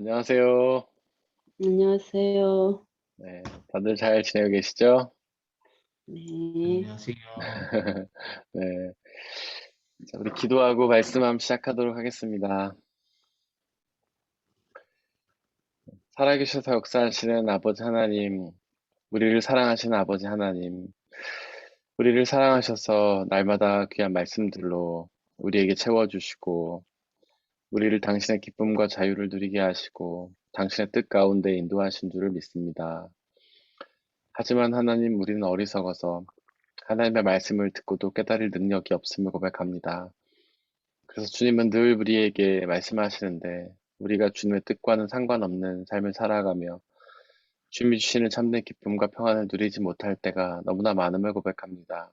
안녕하세요. 안녕하세요. 네, 다들 잘 지내고 계시죠? 네. 안녕하세요. 네, 자, 우리 기도하고 말씀 한번 시작하도록 하겠습니다. 살아계셔서 역사하시는 아버지 하나님, 우리를 사랑하시는 아버지 하나님, 우리를 사랑하셔서 날마다 귀한 말씀들로 우리에게 채워주시고, 우리를 당신의 기쁨과 자유를 누리게 하시고, 당신의 뜻 가운데 인도하신 줄을 믿습니다. 하지만 하나님, 우리는 어리석어서 하나님의 말씀을 듣고도 깨달을 능력이 없음을 고백합니다. 그래서 주님은 늘 우리에게 말씀하시는데 우리가 주님의 뜻과는 상관없는 삶을 살아가며 주님이 주시는 참된 기쁨과 평안을 누리지 못할 때가 너무나 많음을 고백합니다.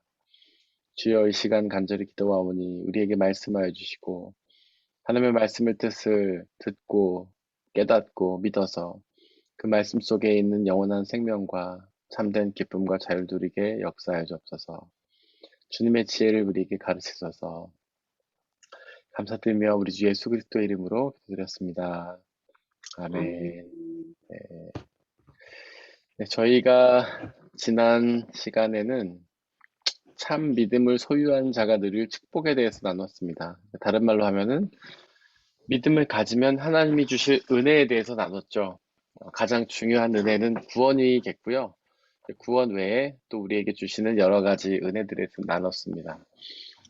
주여 이 시간 간절히 기도하오니 우리에게 말씀하여 주시고 하나님의 말씀을 뜻을 듣고 깨닫고 믿어서 그 말씀 속에 있는 영원한 생명과 참된 기쁨과 자유를 누리게 역사하여 주옵소서. 주님의 지혜를 우리에게 가르치소서. 감사드리며 우리 주 예수 그리스도의 이름으로 기도드렸습니다. 아멘. 아멘. 네, 저희가 지난 시간에는 참 믿음을 소유한 자가 누릴 축복에 대해서 나눴습니다. 다른 말로 하면은 믿음을 가지면 하나님이 주실 은혜에 대해서 나눴죠. 가장 중요한 은혜는 구원이겠고요. 구원 외에 또 우리에게 주시는 여러 가지 은혜들에 대해서 나눴습니다.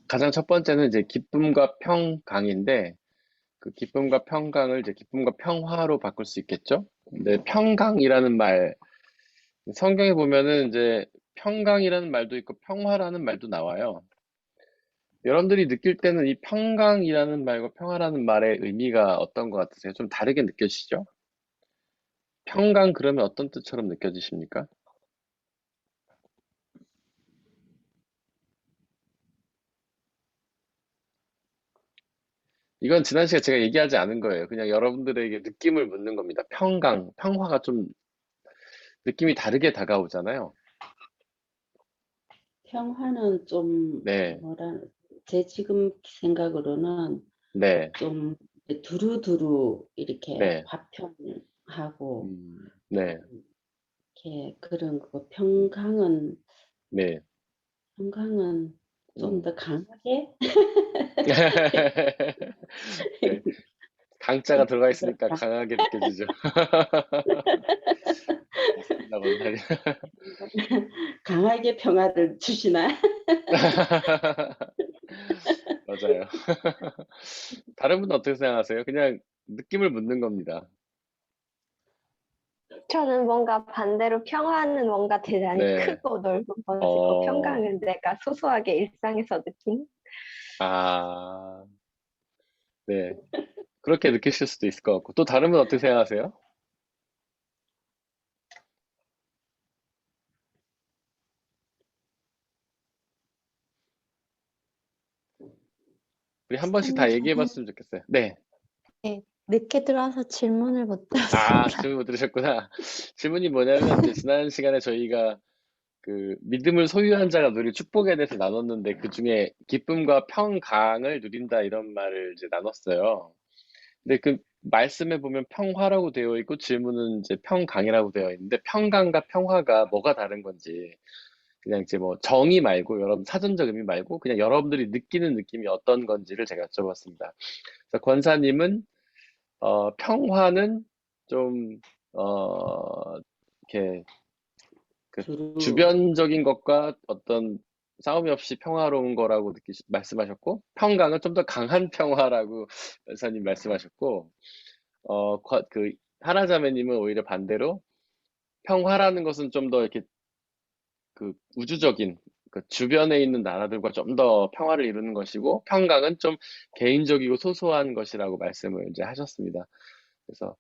가장 첫 번째는 이제 기쁨과 평강인데 그 기쁨과 평강을 이제 기쁨과 평화로 바꿀 수 있겠죠? 근데 평강이라는 말, 성경에 보면은 이제 평강이라는 말도 있고 평화라는 말도 나와요. 여러분들이 느낄 때는 이 평강이라는 말과 평화라는 말의 의미가 어떤 것 같으세요? 좀 다르게 느껴지시죠? 평강 그러면 어떤 뜻처럼 느껴지십니까? 이건 지난 시간에 제가 얘기하지 않은 거예요. 그냥 여러분들에게 느낌을 묻는 겁니다. 평강, 평화가 좀 느낌이 다르게 다가오잖아요. 평화는 좀 네, 제 지금 생각으로는 네, 좀 두루두루 이렇게 네, 화평하고 네, 이렇게 그런 거 네. 평강은 좀 음. 더 강하게 네, 강자가 좀 들어가 더 있으니까 강하게 느껴지죠. 맞습니다, 원사님. 강하게 평화를 주시나? 맞아요. 다른 분은 어떻게 생각하세요? 그냥 느낌을 묻는 겁니다. 저는 뭔가 반대로 평화는 뭔가 대단히 네, 크고 넓은 것이고 어, 평강은 내가 소소하게 일상에서 느낀. 아, 네. 그렇게 느끼실 수도 있을 것 같고. 또 다른 분은 어떻게 생각하세요? 우리 한 번씩 다 선생님, 얘기해 저는 봤으면 좋겠어요. 네. 늦게 들어와서 질문을 못 아, 들었습니다. 질문 못 들으셨구나. 질문이 뭐냐면, 이제 지난 시간에 저희가 그 믿음을 소유한 자가 누릴 축복에 대해서 나눴는데 그 중에 기쁨과 평강을 누린다 이런 말을 이제 나눴어요. 근데 그 말씀에 보면 평화라고 되어 있고 질문은 이제 평강이라고 되어 있는데 평강과 평화가 뭐가 다른 건지 그냥 이제 뭐 정의 말고 여러분 사전적 의미 말고 그냥 여러분들이 느끼는 느낌이 어떤 건지를 제가 여쭤봤습니다. 그래서 권사님은 평화는 좀 이렇게 그 두루 주변적인 것과 어떤 싸움이 없이 평화로운 거라고 말씀하셨고, 평강은 좀 더 강한 평화라고 연사님 말씀하셨고, 그, 하나자매님은 오히려 반대로 평화라는 것은 좀 더 이렇게 그 우주적인, 그 주변에 있는 나라들과 좀 더 평화를 이루는 것이고, 평강은 좀 개인적이고 소소한 것이라고 말씀을 이제 하셨습니다. 그래서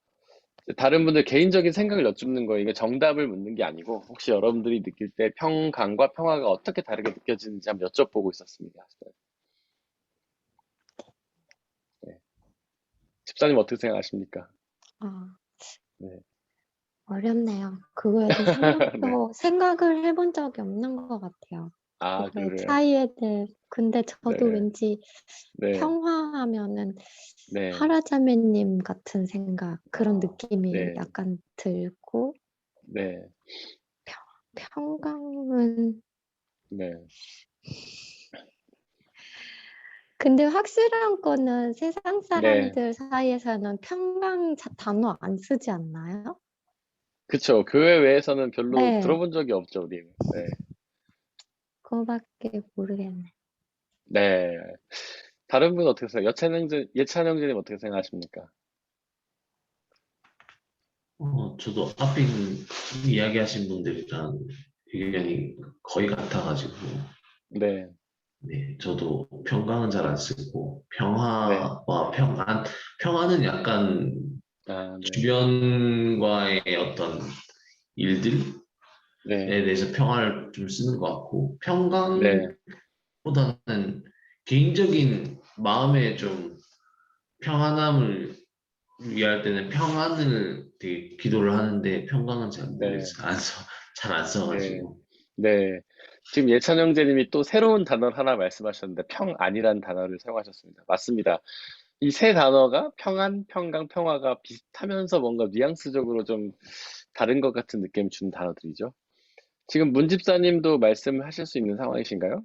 다른 분들 개인적인 생각을 여쭙는 거예요. 이게 정답을 묻는 게 아니고 혹시 여러분들이 느낄 때 평강과 평화가 어떻게 다르게 느껴지는지 한번 여쭤보고 있었습니다. 네. 집사님 어떻게 생각하십니까? 아, 네. 어렵네요. 그거에 대해서 한 네. 번도 생각을 해본 적이 없는 것 같아요. 아, 네, 그래요? 사이에들. 근데 저도 네, 왠지 네, 평화하면은 네, 하라자매님 같은 생각, 그런 느낌이 네, 약간 들고, 네, 평강은, 네, 근데 확실한 거는 세상 네. 사람들 사이에서는 평강 단어 안 쓰지 않나요? 그쵸. 교회 외에서는 별로 네, 들어본 적이 없죠, 우리는. 네, 그거밖에 모르겠네. 네. 다른 분 어떻게 생각해요? 예찬영재님 어떻게 생각하십니까? 저도 앞에 있는 이야기하신 분들이랑 의견이 거의 같아가지고, 네, 네, 저도 평강은 잘 안 쓰고, 네, 평화와 평안, 평화는 약간 아, 네, 주변과의 어떤 일들에 네, 대해서 평화를 좀 쓰는 것 같고, 네, 평강보다는 개인적인 마음의 좀 평안함을 위할 때는 평안을 되게 기도를 하는데 평강은 잘 네, 모르겠어요. 잘 안 네, 써가지고. 네. 지금 예찬영재님이 또 새로운 단어를 하나 말씀하셨는데, 평안이라는 단어를 사용하셨습니다. 맞습니다. 이 세 단어가 평안, 평강, 평화가 비슷하면서 뭔가 뉘앙스적으로 좀 다른 것 같은 느낌을 주는 단어들이죠. 지금 문 집사님도 말씀하실 수 있는 상황이신가요?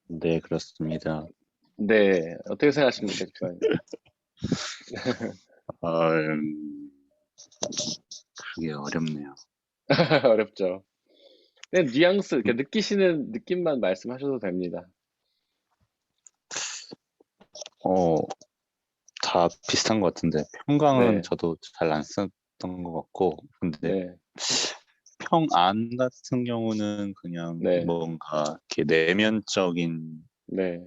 네, 그렇습니다. 네, 어떻게 생각하십니까, 집사님? 음, 그게 어렵네요. 어렵죠. 그냥 뉘앙스, 이렇게 느끼시는 느낌만 말씀하셔도 됩니다. 어, 다 비슷한 것 같은데, 평강은 네, 저도 잘 안 썼던 것 같고, 근데 네, 평안 같은 경우는 그냥 네, 뭔가 이렇게 내면적인 네,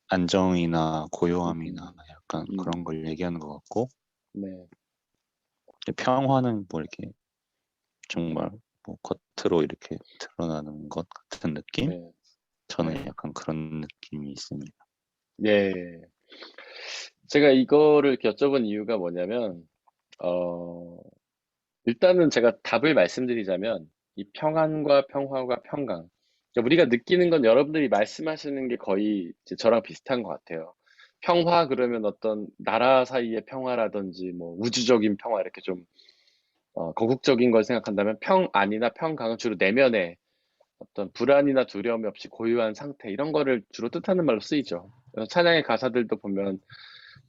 안정이나 고요함이나 음, 약간 음, 그런 걸 얘기하는 것 같고, 네, 평화는 뭐 이렇게 정말 뭐 겉으로 이렇게 드러나는 것 같은 느낌? 네, 저는 네, 약간 그런 느낌이 있습니다. 예. 제가 이거를 이렇게 여쭤본 이유가 뭐냐면, 어, 일단은 제가 답을 말씀드리자면, 이 평안과 평화와 평강. 그러니까 우리가 느끼는 건 여러분들이 말씀하시는 게 거의 이제 저랑 비슷한 것 같아요. 평화 그러면 어떤 나라 사이의 평화라든지 뭐 우주적인 평화 이렇게 좀 거국적인 걸 생각한다면 평안이나 평강은 주로 내면에 어떤 불안이나 두려움이 없이 고요한 상태 이런 거를 주로 뜻하는 말로 쓰이죠. 그래서 찬양의 가사들도 보면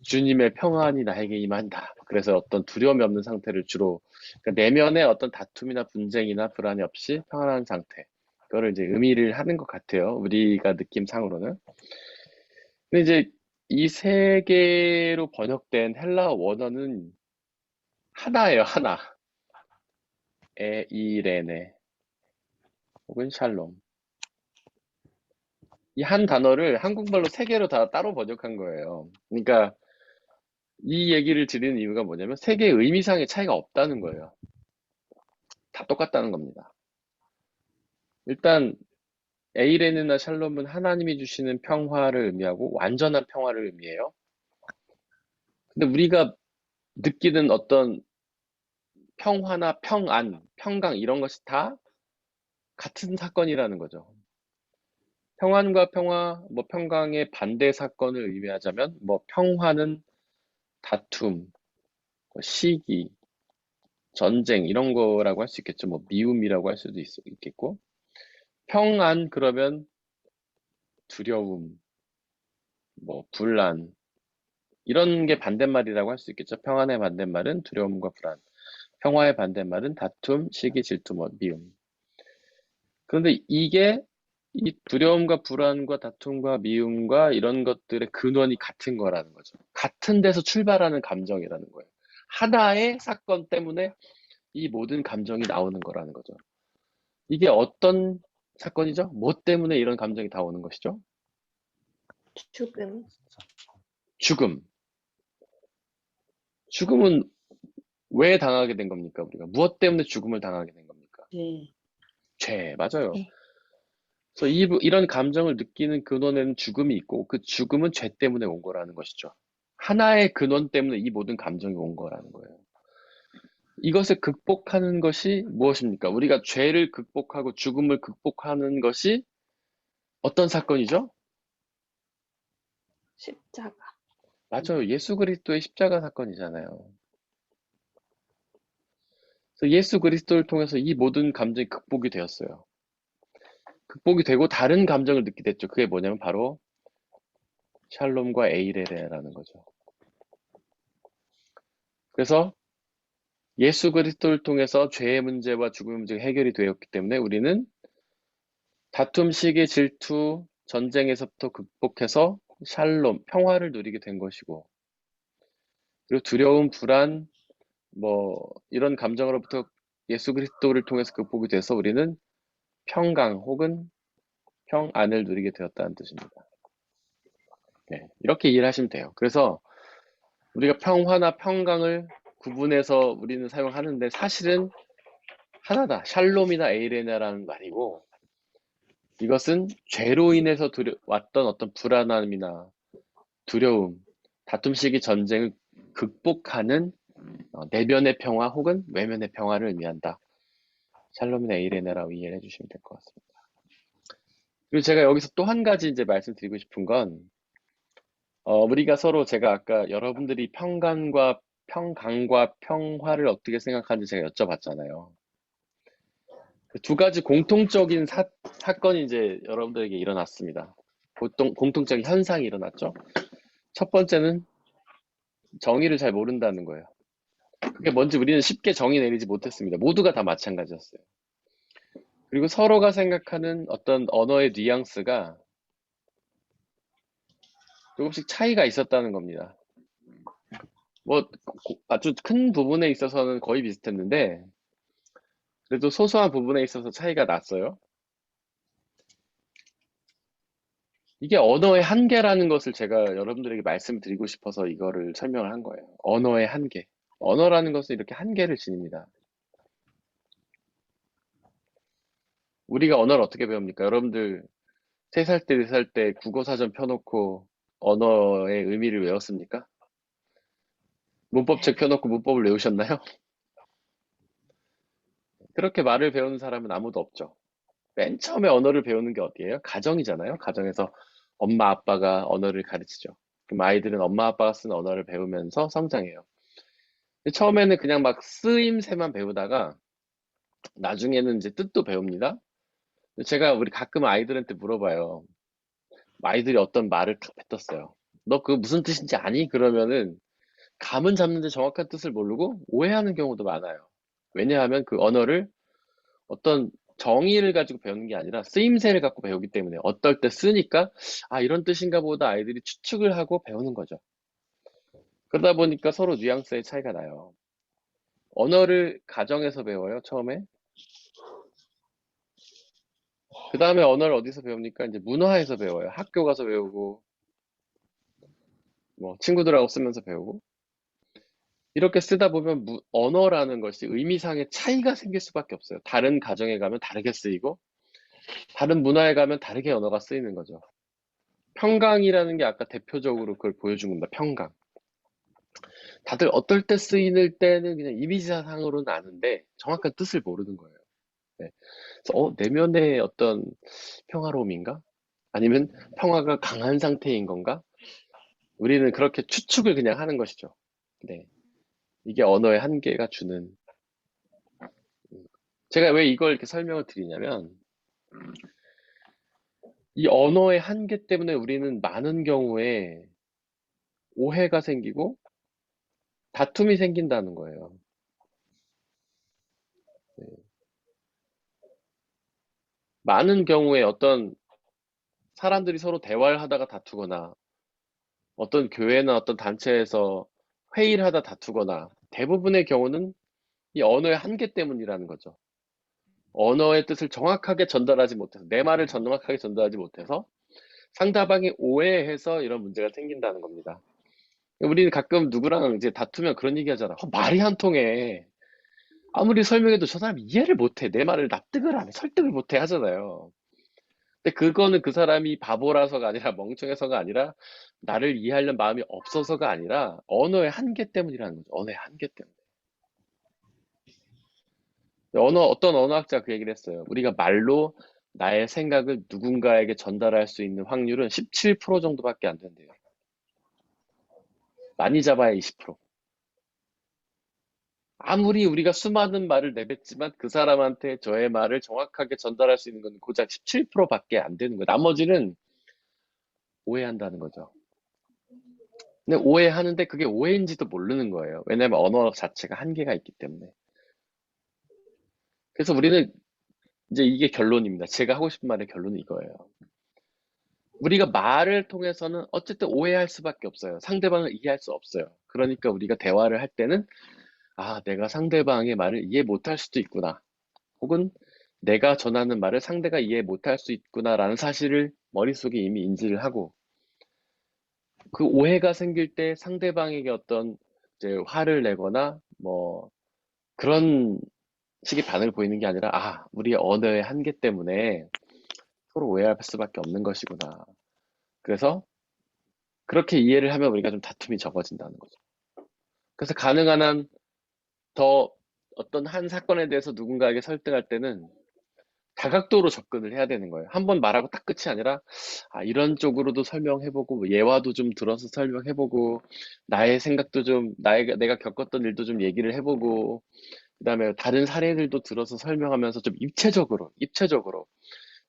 주님의 평안이 나에게 임한다. 그래서 어떤 두려움이 없는 상태를 주로 그러니까 내면의 어떤 다툼이나 분쟁이나 불안이 없이 평안한 상태. 그거를 이제 의미를 하는 것 같아요. 우리가 느낌상으로는. 근데 이제 이 세 개로 번역된 헬라어 원어는 하나예요, 하나. 에이레네 혹은 샬롬. 이 한 단어를 한국말로 세 개로 다 따로 번역한 거예요. 그러니까 이 얘기를 드리는 이유가 뭐냐면 세 개의 의미상의 차이가 없다는 거예요. 다 똑같다는 겁니다. 일단 에이레느나 샬롬은 하나님이 주시는 평화를 의미하고 완전한 평화를 의미해요. 근데 우리가 느끼는 어떤 평화나 평안, 평강 이런 것이 다 같은 사건이라는 거죠. 평안과 평화, 뭐 평강의 반대 사건을 의미하자면 뭐 평화는 다툼, 뭐 시기, 전쟁 이런 거라고 할 수 있겠죠. 뭐 미움이라고 할 수도 있겠고 평안 그러면 두려움, 뭐 불안 이런 게 반대말이라고 할 수 있겠죠. 평안의 반대말은 두려움과 불안, 평화의 반대말은 다툼, 시기, 질투, 뭐 미움. 그런데 이게 이 두려움과 불안과 다툼과 미움과 이런 것들의 근원이 같은 거라는 거죠. 같은 데서 출발하는 감정이라는 거예요. 하나의 사건 때문에 이 모든 감정이 나오는 거라는 거죠. 이게 어떤 사건이죠? 뭐 때문에 이런 감정이 다 오는 것이죠? 죽음. 죽음. 죽음은 왜 당하게 된 겁니까, 우리가? 무엇 때문에 죽음을 당하게 된 겁니까? 네. 죄, 맞아요. 네. 그래서 이런 감정을 느끼는 근원에는 죽음이 있고, 그 죽음은 죄 때문에 온 거라는 것이죠. 하나의 근원 때문에 이 모든 감정이 온 거라는 거예요. 이것을 극복하는 것이 무엇입니까? 우리가 죄를 극복하고 죽음을 극복하는 것이 어떤 사건이죠? 십자가. 맞아요. 예수 그리스도의 십자가 사건이잖아요. 그래서 예수 그리스도를 통해서 이 모든 감정이 극복이 되었어요. 극복이 되고 다른 감정을 느끼게 됐죠. 그게 뭐냐면 바로 샬롬과 에이레라는 거죠. 그래서 예수 그리스도를 통해서 죄의 문제와 죽음의 문제가 해결이 되었기 때문에 우리는 다툼, 시기, 질투, 전쟁에서부터 극복해서 샬롬, 평화를 누리게 된 것이고, 그리고 두려움, 불안, 이런 감정으로부터 예수 그리스도를 통해서 극복이 돼서 우리는 평강 혹은 평안을 누리게 되었다는 뜻입니다. 네, 이렇게 이해를 하시면 돼요. 그래서 우리가 평화나 평강을 구분해서 우리는 사용하는데 사실은 하나다. 샬롬이나 에이레나라는 말이고, 이것은 죄로 인해서 왔던 어떤 불안함이나 두려움, 다툼 시기 전쟁을 극복하는 내면의 평화 혹은 외면의 평화를 의미한다. 샬롬이나 에이레나라고 이해를 해주시면 될 것 같습니다. 그리고 제가 여기서 또 한 가지 이제 말씀드리고 싶은 건, 우리가 서로 제가 아까 여러분들이 평강과 평화를 어떻게 생각하는지 제가 여쭤봤잖아요. 그 두 가지 공통적인 사건이 이제 여러분들에게 일어났습니다. 공통적인 현상이 일어났죠. 첫 번째는 정의를 잘 모른다는 거예요. 그게 뭔지 우리는 쉽게 정의 내리지 못했습니다. 모두가 다 마찬가지였어요. 그리고 서로가 생각하는 어떤 언어의 뉘앙스가 조금씩 차이가 있었다는 겁니다. 아주 큰 부분에 있어서는 거의 비슷했는데, 그래도 소소한 부분에 있어서 차이가 났어요. 이게 언어의 한계라는 것을 제가 여러분들에게 말씀드리고 싶어서 이거를 설명을 한 거예요. 언어의 한계. 언어라는 것은 이렇게 한계를 지닙니다. 우리가 언어를 어떻게 배웁니까? 여러분들 3살 때, 4살 때 국어사전 펴놓고 언어의 의미를 외웠습니까? 문법책 펴놓고 문법을 외우셨나요? 그렇게 말을 배우는 사람은 아무도 없죠. 맨 처음에 언어를 배우는 게 어디예요? 가정이잖아요. 가정에서 엄마, 아빠가 언어를 가르치죠. 그럼 아이들은 엄마, 아빠가 쓰는 언어를 배우면서 성장해요. 처음에는 그냥 막 쓰임새만 배우다가 나중에는 이제 뜻도 배웁니다. 제가 우리 가끔 아이들한테 물어봐요. 아이들이 어떤 말을 탁 뱉었어요. 너 그거 무슨 뜻인지 아니? 그러면은 감은 잡는데 정확한 뜻을 모르고 오해하는 경우도 많아요. 왜냐하면 그 언어를 어떤 정의를 가지고 배우는 게 아니라 쓰임새를 갖고 배우기 때문에 어떨 때 쓰니까 이런 뜻인가 보다 아이들이 추측을 하고 배우는 거죠. 그러다 보니까 서로 뉘앙스의 차이가 나요. 언어를 가정에서 배워요, 처음에. 그 다음에 언어를 어디서 배웁니까? 이제 문화에서 배워요. 학교 가서 배우고, 친구들하고 쓰면서 배우고. 이렇게 쓰다 보면 언어라는 것이 의미상의 차이가 생길 수밖에 없어요. 다른 가정에 가면 다르게 쓰이고, 다른 문화에 가면 다르게 언어가 쓰이는 거죠. 평강이라는 게 아까 대표적으로 그걸 보여준 겁니다. 평강. 다들 어떨 때 쓰이는 때는 그냥 이미지상으로는 아는데 정확한 뜻을 모르는 거예요. 네. 그래서 내면의 어떤 평화로움인가? 아니면 평화가 강한 상태인 건가? 우리는 그렇게 추측을 그냥 하는 것이죠. 네. 이게 언어의 한계가 주는. 제가 왜 이걸 이렇게 설명을 드리냐면, 이 언어의 한계 때문에 우리는 많은 경우에 오해가 생기고 다툼이 생긴다는 거예요. 네. 많은 경우에 어떤 사람들이 서로 대화를 하다가 다투거나 어떤 교회나 어떤 단체에서 회의를 하다 다투거나 대부분의 경우는 이 언어의 한계 때문이라는 거죠. 언어의 뜻을 정확하게 전달하지 못해서, 내 말을 정확하게 전달하지 못해서 상대방이 오해해서 이런 문제가 생긴다는 겁니다. 우리는 가끔 누구랑 이제 다투면 그런 얘기 하잖아. 말이 안 통해. 아무리 설명해도 저 사람이 이해를 못해. 내 말을 납득을 안 해. 설득을 못해 하잖아요. 근데 그거는 그 사람이 바보라서가 아니라 멍청해서가 아니라 나를 이해하려는 마음이 없어서가 아니라 언어의 한계 때문이라는 거죠. 언어의 한계 때문에. 어떤 언어학자가 그 얘기를 했어요. 우리가 말로 나의 생각을 누군가에게 전달할 수 있는 확률은 17% 정도밖에 안 된대요. 많이 잡아야 20%. 아무리 우리가 수많은 말을 내뱉지만 그 사람한테 저의 말을 정확하게 전달할 수 있는 건 고작 17%밖에 안 되는 거예요. 나머지는 오해한다는 거죠. 근데 오해하는데 그게 오해인지도 모르는 거예요. 왜냐면 언어 자체가 한계가 있기 때문에. 그래서 우리는 이제 이게 결론입니다. 제가 하고 싶은 말의 결론은 이거예요. 우리가 말을 통해서는 어쨌든 오해할 수밖에 없어요. 상대방을 이해할 수 없어요. 그러니까 우리가 대화를 할 때는 아, 내가 상대방의 말을 이해 못할 수도 있구나. 혹은 내가 전하는 말을 상대가 이해 못할 수 있구나라는 사실을 머릿속에 이미 인지를 하고 그 오해가 생길 때 상대방에게 어떤 이제 화를 내거나 뭐 그런 식의 반응을 보이는 게 아니라 아, 우리의 언어의 한계 때문에 서로 오해할 수밖에 없는 것이구나. 그래서 그렇게 이해를 하면 우리가 좀 다툼이 적어진다는 거죠. 그래서 가능한 한 더 어떤 한 사건에 대해서 누군가에게 설득할 때는 다각도로 접근을 해야 되는 거예요. 한 번 말하고 딱 끝이 아니라 아, 이런 쪽으로도 설명해보고 뭐 예화도 좀 들어서 설명해보고 나의 생각도 좀 내가 겪었던 일도 좀 얘기를 해보고 그다음에 다른 사례들도 들어서 설명하면서 좀 입체적으로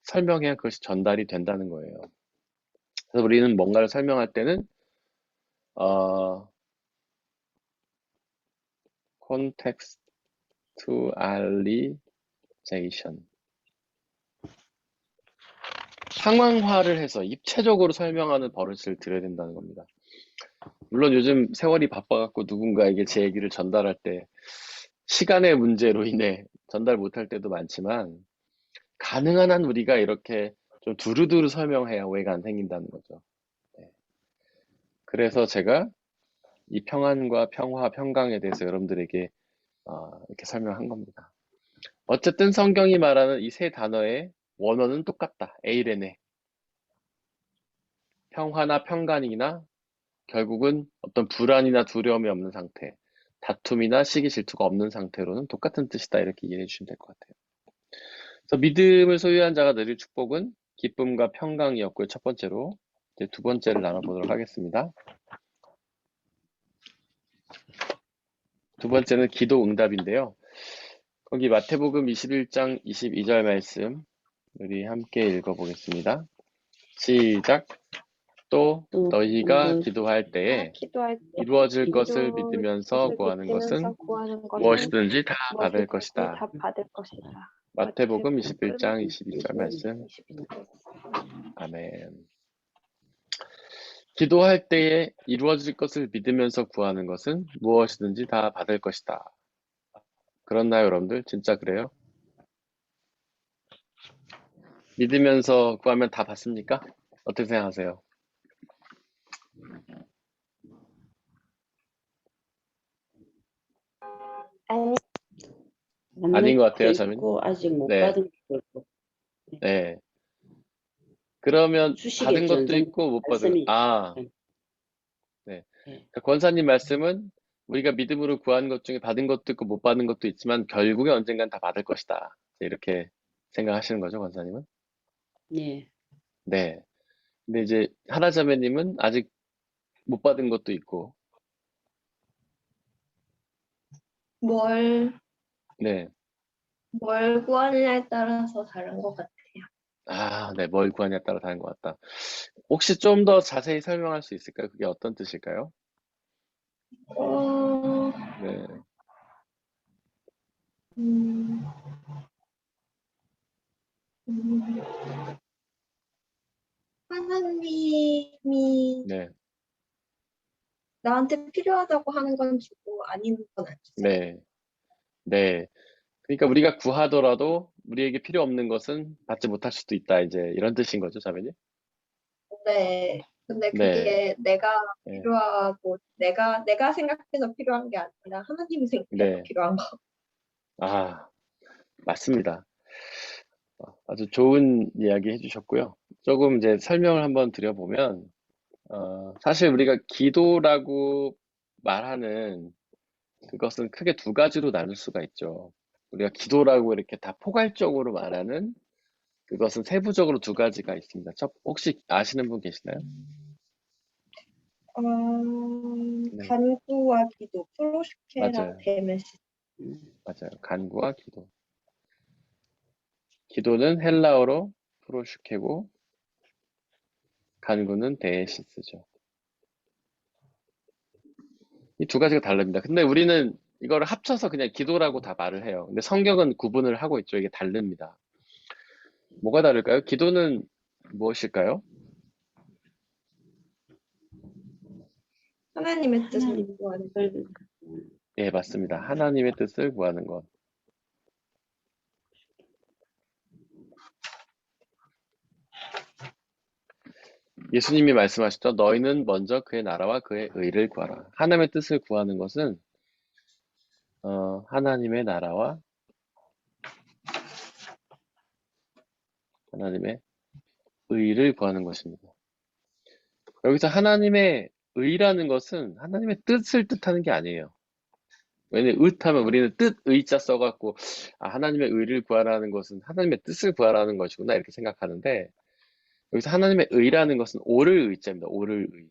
설명해야 그것이 전달이 된다는 거예요. 그래서 우리는 뭔가를 설명할 때는 contextualization 상황화를 해서 입체적으로 설명하는 버릇을 들여야 된다는 겁니다. 물론 요즘 세월이 바빠갖고 누군가에게 제 얘기를 전달할 때 시간의 문제로 인해 전달 못할 때도 많지만 가능한 한 우리가 이렇게 좀 두루두루 설명해야 오해가 안 생긴다는 거죠. 네. 그래서 제가 이 평안과 평화, 평강에 대해서 여러분들에게 이렇게 설명한 겁니다. 어쨌든 성경이 말하는 이 세 단어의 원어는 똑같다. 에이레네. 평화나 평간이나 결국은 어떤 불안이나 두려움이 없는 상태, 다툼이나 시기 질투가 없는 상태로는 똑같은 뜻이다. 이렇게 이해해 주시면 될 것 같아요. 그래서 믿음을 소유한 자가 누릴 축복은 기쁨과 평강이었고요. 첫 번째로. 이제 두 번째를 나눠보도록 하겠습니다. 두 번째는 기도 응답인데요. 거기 마태복음 21장 22절 말씀 우리 함께 읽어보겠습니다. 시작. 또 너희가 기도할 때에 기도할 때 이루어질 것을 이루어질 믿으면서 것을 구하는 믿으면서 것은 구하는 것은 무엇이든지 다 받을 무엇이든지 것이다. 다 받을 것이다. 마태복음 마태복음 21장 22절 말씀. 22절. 아멘. 기도할 때에 이루어질 것을 믿으면서 구하는 것은 무엇이든지 다 받을 것이다. 그렇나요, 여러분들? 진짜 그래요? 믿으면서 구하면 다 받습니까? 어떻게 생각하세요? 아니, 아닌 것 같아요, 것도 저는. 있고 아직 못 네. 받은 것도 있고 네. 그러면 수식의 받은 것도 전전 있고 못 받은 말씀이 네. 네. 그러니까 권사님 말씀은 우리가 믿음으로 구하는 것 중에 받은 것도 있고 못 받은 것도 있지만 결국에 언젠간 다 받을 것이다. 이렇게 생각하시는 거죠, 권사님은? 네. 네. 근데 이제 하나자매님은 아직 못 받은 것도 있고, 뭘 네. 구하느냐에 따라서 다른 것 같아요. 아, 네. 뭘 구하냐에 따라 다른 것 같다. 혹시 좀 더 자세히 설명할 수 있을까요? 그게 어떤 뜻일까요? 어, 네. 음, 음, 하나님이 네. 나한테 필요하다고 하는 건 주고 아닌 건 안 주죠. 네. 네. 그러니까 우리가 구하더라도 우리에게 필요 없는 것은 받지 못할 수도 있다. 이제 이런 뜻인 거죠, 자매님? 네. 근데 네. 그게 내가 네. 필요하고 내가 생각해서 필요한 게 아니라 하나님이 생각해서 네. 필요한 거. 아, 맞습니다. 아주 좋은 이야기 해주셨고요. 조금 이제 설명을 한번 드려보면, 사실 우리가 기도라고 말하는 그것은 크게 두 가지로 나눌 수가 있죠. 우리가 기도라고 이렇게 다 포괄적으로 말하는 그것은 세부적으로 두 가지가 있습니다. 혹시 아시는 분 계시나요? 네. 간구와 기도, 프로슈케라 맞아요. 데메시. 맞아요. 간구와 기도. 기도는 헬라어로 프로슈케고 간구는 데에시스죠. 이 두 가지가 다릅니다. 근데 우리는 이거를 합쳐서 그냥 기도라고 다 말을 해요. 근데 성경은 구분을 하고 있죠. 이게 다릅니다. 뭐가 다를까요? 기도는 무엇일까요? 하나님의 뜻을 하나님 구하는 뜻을 예, 맞습니다. 하나님의 뜻을 구하는 것. 예수님이 말씀하셨죠. 너희는 먼저 그의 나라와 그의 의를 구하라. 하나님의 뜻을 구하는 것은 하나님의 나라와 하나님의 의를 구하는 것입니다. 여기서 하나님의 의라는 것은 하나님의 뜻을 뜻하는 게 아니에요. 왜냐면 의하면 우리는 뜻 의자 써갖고 하나님의 의를 구하라는 것은 하나님의 뜻을 구하라는 것이구나 이렇게 생각하는데 여기서 하나님의 의라는 것은 옳을 의자입니다. 옳을 의.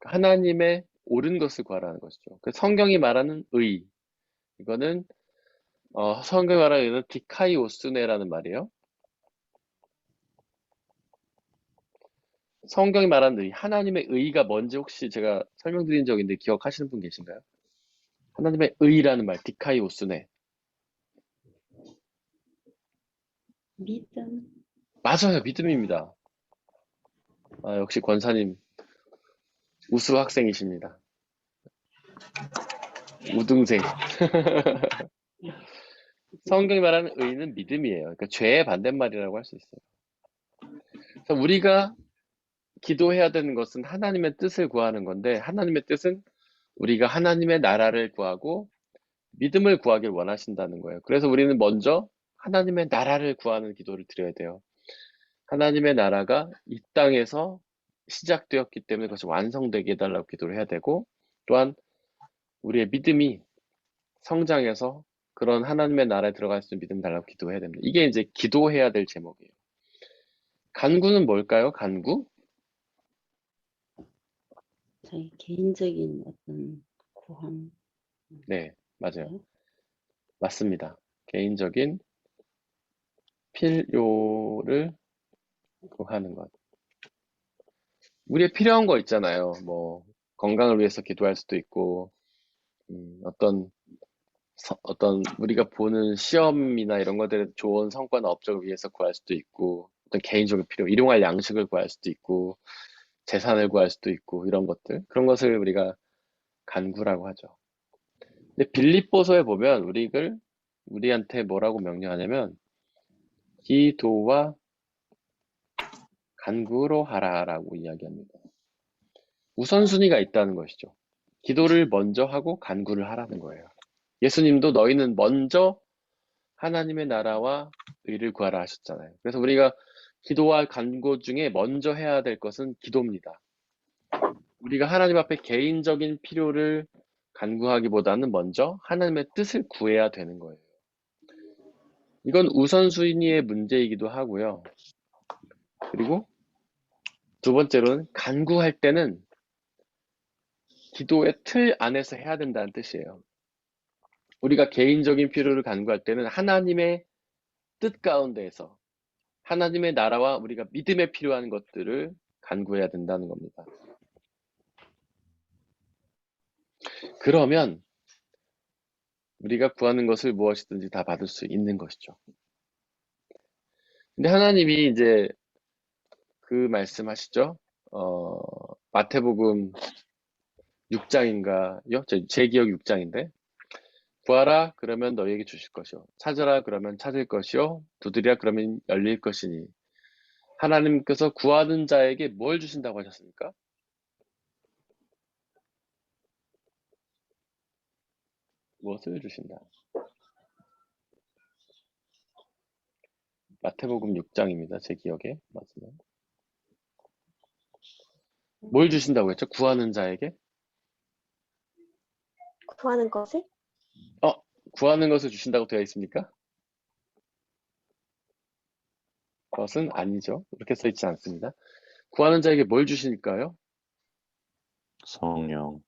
하나님의 옳은 것을 구하라는 것이죠. 그 성경이 말하는 의 이거는 성경이 말하는 의는 디카이오스네라는 말이에요. 성경이 말하는 의, 하나님의 의가 뭔지 혹시 제가 설명드린 적 있는데 기억하시는 분 계신가요? 하나님의 의라는 말, 디카이오스네. 믿음. 맞아요, 믿음입니다. 역시 권사님 우수 학생이십니다. 우등생. 성경이 말하는 의는 믿음이에요. 그러니까 죄의 반대말이라고 할 수 있어요. 그래서 우리가 기도해야 되는 것은 하나님의 뜻을 구하는 건데 하나님의 뜻은 우리가 하나님의 나라를 구하고 믿음을 구하길 원하신다는 거예요. 그래서 우리는 먼저 하나님의 나라를 구하는 기도를 드려야 돼요. 하나님의 나라가 이 땅에서 시작되었기 때문에 그것이 완성되게 해달라고 기도를 해야 되고 또한 우리의 믿음이 성장해서 그런 하나님의 나라에 들어갈 수 있는 믿음 달라고 기도해야 됩니다. 이게 이제 기도해야 될 제목이에요. 간구는 뭘까요? 간구? 자기 개인적인 어떤 구함. 네, 맞아요. 맞습니다. 개인적인 필요를 구하는 것. 우리의 필요한 거 있잖아요. 뭐 건강을 위해서 기도할 수도 있고 어떤 우리가 보는 시험이나 이런 것들에 좋은 성과나 업적을 위해서 구할 수도 있고 어떤 개인적인 필요, 일용할 양식을 구할 수도 있고 재산을 구할 수도 있고 이런 것들 그런 것을 우리가 간구라고 하죠. 근데 빌립보서에 보면 우리한테 뭐라고 명령하냐면 기도와 간구로 하라라고 이야기합니다. 우선순위가 있다는 것이죠. 기도를 먼저 하고 간구를 하라는 거예요. 예수님도 너희는 먼저 하나님의 나라와 의를 구하라 하셨잖아요. 그래서 우리가 기도와 간구 중에 먼저 해야 될 것은 기도입니다. 우리가 하나님 앞에 개인적인 필요를 간구하기보다는 먼저 하나님의 뜻을 구해야 되는 거예요. 이건 우선순위의 문제이기도 하고요. 그리고 두 번째로는 간구할 때는 기도의 틀 안에서 해야 된다는 뜻이에요. 우리가 개인적인 필요를 간구할 때는 하나님의 뜻 가운데에서 하나님의 나라와 우리가 믿음에 필요한 것들을 간구해야 된다는 겁니다. 그러면 우리가 구하는 것을 무엇이든지 다 받을 수 있는 것이죠. 근데 하나님이 이제 그 말씀하시죠. 마태복음 6장인가요? 제 기억 6장인데 구하라 그러면 너희에게 주실 것이요 찾으라 그러면 찾을 것이요 두드리라 그러면 열릴 것이니 하나님께서 구하는 자에게 뭘 주신다고 하셨습니까? 무엇을 주신다? 마태복음 6장입니다. 제 기억에 맞으면 뭘 주신다고 했죠? 구하는 자에게? 구하는 것을? 구하는 것을 주신다고 되어 있습니까? 그것은 아니죠. 그렇게 써 있지 않습니다. 구하는 자에게 뭘 주실까요? 성령.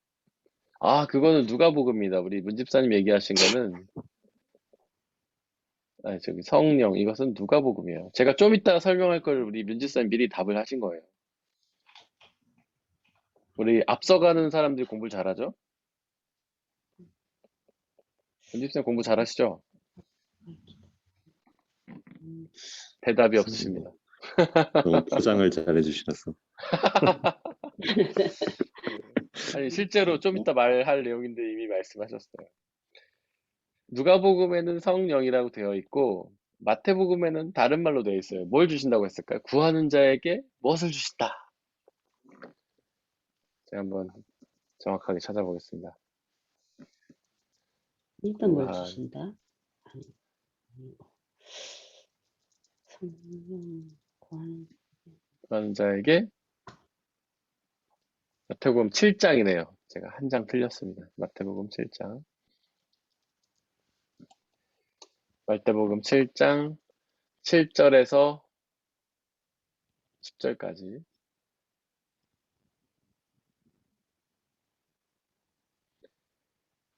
아, 그거는 누가복음입니다. 우리 문집사님 얘기하신 거는 저기 성령, 이것은 누가복음이에요. 제가 좀 이따 설명할 걸 우리 문집사님 미리 답을 하신 거예요. 우리 앞서가는 사람들이 공부를 잘하죠? 문집사님 공부 잘하시죠? 대답이 없으십니다. 너무 포장을 잘 해주셨어. 아니, 실제로 좀 이따 말할 내용인데 이미 말씀하셨어요. 누가복음에는 성령이라고 되어 있고 마태복음에는 다른 말로 되어 있어요. 뭘 주신다고 했을까요? 구하는 자에게 무엇을 주신다. 제가 한번 정확하게 찾아보겠습니다. 일단 뭘 구한. 주신다? 아니고. 성령 구하는 자에게 마태복음 7장이네요. 제가 한 장 틀렸습니다. 마태복음 7장. 마태복음 7장 7절에서 10절까지.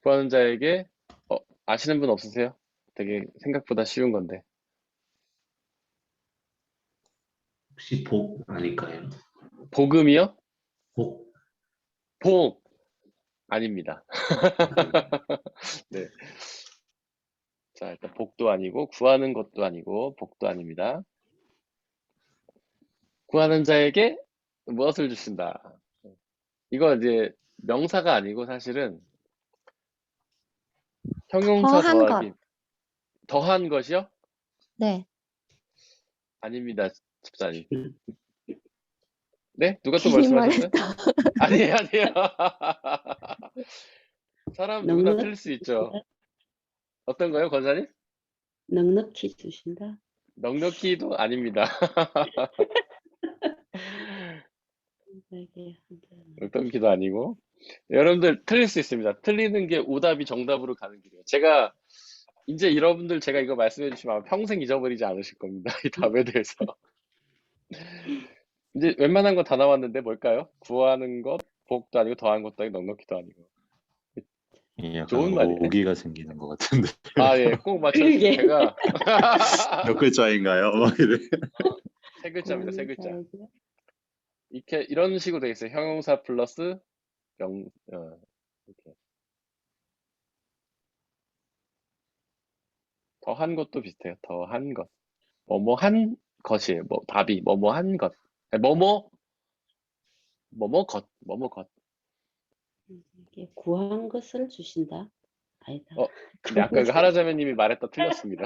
구하는 자에게 아시는 분 없으세요? 되게 생각보다 쉬운 건데. 혹시 복 아닐까요? 복음이요? 복. 복 아닙니다. 네. 자, 일단 복도 아니고 구하는 것도 아니고 복도 아닙니다. 구하는 자에게 무엇을 주신다. 이거 이제 명사가 아니고 사실은 형용사 더한 더하기. 것. 더한 것이요? 네. 아닙니다, 집사님. 네? 누가 또 괜히 말씀하셨어요? 말했다. 아니에요, 아니에요. 사람 누구나 넉넉 틀릴 수 있죠. 어떤 거요, 권사님? 넉넉히 주신다. 넉넉히도 아닙니다. 이게 넉넉히도 아니고. 여러분들 틀릴 수 있습니다. 틀리는 게 오답이 정답으로 가는 길이에요. 제가 이제 여러분들 제가 이거 말씀해 주시면 아마 평생 잊어버리지 않으실 겁니다. 이 답에 대해서. 이제 웬만한 거 다 나왔는데 뭘까요? 구하는 것, 복도 아니고 더한 것도 아니고 넉넉히도 아니고. 약간 좋은 말이네. 오기가 생기는 것 같은데. 아, 예, 꼭 맞춰주세요. 그러게. 제가 몇 글자인가요? 막 이래. 세 글자입니다, 세 글자. 구하는 자에게 이렇게 이런 식으로 되어 있어요. 형용사 플러스 이렇게. 더한 것도 비슷해요. 더한 것. 뭐뭐 한 것이에요. 뭐 답이 뭐뭐 한 것. 아니, 뭐뭐 뭐뭐 것. 이게 구한 것을 주신다. 아니다. 근데 아까 그 하라자매님이 말했다 틀렸습니다.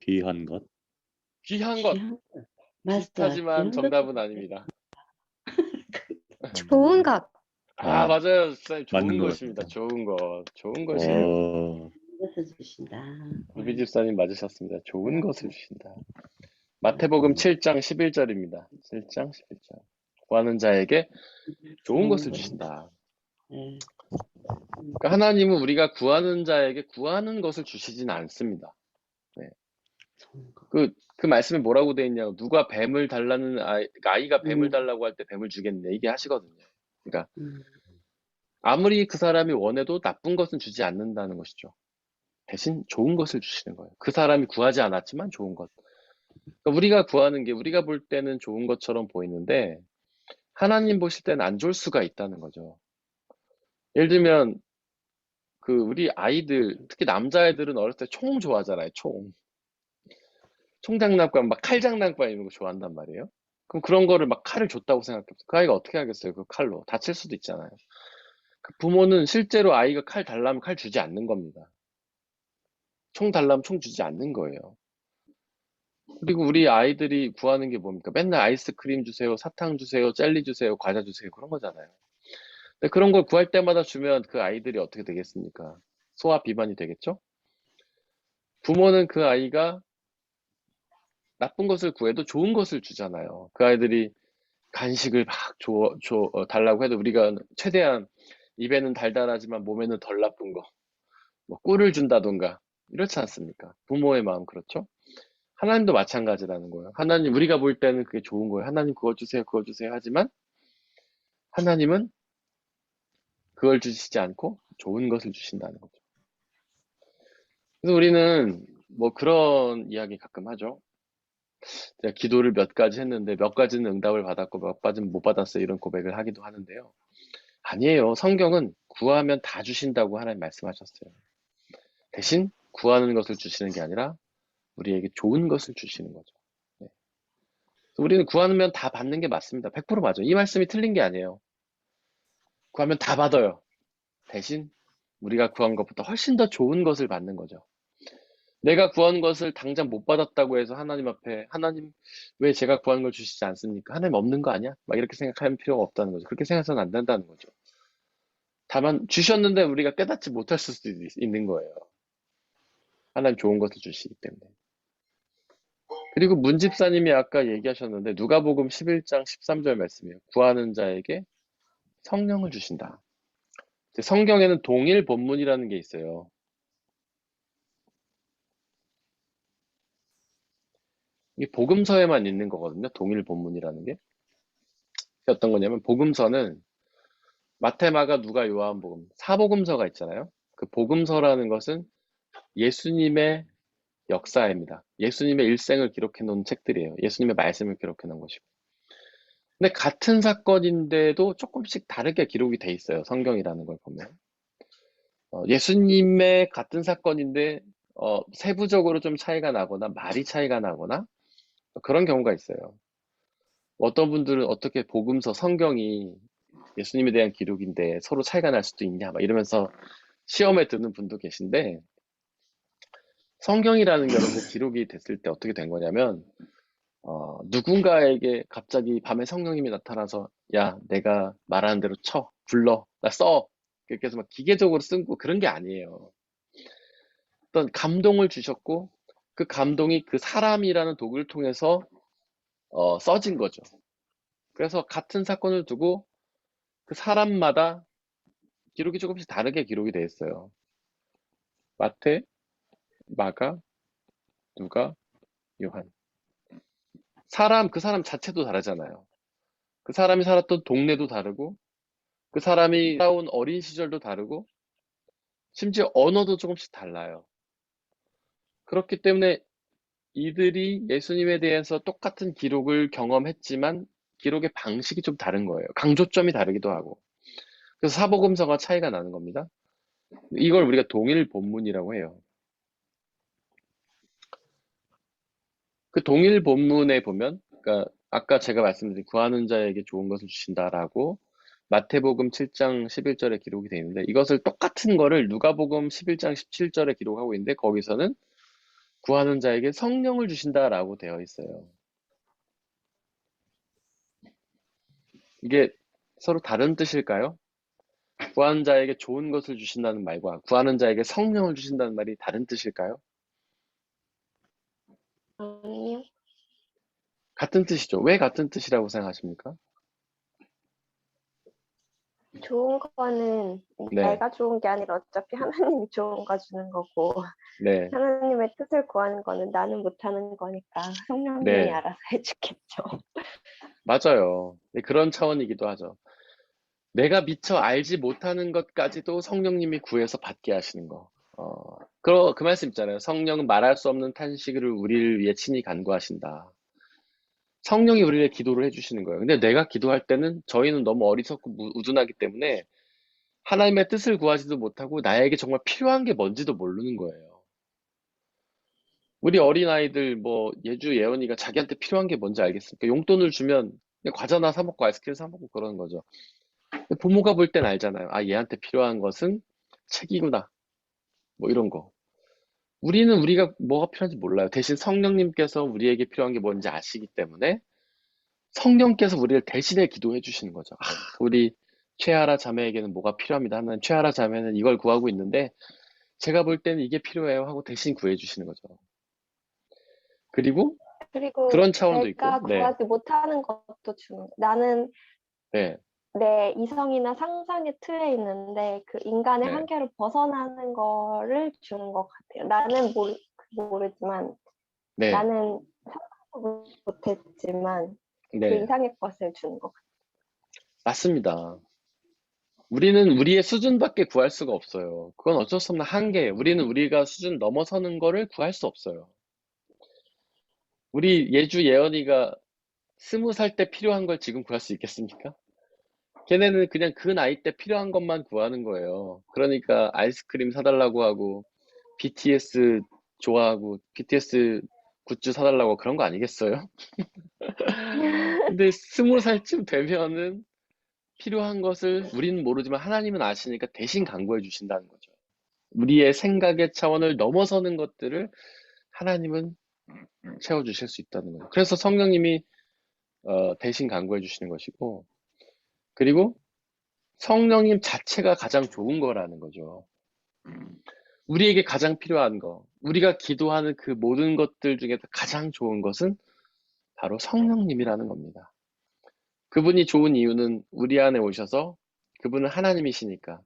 귀한 것. 귀한 것. 귀한 것. 맞아. 비슷하지만 귀한 정답은 것도 아닙니다. 좋은 것. 아, 맞아요. 집사님 좋은 맞는 것 것입니다. 같아요. 좋은 것. 좋은 것이에요. 것을 주신다. 루비 집사님 맞으셨습니다. 좋은 것을 주신다. 마태복음 7장 11절입니다. 7장 11절. 구하는 자에게 좋은 것을 주신다. 네. 그러니까 하나님은 우리가 구하는 자에게 구하는 것을 주시진 않습니다. 좋은 것. 그 말씀에 뭐라고 돼 있냐고. 누가 뱀을 달라는 아이가 뱀을 달라고 할 때 뱀을 주겠네. 이게 하시거든요. 그러니까 아무리 그 사람이 원해도 나쁜 것은 주지 않는다는 것이죠. 대신 좋은 것을 주시는 거예요. 그 사람이 구하지 않았지만 좋은 것. 그러니까 우리가 구하는 게 우리가 볼 때는 좋은 것처럼 보이는데 하나님 보실 때는 안 좋을 수가 있다는 거죠. 예를 들면 우리 아이들, 특히 남자애들은 어렸을 때 총 좋아하잖아요. 총장난감, 막 칼장난감 이런 거 좋아한단 말이에요. 그럼 그런 거를 막 칼을 줬다고 생각해보세요. 그 아이가 어떻게 하겠어요? 그 칼로 다칠 수도 있잖아요. 그 부모는 실제로 아이가 칼 달라면 칼 주지 않는 겁니다. 총 달라면 총 주지 않는 거예요. 그리고 우리 아이들이 구하는 게 뭡니까? 맨날 아이스크림 주세요, 사탕 주세요, 젤리 주세요, 과자 주세요, 그런 거잖아요. 근데 그런 걸 구할 때마다 주면 그 아이들이 어떻게 되겠습니까? 소화 비만이 되겠죠? 부모는 그 아이가 나쁜 것을 구해도 좋은 것을 주잖아요. 그 아이들이 간식을 막 달라고 해도 우리가 최대한 입에는 달달하지만 몸에는 덜 나쁜 거. 뭐 꿀을 준다던가 이렇지 않습니까? 부모의 마음 그렇죠? 하나님도 마찬가지라는 거예요. 하나님 우리가 볼 때는 그게 좋은 거예요. 하나님 그거 주세요, 그거 주세요 하지만 하나님은 그걸 주시지 않고 좋은 것을 주신다는 거죠. 그래서 우리는 뭐 그런 이야기 가끔 하죠. 제가 기도를 몇 가지 했는데 몇 가지는 응답을 받았고 몇 가지는 못 받았어요. 이런 고백을 하기도 하는데요. 아니에요. 성경은 구하면 다 주신다고 하나님 말씀하셨어요. 대신 구하는 것을 주시는 게 아니라 우리에게 좋은 것을 주시는 거죠. 네. 우리는 구하면 다 받는 게 맞습니다. 100% 맞아요. 이 말씀이 틀린 게 아니에요. 구하면 다 받아요. 대신 우리가 구한 것보다 훨씬 더 좋은 것을 받는 거죠. 내가 구한 것을 당장 못 받았다고 해서 하나님 앞에 하나님 왜 제가 구한 걸 주시지 않습니까? 하나님 없는 거 아니야? 막 이렇게 생각할 필요가 없다는 거죠. 그렇게 생각해서는 안 된다는 거죠. 다만 주셨는데 우리가 깨닫지 못할 수도 있는 거예요. 하나님 좋은 것을 주시기 때문에. 그리고 문 집사님이 아까 얘기하셨는데 누가복음 11장 13절 말씀이에요. 구하는 자에게 성령을 주신다. 성경에는 동일 본문이라는 게 있어요. 이게 복음서에만 있는 거거든요. 동일 본문이라는 게. 어떤 거냐면 복음서는 마태, 마가, 누가, 요한복음, 사복음서가 있잖아요. 그 복음서라는 것은 예수님의 역사입니다. 예수님의 일생을 기록해 놓은 책들이에요. 예수님의 말씀을 기록해 놓은 것이고. 근데 같은 사건인데도 조금씩 다르게 기록이 돼 있어요. 성경이라는 걸 보면. 예수님의 같은 사건인데 세부적으로 좀 차이가 나거나 말이 차이가 나거나 그런 경우가 있어요. 어떤 분들은 어떻게 복음서, 성경이 예수님에 대한 기록인데 서로 차이가 날 수도 있냐 막 이러면서 시험에 드는 분도 계신데 성경이라는 게 여러분들 기록이 됐을 때 어떻게 된 거냐면 누군가에게 갑자기 밤에 성령님이 나타나서 야 내가 말하는 대로 쳐 불러 나 써 이렇게 해서 막 기계적으로 쓴 거 그런 게 아니에요. 어떤 감동을 주셨고 그 감동이 그 사람이라는 도구를 통해서 써진 거죠. 그래서 같은 사건을 두고 그 사람마다 기록이 조금씩 다르게 기록이 돼 있어요. 마태, 마가, 누가, 요한. 그 사람 자체도 다르잖아요. 그 사람이 살았던 동네도 다르고, 그 사람이 살아온 어린 시절도 다르고, 심지어 언어도 조금씩 달라요. 그렇기 때문에 이들이 예수님에 대해서 똑같은 기록을 경험했지만, 기록의 방식이 좀 다른 거예요. 강조점이 다르기도 하고. 그래서 사복음서가 차이가 나는 겁니다. 이걸 우리가 동일 본문이라고 해요. 그 동일 본문에 보면, 그러니까 아까 제가 말씀드린 구하는 자에게 좋은 것을 주신다라고 마태복음 7장 11절에 기록이 되어 있는데 이것을 똑같은 거를 누가복음 11장 17절에 기록하고 있는데 거기서는 구하는 자에게 성령을 주신다라고 되어 있어요. 이게 서로 다른 뜻일까요? 구하는 자에게 좋은 것을 주신다는 말과 구하는 자에게 성령을 주신다는 말이 다른 뜻일까요? 아니요. 같은 뜻이죠. 왜 같은 뜻이라고 생각하십니까? 좋은 거는 네, 내가 좋은 게 아니라 어차피 하나님이 좋은 거 주는 거고 네, 하나님의 뜻을 구하는 거는 나는 못하는 거니까 성령님이 네. 알아서 해주겠죠. 맞아요. 네, 그런 차원이기도 하죠. 내가 미처 알지 못하는 것까지도 성령님이 구해서 받게 하시는 거. 그 말씀 있잖아요. 성령은 말할 수 없는 탄식을 우리를 위해 친히 간구하신다. 성령이 우리의 기도를 해주시는 거예요. 근데 내가 기도할 때는 저희는 너무 어리석고 우둔하기 때문에 하나님의 뜻을 구하지도 못하고 나에게 정말 필요한 게 뭔지도 모르는 거예요. 우리 어린아이들 뭐 예주 예언이가 자기한테 필요한 게 뭔지 알겠습니까? 용돈을 주면 그냥 과자나 사 먹고 아이스크림 사 먹고 그러는 거죠. 근데 부모가 볼 땐 알잖아요. 아, 얘한테 필요한 것은 책이구나. 뭐 이런 거. 우리는 우리가 뭐가 필요한지 몰라요. 대신 성령님께서 우리에게 필요한 게 뭔지 아시기 때문에 성령께서 우리를 대신해 기도해 주시는 거죠. 아, 우리 최하라 자매에게는 뭐가 필요합니다. 하면 최하라 자매는 이걸 구하고 있는데 제가 볼 때는 이게 필요해요 하고 대신 구해 주시는 거죠. 그리고 그리고 그런 차원도 있고, 내가 네, 구하지 못하는 것도 주는 거. 나는 네, 내 이성이나 상상의 틀에 있는데 그 인간의 네. 한계로 벗어나는 거를 주는 것 같아요. 나는 모르지만 네, 나는 상상도 못했지만 그 네, 이상의 것을 주는 것 같아요. 맞습니다. 우리는 우리의 수준밖에 구할 수가 없어요. 그건 어쩔 수 없는 한계예요. 우리는 우리가 수준 넘어서는 거를 구할 수 없어요. 우리 예주 예언이가 20살 때 필요한 걸 지금 구할 수 있겠습니까? 걔네는 그냥 그 나이 때 필요한 것만 구하는 거예요. 그러니까 아이스크림 사달라고 하고 BTS 좋아하고 BTS 굿즈 사달라고 그런 거 아니겠어요? 근데 20살쯤 되면은 필요한 것을 우리는 모르지만 하나님은 아시니까 대신 강구해 주신다는 거죠. 우리의 생각의 차원을 넘어서는 것들을 하나님은 채워주실 수 있다는 거예요. 그래서 성령님이 대신 강구해 주시는 것이고, 그리고 성령님 자체가 가장 좋은 거라는 거죠. 우리에게 가장 필요한 거, 우리가 기도하는 그 모든 것들 중에서 가장 좋은 것은 바로 성령님이라는 겁니다. 그분이 좋은 이유는 우리 안에 오셔서 그분은 하나님이시니까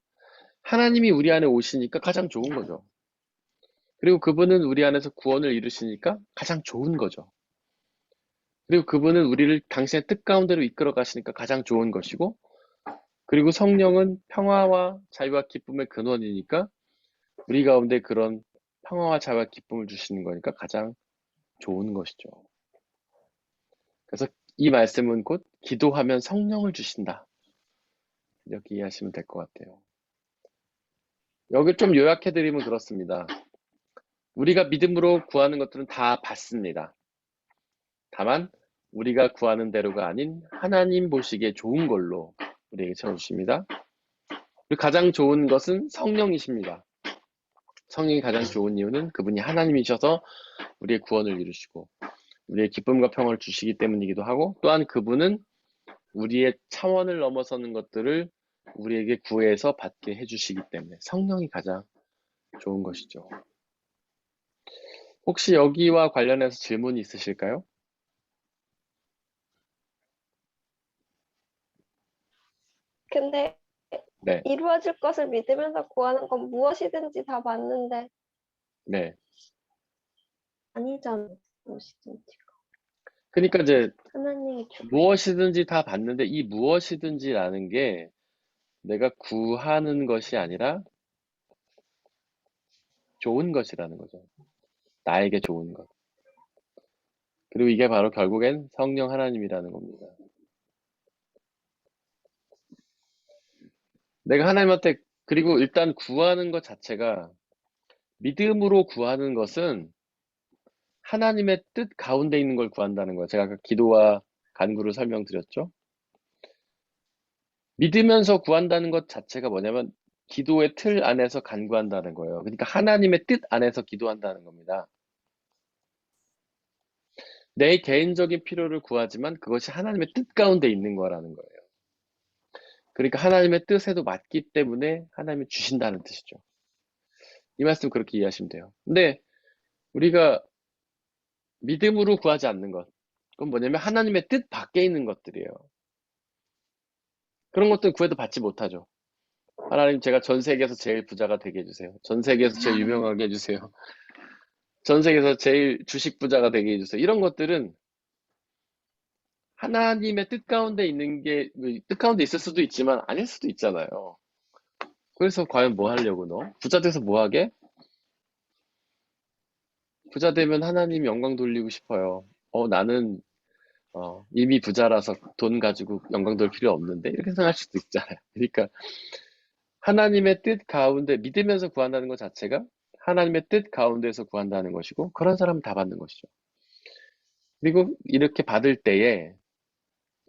하나님이 우리 안에 오시니까 가장 좋은 거죠. 그리고 그분은 우리 안에서 구원을 이루시니까 가장 좋은 거죠. 그리고 그분은 우리를 당신의 뜻 가운데로 이끌어 가시니까 가장 좋은 것이고, 그리고 성령은 평화와 자유와 기쁨의 근원이니까 우리 가운데 그런 평화와 자유와 기쁨을 주시는 거니까 가장 좋은 것이죠. 그래서 이 말씀은 곧 기도하면 성령을 주신다. 이렇게 이해하시면 될 것 같아요. 여기 좀 요약해드리면 그렇습니다. 우리가 믿음으로 구하는 것들은 다 받습니다. 다만 우리가 구하는 대로가 아닌 하나님 보시기에 좋은 걸로 우리에게 채워주십니다. 그리고 가장 좋은 것은 성령이십니다. 성령이 가장 좋은 이유는 그분이 하나님이셔서 우리의 구원을 이루시고 우리의 기쁨과 평화를 주시기 때문이기도 하고, 또한 그분은 우리의 차원을 넘어서는 것들을 우리에게 구해서 받게 해주시기 때문에 성령이 가장 좋은 것이죠. 혹시 여기와 관련해서 질문이 있으실까요? 근데 네, 이루어질 것을 믿으면서 구하는 건 무엇이든지 다 맞는데 네. 아니잖아. 무엇이든지. 그러니까 이제 하나님이 주고 무엇이든지 다 받는데 이 무엇이든지라는 게 내가 구하는 것이 아니라 좋은 것이라는 거죠. 나에게 좋은 것. 그리고 이게 바로 결국엔 성령 하나님이라는 겁니다. 내가 하나님한테, 그리고 일단 구하는 것 자체가, 믿음으로 구하는 것은 하나님의 뜻 가운데 있는 걸 구한다는 거예요. 제가 아까 기도와 간구를 설명드렸죠. 믿으면서 구한다는 것 자체가 뭐냐면 기도의 틀 안에서 간구한다는 거예요. 그러니까 하나님의 뜻 안에서 기도한다는 겁니다. 내 개인적인 필요를 구하지만 그것이 하나님의 뜻 가운데 있는 거라는 거예요. 그러니까 하나님의 뜻에도 맞기 때문에 하나님이 주신다는 뜻이죠. 이 말씀 그렇게 이해하시면 돼요. 근데 우리가 믿음으로 구하지 않는 것, 그건 뭐냐면 하나님의 뜻 밖에 있는 것들이에요. 그런 것들은 구해도 받지 못하죠. 하나님, 제가 전 세계에서 제일 부자가 되게 해주세요. 전 세계에서 제일 유명하게 해주세요. 전 세계에서 제일 주식 부자가 되게 해주세요. 이런 것들은 하나님의 뜻 가운데 있는 게, 뜻 가운데 있을 수도 있지만 아닐 수도 있잖아요. 그래서 과연 뭐 하려고 너? 부자 돼서 뭐 하게? 부자 되면 하나님 영광 돌리고 싶어요. 나는 이미 부자라서 돈 가지고 영광 돌 필요 없는데 이렇게 생각할 수도 있잖아요. 그러니까 하나님의 뜻 가운데 믿으면서 구한다는 것 자체가 하나님의 뜻 가운데서 구한다는 것이고, 그런 사람은 다 받는 것이죠. 그리고 이렇게 받을 때에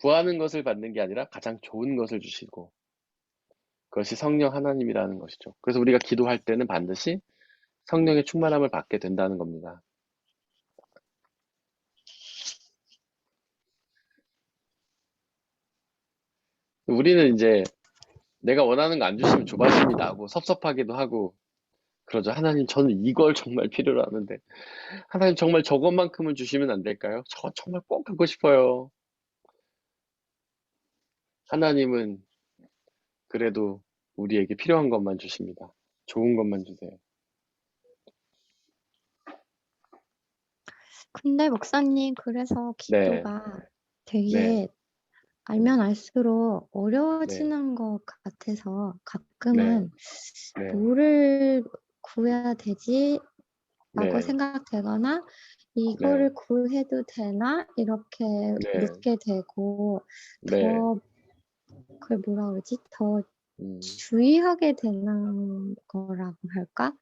구하는 것을 받는 게 아니라 가장 좋은 것을 주시고, 그것이 성령 하나님이라는 것이죠. 그래서 우리가 기도할 때는 반드시 성령의 충만함을 받게 된다는 겁니다. 우리는 이제 내가 원하는 거 안 주시면 조바심이 나고 섭섭하기도 하고 그러죠. 하나님, 저는 이걸 정말 필요로 하는데 하나님 정말 저것만큼은 주시면 안 될까요? 저 정말 꼭 갖고 싶어요. 하나님은 그래도 우리에게 필요한 것만 주십니다. 좋은 것만 주세요. 근데 목사님, 그래서 네, 기도가 네, 되게 알면 알수록 네, 어려워지는 것 같아서 네, 가끔은 네, 뭐를 구해야 되지? 라고 네, 생각되거나 네, 이거를 구해도 되나? 이렇게 네, 묻게 되고 네, 더 그걸 뭐라 그러지? 더 음, 주의하게 되는 거라고 할까?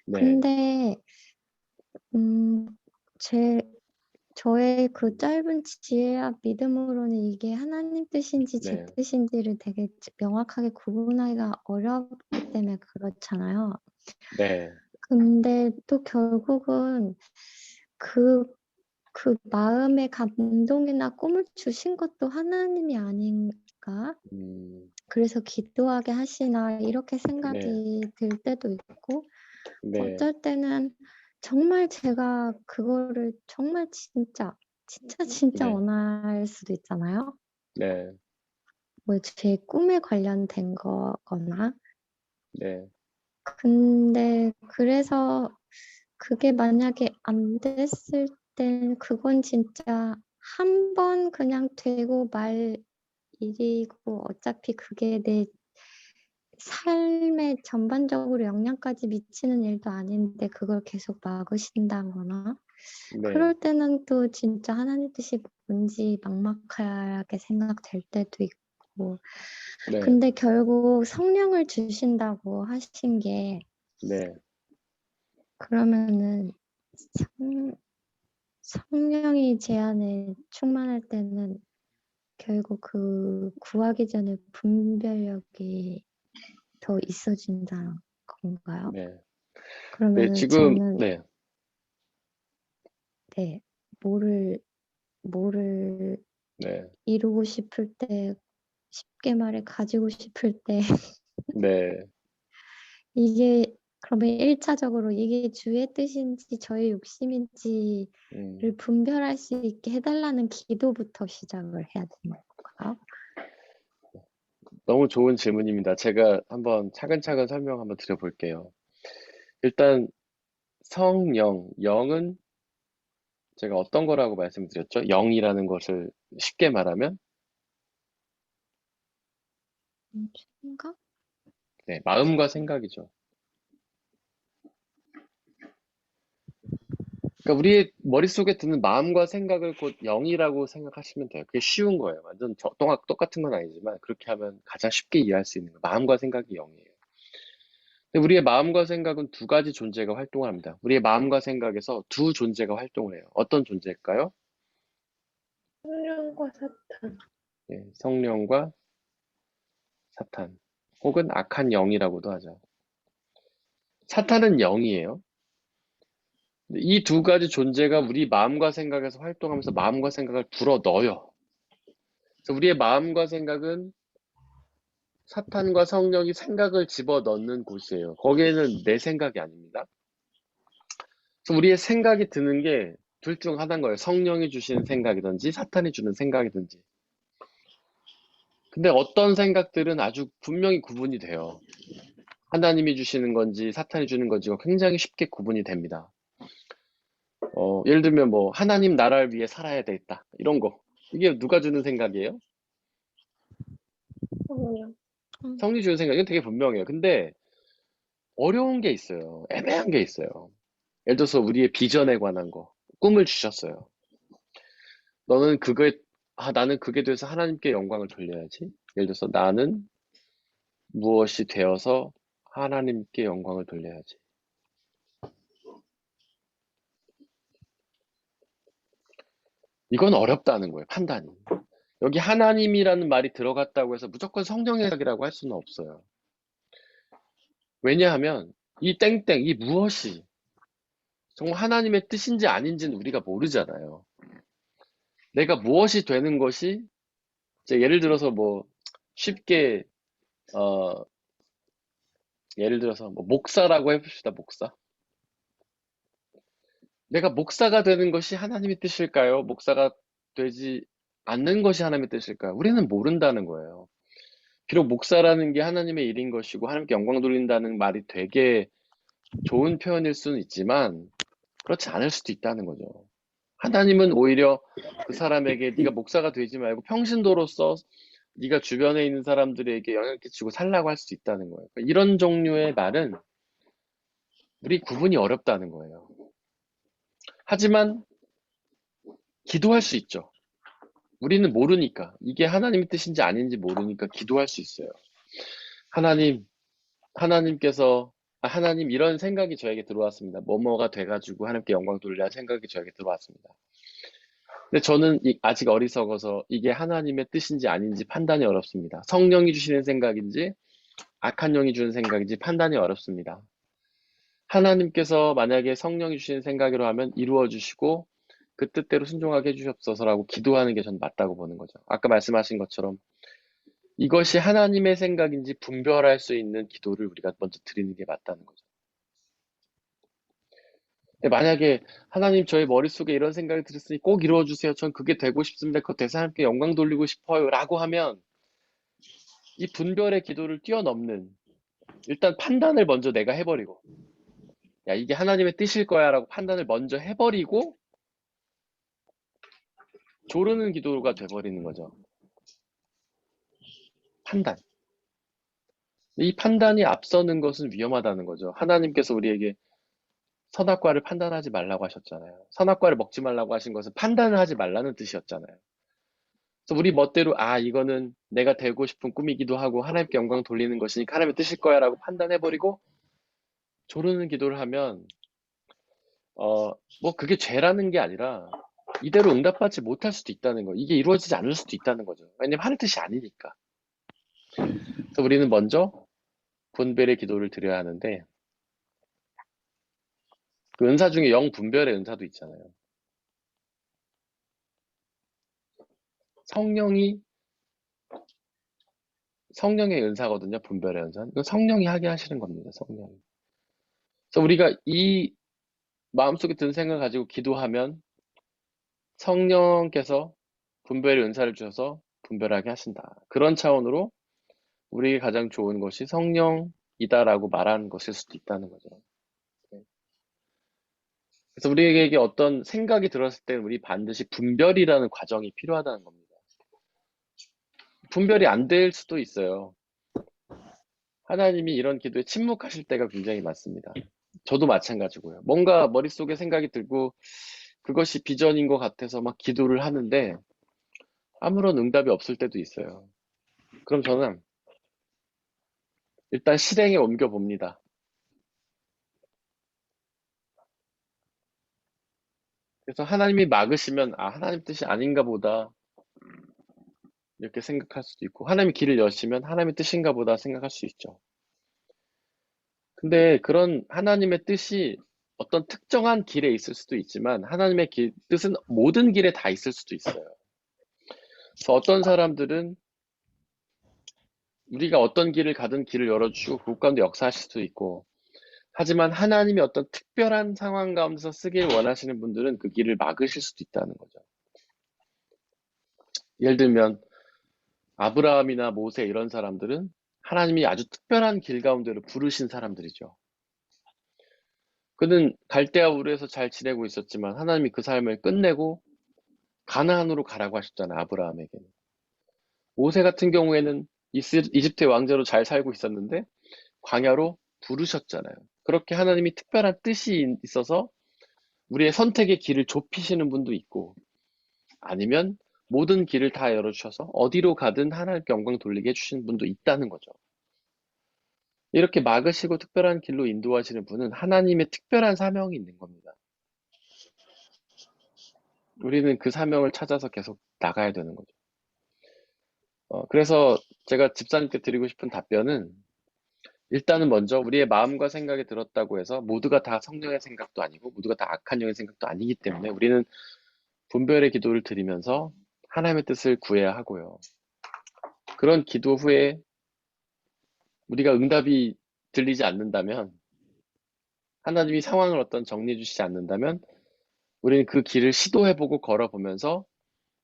네, 근데 음, 제 저의 그 짧은 지혜와 믿음으로는 이게 하나님 뜻인지 제 네, 뜻인지를 되게 명확하게 구분하기가 어렵기 때문에 그렇잖아요. 네, 근데 또 결국은 그 마음의 감동이나 꿈을 주신 것도 하나님이 아닌가? 그래서 기도하게 하시나 이렇게 네, 생각이 들 때도 있고 네, 어쩔 때는 정말 제가 그거를 정말 진짜 네, 원할 수도 있잖아요. 네, 뭐 제 꿈에 관련된 거거나. 네, 근데 그래서 그게 만약에 안 됐을 땐 그건 진짜 한 번 그냥 되고 말 일이고 어차피 그게 내 삶에 전반적으로 영향까지 미치는 일도 아닌데 그걸 계속 막으신다거나 네, 그럴 때는 또 진짜 하나님 뜻이 뭔지 막막하게 생각될 때도 있고 네, 근데 결국 성령을 주신다고 하신 게 네, 그러면은 성령이 제 안에 충만할 때는 결국 그 구하기 전에 분별력이 더 있어진다는 건가요? 네, 네, 그러면은 지금, 저는 네, 네, 뭐를 네, 이루고 싶을 때 쉽게 말해 가지고 싶을 때 네, 이게 그러면 1차적으로 이게 주의 뜻인지 저의 욕심인지를 음, 분별할 수 있게 해달라는 기도부터 시작을 해야 되는 건가요? 너무 좋은 질문입니다. 제가 한번 차근차근 설명 한번 드려볼게요. 일단 성령, 영은 제가 어떤 거라고 말씀드렸죠? 영이라는 것을 쉽게 말하면 생각? 네, 마음과 생각이죠. 그러니까 우리의 머릿속에 드는 마음과 생각을 곧 영이라고 생각하시면 돼요. 그게 쉬운 거예요. 완전 똑같은 건 아니지만 그렇게 하면 가장 쉽게 이해할 수 있는 거예요. 마음과 생각이 영이에요. 근데 우리의 마음과 생각은 두 가지 존재가 활동을 합니다. 우리의 마음과 생각에서 두 존재가 활동을 해요. 어떤 존재일까요? 성령과 사탄. 네, 성령과 사탄, 혹은 악한 영이라고도 하죠. 사탄은 영이에요. 이 두 가지 존재가 우리 마음과 생각에서 활동하면서 마음과 생각을 불어 넣어요. 그래서 우리의 마음과 생각은 사탄과 성령이 생각을 집어 넣는 곳이에요. 거기에는 내 생각이 아닙니다. 그래서 우리의 생각이 드는 게 둘 중 하나인 거예요. 성령이 주시는 생각이든지 사탄이 주는 생각이든지. 근데 어떤 생각들은 아주 분명히 구분이 돼요. 하나님이 주시는 건지 사탄이 주는 건지가 굉장히 쉽게 구분이 됩니다. 예를 들면 뭐 하나님 나라를 위해 살아야 되겠다 이런 거 이게 누가 주는 생각이에요? 성령. 성리 주는 생각 이건 되게 분명해요. 근데 어려운 게 있어요. 애매한 게 있어요. 예를 들어서 우리의 비전에 관한 거 꿈을 주셨어요. 너는 그거에 나는 그게 돼서 하나님께 영광을 돌려야지. 예를 들어서 나는 무엇이 되어서 하나님께 영광을 돌려야지. 이건 어렵다는 거예요. 판단이. 여기 하나님이라는 말이 들어갔다고 해서 무조건 성령의 생각이라고 할 수는 없어요. 왜냐하면 이 땡땡, 이 무엇이 정말 하나님의 뜻인지 아닌지는 우리가 모르잖아요. 내가 무엇이 되는 것이 예를 들어서 뭐 쉽게 어 예를 들어서 뭐 목사라고 해봅시다. 목사. 내가 목사가 되는 것이 하나님의 뜻일까요? 목사가 되지 않는 것이 하나님의 뜻일까요? 우리는 모른다는 거예요. 비록 목사라는 게 하나님의 일인 것이고 하나님께 영광 돌린다는 말이 되게 좋은 표현일 수는 있지만 그렇지 않을 수도 있다는 거죠. 하나님은 오히려 그 사람에게 네가 목사가 되지 말고 평신도로서 네가 주변에 있는 사람들에게 영향을 끼치고 살라고 할 수도 있다는 거예요. 그러니까 이런 종류의 말은 우리 구분이 어렵다는 거예요. 하지만 기도할 수 있죠. 우리는 모르니까 이게 하나님의 뜻인지 아닌지 모르니까 기도할 수 있어요. 하나님께서 하나님 이런 생각이 저에게 들어왔습니다. 뭐뭐가 돼가지고 하나님께 영광 돌리라 생각이 저에게 들어왔습니다. 근데 저는 아직 어리석어서 이게 하나님의 뜻인지 아닌지 판단이 어렵습니다. 성령이 주시는 생각인지 악한 영이 주는 생각인지 판단이 어렵습니다. 하나님께서 만약에 성령이 주시는 생각으로 하면 이루어 주시고 그 뜻대로 순종하게 해주시옵소서라고 기도하는 게 전 맞다고 보는 거죠. 아까 말씀하신 것처럼 이것이 하나님의 생각인지 분별할 수 있는 기도를 우리가 먼저 드리는 게 맞다는 거죠. 근데 만약에 하나님 저의 머릿속에 이런 생각이 들었으니 꼭 이루어주세요. 전 그게 되고 싶습니다. 그거 돼서 하나님께 영광 돌리고 싶어요. 라고 하면 이 분별의 기도를 뛰어넘는 일단 판단을 먼저 내가 해버리고 야 이게 하나님의 뜻일 거야 라고 판단을 먼저 해버리고 조르는 기도가 돼버리는 거죠. 판단. 이 판단이 앞서는 것은 위험하다는 거죠. 하나님께서 우리에게 선악과를 판단하지 말라고 하셨잖아요. 선악과를 먹지 말라고 하신 것은 판단을 하지 말라는 뜻이었잖아요. 그래서 우리 멋대로 이거는 내가 되고 싶은 꿈이기도 하고 하나님께 영광 돌리는 것이니까 하나님의 뜻일 거야 라고 판단해버리고 조르는 기도를 하면 뭐 그게 죄라는 게 아니라 이대로 응답받지 못할 수도 있다는 거. 이게 이루어지지 않을 수도 있다는 거죠. 왜냐면 하나님 뜻이 아니니까. 그래서 우리는 먼저 분별의 기도를 드려야 하는데 그 은사 중에 영분별의 은사도 있잖아요. 성령의 은사거든요. 분별의 은사. 이건 성령이 하게 하시는 겁니다. 성령이. 그래서 우리가 이 마음속에 든 생각을 가지고 기도하면 성령께서 분별의 은사를 주셔서 분별하게 하신다. 그런 차원으로 우리에게 가장 좋은 것이 성령이다라고 말하는 것일 수도 있다는 거죠. 그래서 우리에게 어떤 생각이 들었을 때 우리 반드시 분별이라는 과정이 필요하다는 겁니다. 분별이 안 될 수도 있어요. 하나님이 이런 기도에 침묵하실 때가 굉장히 많습니다. 저도 마찬가지고요. 뭔가 머릿속에 생각이 들고 그것이 비전인 것 같아서 막 기도를 하는데 아무런 응답이 없을 때도 있어요. 그럼 저는 일단 실행에 옮겨 봅니다. 그래서 하나님이 막으시면 하나님 뜻이 아닌가 보다 이렇게 생각할 수도 있고 하나님이 길을 여시면 하나님의 뜻인가 보다 생각할 수 있죠. 근데 그런 하나님의 뜻이 어떤 특정한 길에 있을 수도 있지만 하나님의 뜻은 모든 길에 다 있을 수도 있어요. 그래서 어떤 사람들은 우리가 어떤 길을 가든 길을 열어주시고 그 가운데 역사하실 수도 있고 하지만 하나님이 어떤 특별한 상황 가운데서 쓰길 원하시는 분들은 그 길을 막으실 수도 있다는 거죠. 예를 들면 아브라함이나 모세 이런 사람들은 하나님이 아주 특별한 길 가운데로 부르신 사람들이죠. 그는 갈대아 우르에서 잘 지내고 있었지만 하나님이 그 삶을 끝내고 가나안으로 가라고 하셨잖아요. 아브라함에게는. 모세 같은 경우에는 이집트의 왕자로 잘 살고 있었는데 광야로 부르셨잖아요. 그렇게 하나님이 특별한 뜻이 있어서 우리의 선택의 길을 좁히시는 분도 있고 아니면 모든 길을 다 열어주셔서 어디로 가든 하나님께 영광 돌리게 해주시는 분도 있다는 거죠. 이렇게 막으시고 특별한 길로 인도하시는 분은 하나님의 특별한 사명이 있는 겁니다. 우리는 그 사명을 찾아서 계속 나가야 되는 거죠. 그래서 제가 집사님께 드리고 싶은 답변은 일단은 먼저 우리의 마음과 생각이 들었다고 해서 모두가 다 성령의 생각도 아니고 모두가 다 악한 영의 생각도 아니기 때문에 우리는 분별의 기도를 드리면서 하나님의 뜻을 구해야 하고요. 그런 기도 후에 우리가 응답이 들리지 않는다면 하나님이 상황을 어떤 정리해 주시지 않는다면 우리는 그 길을 시도해보고 걸어보면서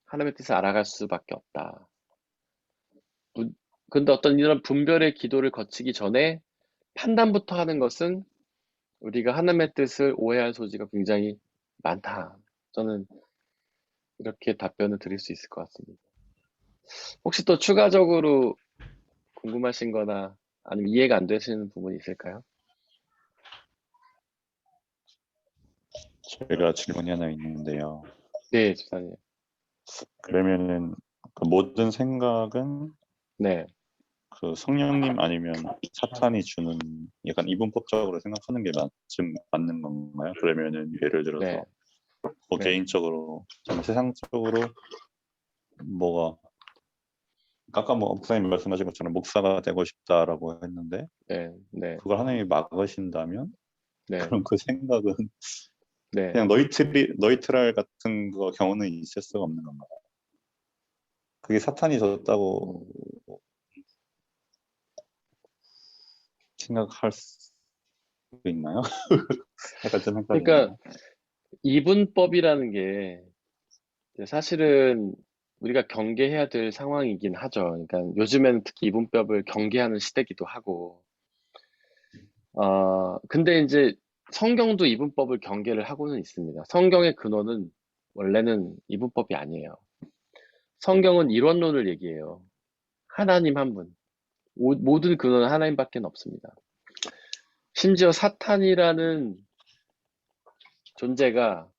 하나님의 뜻을 알아갈 수밖에 없다. 근데 어떤 이런 분별의 기도를 거치기 전에 판단부터 하는 것은 우리가 하나님의 뜻을 오해할 소지가 굉장히 많다. 저는 이렇게 답변을 드릴 수 있을 것 같습니다. 혹시 또 추가적으로 궁금하신 거나 아니면 이해가 안 되시는 부분이 있을까요? 제가 질문이 하나 있는데요. 네, 집사님. 그러면은 그 모든 생각은 네, 그 성령님 아니면 사탄이 주는 약간 이분법적으로 생각하는 게 맞는 건가요? 그러면은 예를 들어서 네, 뭐 네. 개인적으로 정말 세상적으로 뭐가 아까 뭐 목사님 말씀하신 것처럼 목사가 되고 싶다라고 했는데 네, 네, 그걸 하나님이 막으신다면 네, 그럼 그 생각은 네. 그냥 너희트랄 같은 거 경우는 있을 수가 없는 건가요? 그게 사탄이 줬다고 생각할 수 있나요? 약간 좀 그러니까 헷갈리네요. 이분법이라는 게 사실은 우리가 경계해야 될 상황이긴 하죠. 그러니까 요즘에는 특히 이분법을 경계하는 시대기도 하고, 근데 이제 성경도 이분법을 경계를 하고는 있습니다. 성경의 근원은 원래는 이분법이 아니에요. 성경은 이원론을 얘기해요. 하나님 한 분. 모든 근원은 하나님밖에 없습니다. 심지어 사탄이라는 존재가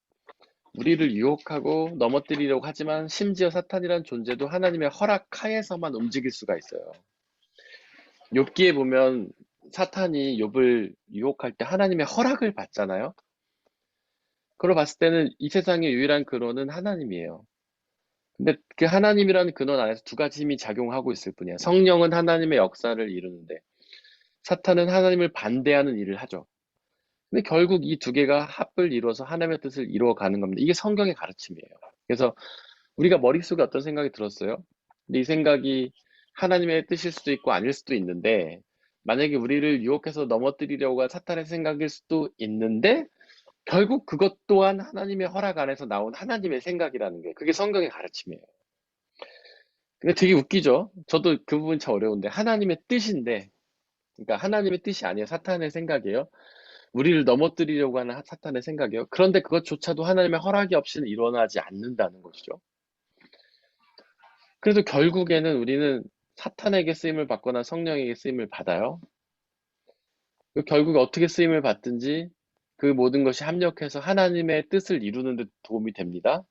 우리를 유혹하고 넘어뜨리려고 하지만 심지어 사탄이라는 존재도 하나님의 허락하에서만 움직일 수가 있어요. 욥기에 보면 사탄이 욥을 유혹할 때 하나님의 허락을 받잖아요. 그걸 봤을 때는 이 세상의 유일한 근원은 하나님이에요. 근데 그 하나님이라는 근원 안에서 두 가지 힘이 작용하고 있을 뿐이야. 성령은 하나님의 역사를 이루는데 사탄은 하나님을 반대하는 일을 하죠. 근데 결국 이 두 개가 합을 이루어서 하나님의 뜻을 이루어가는 겁니다. 이게 성경의 가르침이에요. 그래서 우리가 머릿속에 어떤 생각이 들었어요. 근데 이 생각이 하나님의 뜻일 수도 있고 아닐 수도 있는데 만약에 우리를 유혹해서 넘어뜨리려고 한 사탄의 생각일 수도 있는데 결국 그것 또한 하나님의 허락 안에서 나온 하나님의 생각이라는 게 그게 성경의 가르침이에요. 근데 되게 웃기죠? 저도 그 부분 참 어려운데 하나님의 뜻인데 그러니까 하나님의 뜻이 아니에요. 사탄의 생각이에요. 우리를 넘어뜨리려고 하는 사탄의 생각이에요. 그런데 그것조차도 하나님의 허락이 없이는 일어나지 않는다는 것이죠. 그래서 결국에는 우리는 사탄에게 쓰임을 받거나 성령에게 쓰임을 받아요. 결국에 어떻게 쓰임을 받든지 그 모든 것이 합력해서 하나님의 뜻을 이루는 데 도움이 됩니다.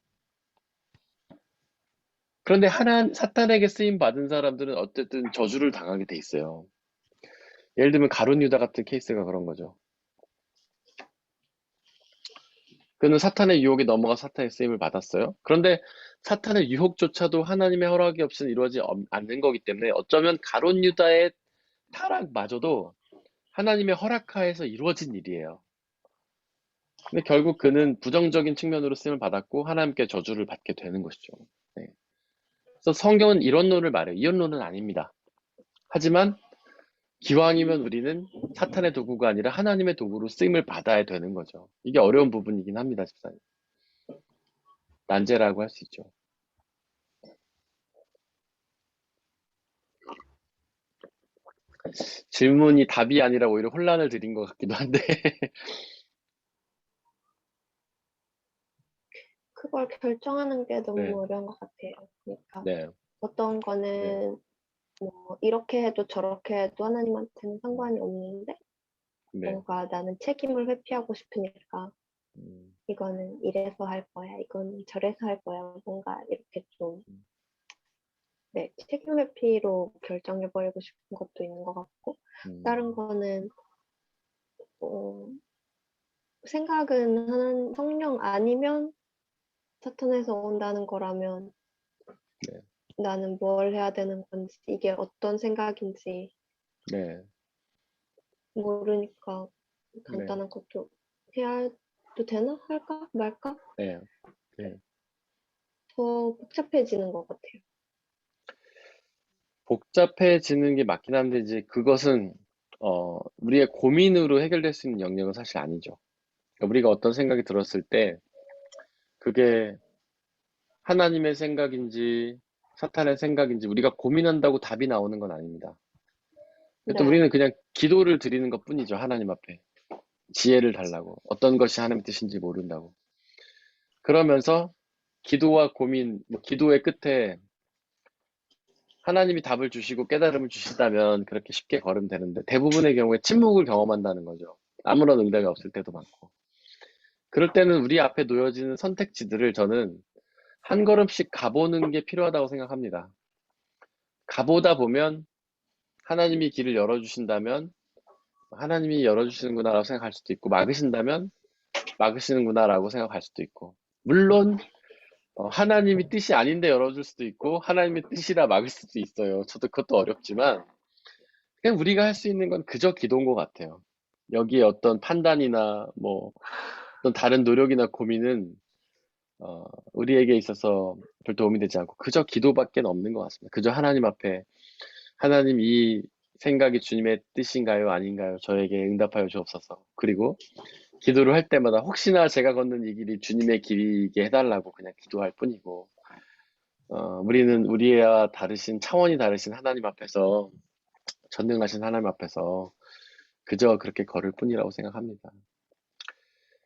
그런데 사탄에게 쓰임 받은 사람들은 어쨌든 저주를 당하게 돼 있어요. 예를 들면 가룟 유다 같은 케이스가 그런 거죠. 그는 사탄의 유혹에 넘어가 사탄의 쓰임을 받았어요. 그런데 사탄의 유혹조차도 하나님의 허락이 없이는 이루어지지 않는 거기 때문에 어쩌면 가룟 유다의 타락마저도 하나님의 허락하에서 이루어진 일이에요. 근데 결국 그는 부정적인 측면으로 쓰임을 받았고 하나님께 저주를 받게 되는 것이죠. 네. 그래서 성경은 이론론을 말해요. 이론론은 아닙니다. 하지만 기왕이면 우리는 사탄의 도구가 아니라 하나님의 도구로 쓰임을 받아야 되는 거죠. 이게 어려운 부분이긴 합니다, 집사님. 난제라고 할 수 있죠. 질문이 답이 아니라 오히려 혼란을 드린 것 같기도 한데. 그걸 결정하는 게 너무 네. 어려운 것 같아요. 그러니까 네, 어떤 네, 거는 뭐 이렇게 해도 저렇게 해도 하나님한테는 상관이 없는데 네. 뭔가 나는 책임을 회피하고 싶으니까 음, 이거는 이래서 할 거야, 이건 저래서 할 거야, 뭔가 이렇게 좀 네, 책임 회피로 결정해버리고 싶은 것도 있는 것 같고 다른 거는 어, 생각은 하는 성령 아니면 사탄에서 온다는 거라면 네, 나는 뭘 해야 되는 건지 이게 어떤 생각인지 네, 모르니까 네, 간단한 것도 해야도 되나? 할까? 말까? 네, 네. 더 복잡해지는 것 같아요. 복잡해지는 게 맞긴 한데, 이제 그것은, 우리의 고민으로 해결될 수 있는 영역은 사실 아니죠. 그러니까 우리가 어떤 생각이 들었을 때, 그게 하나님의 생각인지, 사탄의 생각인지 우리가 고민한다고 답이 나오는 건 아닙니다. 또 네. 우리는 그냥 기도를 드리는 것 뿐이죠. 하나님 앞에. 지혜를 달라고. 어떤 것이 하나님의 뜻인지 모른다고. 그러면서 기도와 고민, 기도의 끝에 하나님이 답을 주시고 깨달음을 주시다면 그렇게 쉽게 걸으면 되는데 대부분의 경우에 침묵을 경험한다는 거죠. 아무런 응답이 없을 때도 많고. 그럴 때는 우리 앞에 놓여지는 선택지들을 저는 한 걸음씩 가보는 게 필요하다고 생각합니다. 가보다 보면 하나님이 길을 열어주신다면 하나님이 열어주시는구나라고 생각할 수도 있고 막으신다면 막으시는구나라고 생각할 수도 있고 물론 하나님이 뜻이 아닌데 열어줄 수도 있고 하나님의 뜻이라 막을 수도 있어요. 저도 그것도 어렵지만 그냥 우리가 할 수 있는 건 그저 기도인 것 같아요. 여기에 어떤 판단이나 뭐 어떤 다른 노력이나 고민은 우리에게 있어서 별 도움이 되지 않고 그저 기도밖에 없는 것 같습니다. 그저 하나님 앞에 하나님 이 생각이 주님의 뜻인가요? 아닌가요? 저에게 응답하여 주옵소서. 그리고 기도를 할 때마다 혹시나 제가 걷는 이 길이 주님의 길이게 해달라고 그냥 기도할 뿐이고 우리는 우리와 다르신 차원이 다르신 하나님 앞에서 전능하신 하나님 앞에서 그저 그렇게 걸을 뿐이라고 생각합니다.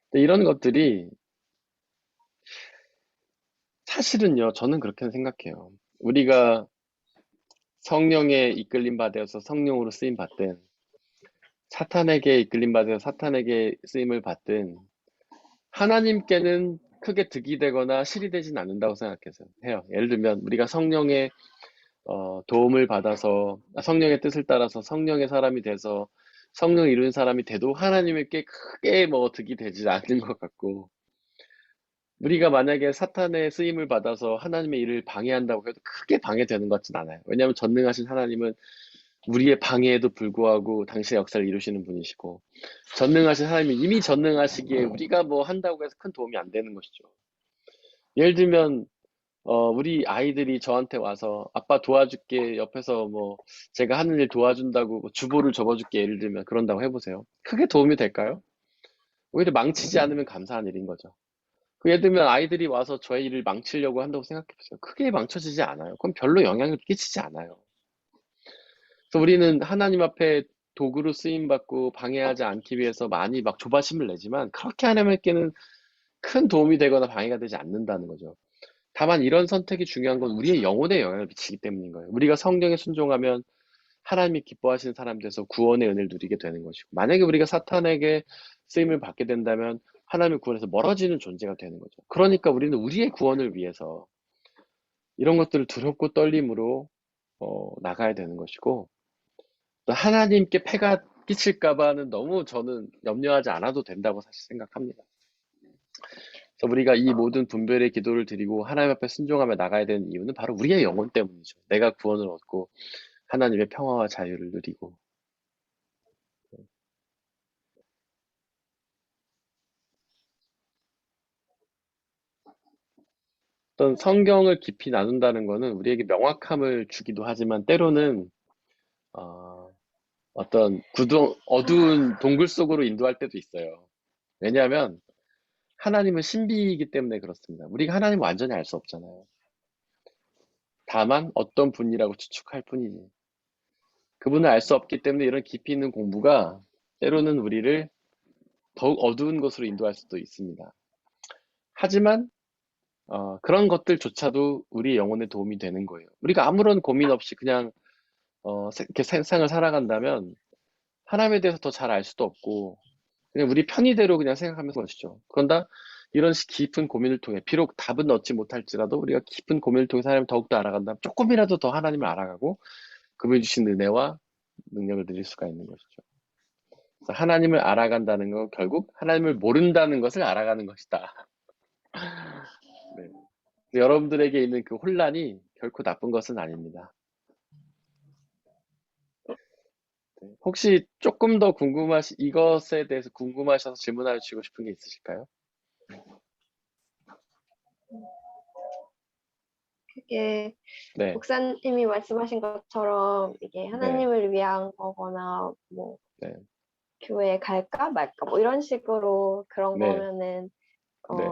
근데 이런 것들이 사실은요, 저는 그렇게 생각해요. 우리가 성령에 이끌림 받아서 성령으로 쓰임 받든 사탄에게 이끌림 받아서 사탄에게 쓰임을 받든 하나님께는 크게 득이 되거나 실이 되진 않는다고 생각해요. 예를 들면 우리가 성령의 도움을 받아서 성령의 뜻을 따라서 성령의 사람이 돼서 성령 이룬 사람이 돼도 하나님께 크게 뭐 득이 되지 않는 것 같고 우리가 만약에 사탄의 쓰임을 받아서 하나님의 일을 방해한다고 해도 크게 방해되는 것 같진 않아요. 왜냐하면 전능하신 하나님은 우리의 방해에도 불구하고 당신의 역사를 이루시는 분이시고 전능하신 하나님이 이미 전능하시기에 우리가 뭐 한다고 해서 큰 도움이 안 되는 것이죠. 예를 들면 우리 아이들이 저한테 와서 아빠 도와줄게 옆에서 뭐 제가 하는 일 도와준다고 뭐 주보를 접어줄게 예를 들면 그런다고 해보세요. 크게 도움이 될까요? 오히려 망치지 않으면 감사한 일인 거죠. 예를 들면 아이들이 와서 저의 일을 망치려고 한다고 생각해보세요. 크게 망쳐지지 않아요. 그럼 별로 영향을 끼치지 않아요. 그래서 우리는 하나님 앞에 도구로 쓰임받고 방해하지 않기 위해서 많이 막 조바심을 내지만 그렇게 하나님께는 큰 도움이 되거나 방해가 되지 않는다는 거죠. 다만 이런 선택이 중요한 건 우리의 영혼에 영향을 미치기 때문인 거예요. 우리가 성경에 순종하면 하나님이 기뻐하시는 사람 돼서 구원의 은혜를 누리게 되는 것이고 만약에 우리가 사탄에게 쓰임을 받게 된다면 하나님의 구원에서 멀어지는 존재가 되는 거죠. 그러니까 우리는 우리의 구원을 위해서 이런 것들을 두렵고 떨림으로 나가야 되는 것이고 또 하나님께 폐가 끼칠까봐는 너무 저는 염려하지 않아도 된다고 사실 생각합니다. 그래서 우리가 이 모든 분별의 기도를 드리고 하나님 앞에 순종하며 나가야 되는 이유는 바로 우리의 영혼 때문이죠. 내가 구원을 얻고 하나님의 평화와 자유를 누리고 어떤 성경을 깊이 나눈다는 것은 우리에게 명확함을 주기도 하지만 때로는 어떤 어두운 동굴 속으로 인도할 때도 있어요. 왜냐하면 하나님은 신비이기 때문에 그렇습니다. 우리가 하나님을 완전히 알 수 없잖아요. 다만 어떤 분이라고 추측할 뿐이지. 그분을 알 수 없기 때문에 이런 깊이 있는 공부가 때로는 우리를 더욱 어두운 곳으로 인도할 수도 있습니다. 하지만 그런 것들조차도 우리 영혼에 도움이 되는 거예요. 우리가 아무런 고민 없이 그냥 이렇게 세상을 살아간다면 하나님에 대해서 더 잘 알 수도 없고 그냥 우리 편의대로 그냥 생각하면서 것이죠. 그런다 이런 깊은 고민을 통해 비록 답은 얻지 못할지라도 우리가 깊은 고민을 통해 하나님을 더욱더 알아간다면 조금이라도 더 하나님을 알아가고 그분이 주신 은혜와 능력을 누릴 수가 있는 것이죠. 그래서 하나님을 알아간다는 건 결국 하나님을 모른다는 것을 알아가는 것이다. 네. 여러분들에게 있는 그 혼란이 결코 나쁜 것은 아닙니다. 네. 혹시 조금 더 이것에 대해서 궁금하셔서 질문해 주시고 싶은 게 있으실까요? 그게 네. 목사님이 말씀하신 것처럼 이게 하나님을 위한 거거나 뭐 네. 교회에 갈까 말까 뭐 이런 식으로 그런 네. 거면은 네.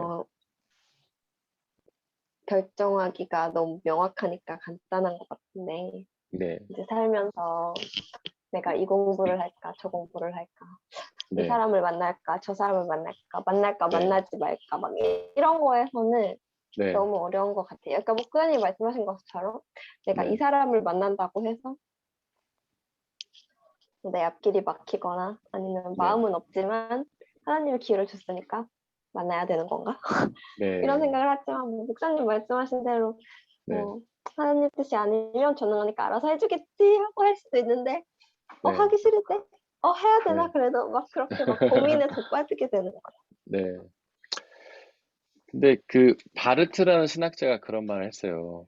결정하기가 너무 명확하니까 간단한 것 같은데 네, 이제 살면서 내가 이 공부를 할까 저 공부를 할까 이 네, 사람을 만날까 저 사람을 만날까 네. 만나지 말까 막 이런 거에서는 네, 너무 어려운 것 같아요. 그러니까 목사님 말씀하신 것처럼 내가 네, 이 사람을 만난다고 해서 내 앞길이 막히거나 아니면 네, 마음은 없지만 하나님이 기회를 줬으니까 만나야 되는 건가? 네, 이런 생각을 하지만 뭐 목사님 말씀하신 대로 네, 뭐 하나님 뜻이 아니면 전능하니까 알아서 해주겠지 하고 할 수도 있는데 네, 하기 싫을 때 해야 되나 네. 그래도 막 그렇게 막 고민에 더 빠지게 되는 것 같아요. 네. 근데 그 바르트라는 신학자가 그런 말을 했어요.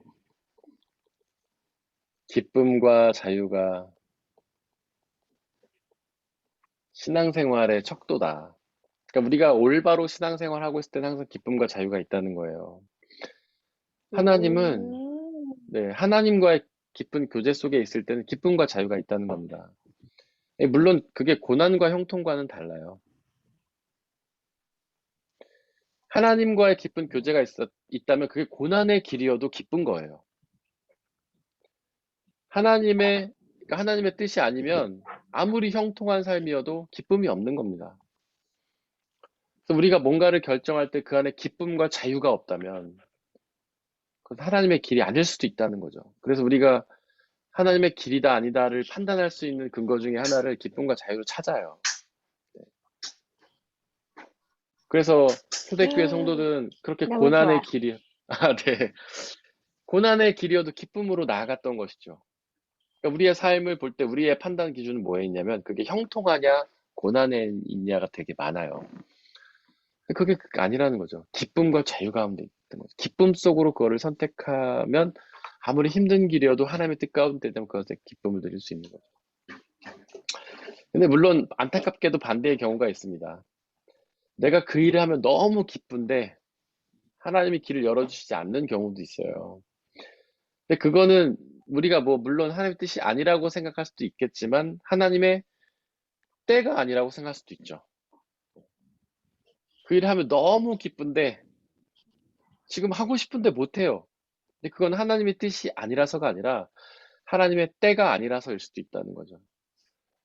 기쁨과 자유가 신앙생활의 척도다. 그러니까 우리가 올바로 신앙생활 하고 있을 때는 항상 기쁨과 자유가 있다는 거예요. 하나님은 네, 하나님과의 깊은 교제 속에 있을 때는 기쁨과 자유가 있다는 겁니다. 물론 그게 고난과 형통과는 달라요. 하나님과의 깊은 교제가 있다면 그게 고난의 길이어도 기쁜 거예요. 그러니까 하나님의 뜻이 아니면 아무리 형통한 삶이어도 기쁨이 없는 겁니다. 그래서 우리가 뭔가를 결정할 때 그 안에 기쁨과 자유가 없다면 그건 하나님의 길이 아닐 수도 있다는 거죠. 그래서 우리가 하나님의 길이다 아니다를 판단할 수 있는 근거 중에 하나를 기쁨과 자유로 찾아요. 그래서 초대교회 성도들은 그렇게 너무 고난의 좋아요. 길이, 네. 고난의 길이어도 기쁨으로 나아갔던 것이죠. 그러니까 우리의 삶을 볼 때 우리의 판단 기준은 뭐에 있냐면 그게 형통하냐, 고난에 있냐가 되게 많아요. 그게 아니라는 거죠. 기쁨과 자유 가운데 있던 거죠. 기쁨 속으로 그거를 선택하면 아무리 힘든 길이어도 하나님의 뜻 가운데 되면 그것에 기쁨을 누릴 수 있는 거죠. 근데 물론 안타깝게도 반대의 경우가 있습니다. 내가 그 일을 하면 너무 기쁜데 하나님이 길을 열어주시지 않는 경우도 있어요. 근데 그거는 우리가 뭐 물론 하나님의 뜻이 아니라고 생각할 수도 있겠지만 하나님의 때가 아니라고 생각할 수도 있죠. 그 일을 하면 너무 기쁜데 지금 하고 싶은데 못해요. 근데 그건 하나님의 뜻이 아니라서가 아니라 하나님의 때가 아니라서일 수도 있다는 거죠.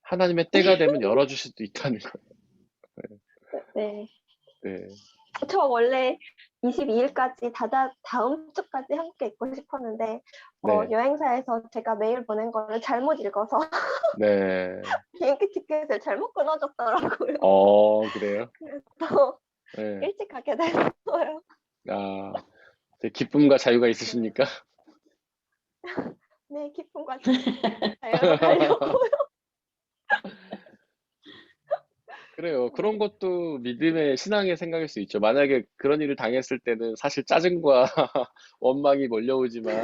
하나님의 때가 되면 열어주실 수도 있다는 거예요. 네. 네. 저 원래 22일까지 다음 주까지 한국에 있고 싶었는데 네. 여행사에서 제가 메일 보낸 거를 잘못 읽어서 네. 비행기 티켓을 잘못 끊어줬더라고요. 그래요? 그래서 네. 일찍 가게 됐어요. 되게 기쁨과 자유가 있으십니까? 네, 기쁨과 자유로 가려고. 그래요. 그런 것도 믿음의 신앙의 생각일 수 있죠. 만약에 그런 일을 당했을 때는 사실 짜증과 원망이 몰려오지만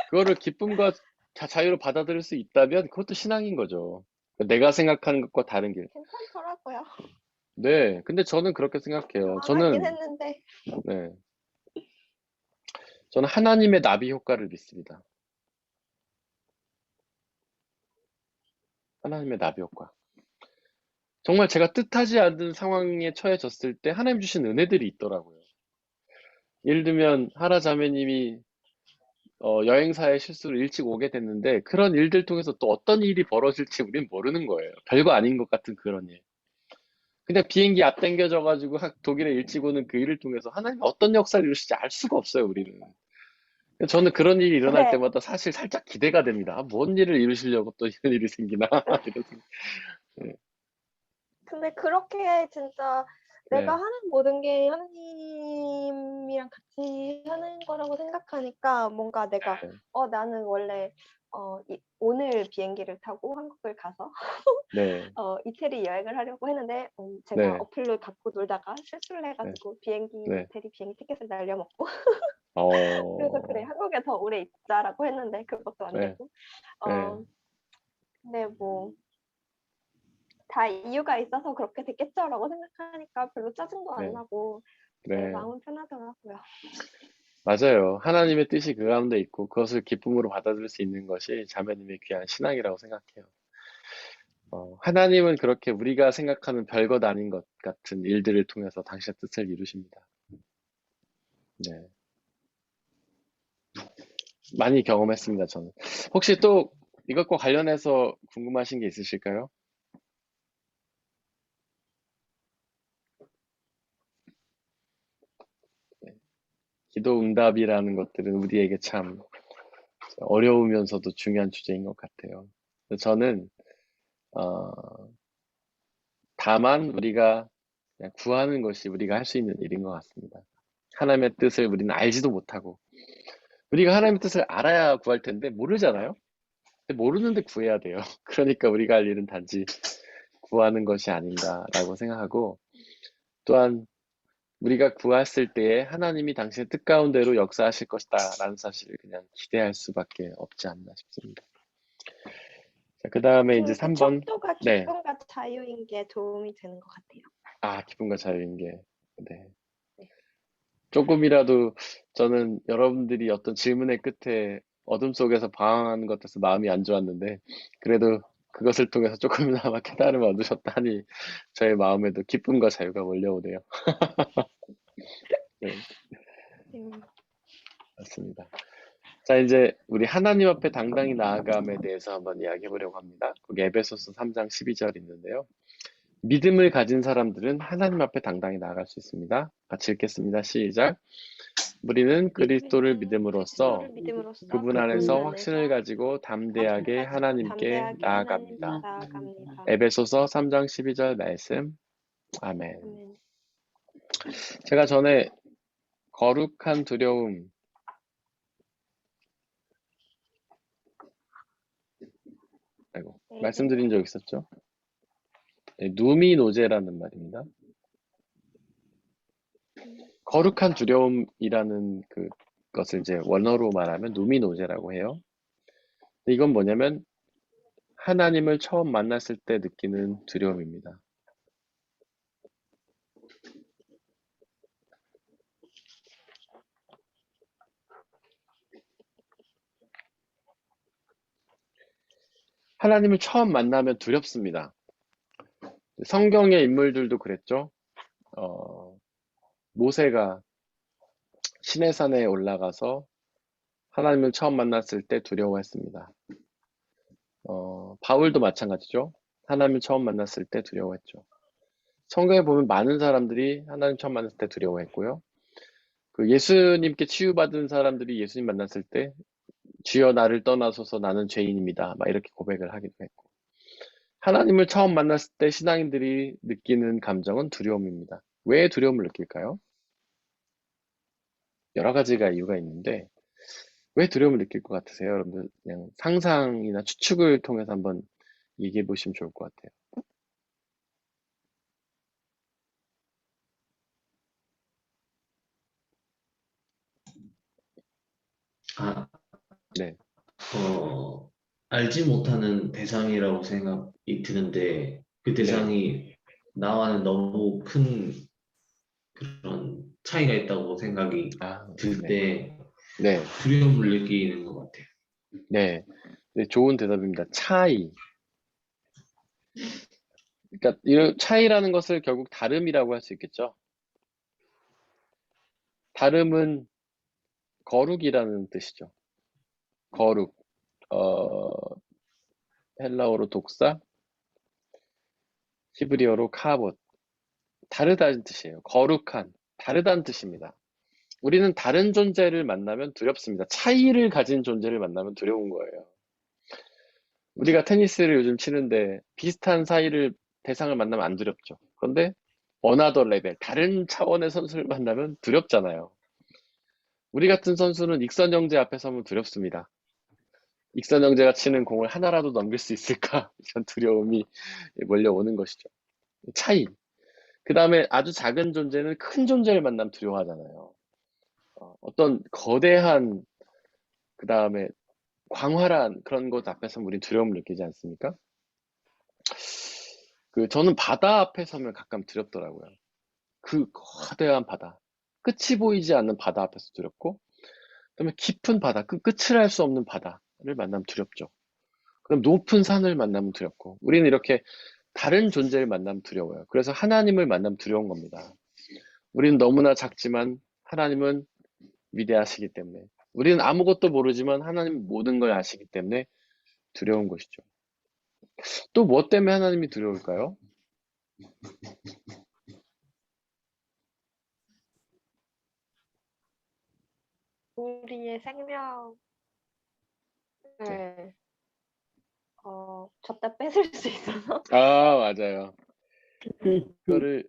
그거를 기쁨과 자유로 받아들일 수 있다면 그것도 신앙인 거죠. 내가 생각하는 것과 다른 길. 괜찮더라고요. 네. 근데 저는 그렇게 생각해요. 당황하긴 했는데. 네. 저는 하나님의 나비 효과를 믿습니다. 하나님의 나비 효과. 정말 제가 뜻하지 않은 상황에 처해졌을 때 하나님 주신 은혜들이 있더라고요. 예를 들면 하라 자매님이 여행사에 실수로 일찍 오게 됐는데 그런 일들 통해서 또 어떤 일이 벌어질지 우리는 모르는 거예요. 별거 아닌 것 같은 그런 일. 그냥 비행기 앞당겨져가지고 독일에 일찍 오는 그 일을 통해서 하나님 어떤 역사를 이루실지 알 수가 없어요, 우리는. 저는 그런 일이 일어날 네. 때마다 사실 살짝 기대가 됩니다. 뭔 일을 이루시려고 또 이런 일이 생기나? 이런 생각. 근데 그렇게 진짜 네. 내가 하는 모든 게 하나님이랑 같이 하는 거라고 생각하니까 뭔가 내가 네. 나는 원래 오늘 비행기를 타고 한국을 가서 네. 이태리 여행을 하려고 했는데 제가 네. 어플을 갖고 놀다가 실수를 해가지고 비행기 네. 이태리 비행기 티켓을 날려먹고 어, 그래서 그래 한국에 더 오래 있자라고 했는데 그것도 안 네. 되고 네. 근데 뭐 다 이유가 있어서 그렇게 됐겠죠라고 생각하니까 별로 짜증도 안 네. 나고 네. 마음은 편하더라고요. 맞아요. 하나님의 뜻이 그 가운데 있고 그것을 기쁨으로 받아들일 수 있는 것이 자매님의 귀한 신앙이라고 생각해요. 하나님은 그렇게 우리가 생각하는 별것 아닌 것 같은 일들을 통해서 당신의 뜻을 이루십니다. 네. 많이 경험했습니다, 저는. 혹시 또 이것과 관련해서 궁금하신 게 있으실까요? 기도 응답이라는 것들은 우리에게 참 어려우면서도 중요한 주제인 것 같아요. 저는 어, 다만 우리가 그냥 구하는 것이 우리가 할 수 있는 일인 것 같습니다. 하나님의 뜻을 우리는 알지도 못하고 우리가 하나님의 뜻을 알아야 구할 텐데 모르잖아요. 근데 모르는데 구해야 돼요. 그러니까 우리가 할 일은 단지 구하는 것이 아닌가라고 생각하고 또한 우리가 구했을 때에 하나님이 당신의 뜻 가운데로 역사하실 것이다 라는 사실을 그냥 기대할 수밖에 없지 않나 싶습니다. 자, 그 다음에 이제 그 3번. 척도가 네. 기쁨과 자유인 게 도움이 되는 것 같아요. 아, 기쁨과 자유인 게. 네. 조금이라도 저는 여러분들이 어떤 질문의 끝에 어둠 속에서 방황하는 것 같아서 마음이 안 좋았는데 그래도 그것을 통해서 조금이나마 깨달음을 얻으셨다니 저의 마음에도 기쁨과 자유가 몰려오네요. 네, 맞습니다. 자, 이제 우리 하나님 앞에 당당히 나아감에 대해서 한번 이야기해 보려고 합니다. 거기 에베소서 3장 12절 있는데요. 믿음을 가진 사람들은 하나님 앞에 당당히 나아갈 수 있습니다. 같이 읽겠습니다. 시작. 우리는 그리스도를 믿음으로써 그분 안에서 확신을 가지고 담대하게 하나님께 나아갑니다. 에베소서 3장 12절 말씀. 아멘. 아멘. 제가 전에 거룩한 두려움 말씀드린 적 있었죠? 네, 누미노제라는 말입니다. 거룩한 두려움이라는 그것을 이제 원어로 말하면 누미노제라고 해요. 이건 뭐냐면 하나님을 처음 만났을 때 느끼는 두려움입니다. 하나님을 처음 만나면 두렵습니다. 성경의 인물들도 그랬죠. 모세가 시내산에 올라가서 하나님을 처음 만났을 때 두려워했습니다. 바울도 마찬가지죠. 하나님을 처음 만났을 때 두려워했죠. 성경에 보면 많은 사람들이 하나님 처음 만났을 때 두려워했고요. 그 예수님께 치유받은 사람들이 예수님 만났을 때 주여 나를 떠나소서 나는 죄인입니다. 막 이렇게 고백을 하기도 했고. 하나님을 처음 만났을 때 신앙인들이 느끼는 감정은 두려움입니다. 왜 두려움을 느낄까요? 여러 가지가 이유가 있는데 왜 두려움을 느낄 것 같으세요? 여러분들 그냥 상상이나 추측을 통해서 한번 얘기해 보시면 좋을 것 같아요. 아, 네. 알지 못하는 대상이라고 생각이 드는데 그 대상이 나와는 너무 큰 그런 차이가 있다고 생각이 들 때 네. 두려움을 느끼는 것 같아요. 네. 네, 좋은 대답입니다. 차이. 그러니까 이 차이라는 것을 결국 다름이라고 할 수 있겠죠. 다름은 거룩이라는 뜻이죠. 거룩. 헬라어로 독사, 히브리어로 카봇. 다르다는 뜻이에요. 거룩한, 다르다는 뜻입니다. 우리는 다른 존재를 만나면 두렵습니다. 차이를 가진 존재를 만나면 두려운 거예요. 우리가 테니스를 요즘 치는데 비슷한 대상을 만나면 안 두렵죠. 그런데 어나더 레벨, 다른 차원의 선수를 만나면 두렵잖아요. 우리 같은 선수는 익선 형제 앞에 서면 두렵습니다. 익선 형제가 치는 공을 하나라도 넘길 수 있을까? 이런 두려움이 몰려오는 것이죠. 차이. 그 다음에 아주 작은 존재는 큰 존재를 만나면 두려워하잖아요. 어떤 거대한, 그 다음에 광활한 그런 것 앞에서 우리 두려움을 느끼지 않습니까? 저는 바다 앞에 서면 가끔 두렵더라고요. 그 거대한 바다. 끝이 보이지 않는 바다 앞에서 두렵고, 그다음에 깊은 바다, 끝을 알 수 없는 바다를 만나면 두렵죠. 그럼 높은 산을 만나면 두렵고, 우리는 이렇게 다른 존재를 만나면 두려워요. 그래서 하나님을 만나면 두려운 겁니다. 우리는 너무나 작지만 하나님은 위대하시기 때문에 우리는 아무것도 모르지만 하나님 모든 걸 아시기 때문에 두려운 것이죠. 또 뭐 때문에 하나님이 두려울까요? 우리의 생명을 네. 줬다 뺏을 수 있어서. 아, 맞아요. 그거를,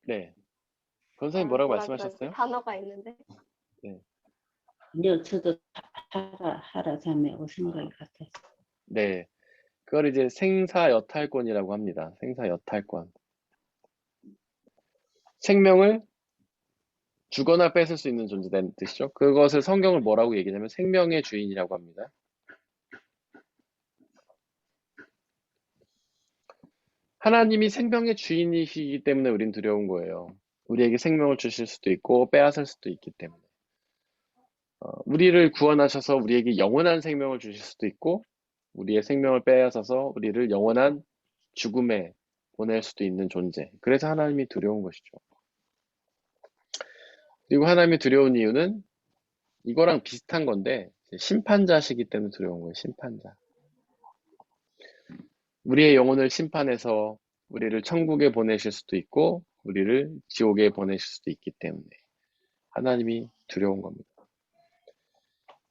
네. 권사님 뭐라고 뭐라 그러지? 말씀하셨어요? 단어가 있는데. 저도 하라자매고 생각이 같아서. 네. 그걸 이제 생사여탈권이라고 합니다. 생사여탈권. 생명을 주거나 뺏을 수 있는 존재라는 뜻이죠. 그것을 성경을 뭐라고 얘기하냐면 생명의 주인이라고 합니다. 하나님이 생명의 주인이시기 때문에 우린 두려운 거예요. 우리에게 생명을 주실 수도 있고 빼앗을 수도 있기 때문에. 우리를 구원하셔서 우리에게 영원한 생명을 주실 수도 있고 우리의 생명을 빼앗아서 우리를 영원한 죽음에 보낼 수도 있는 존재. 그래서 하나님이 두려운 것이죠. 그리고 하나님이 두려운 이유는 이거랑 비슷한 건데 심판자시기 때문에 두려운 거예요. 심판자. 우리의 영혼을 심판해서 우리를 천국에 보내실 수도 있고 우리를 지옥에 보내실 수도 있기 때문에 하나님이 두려운 겁니다.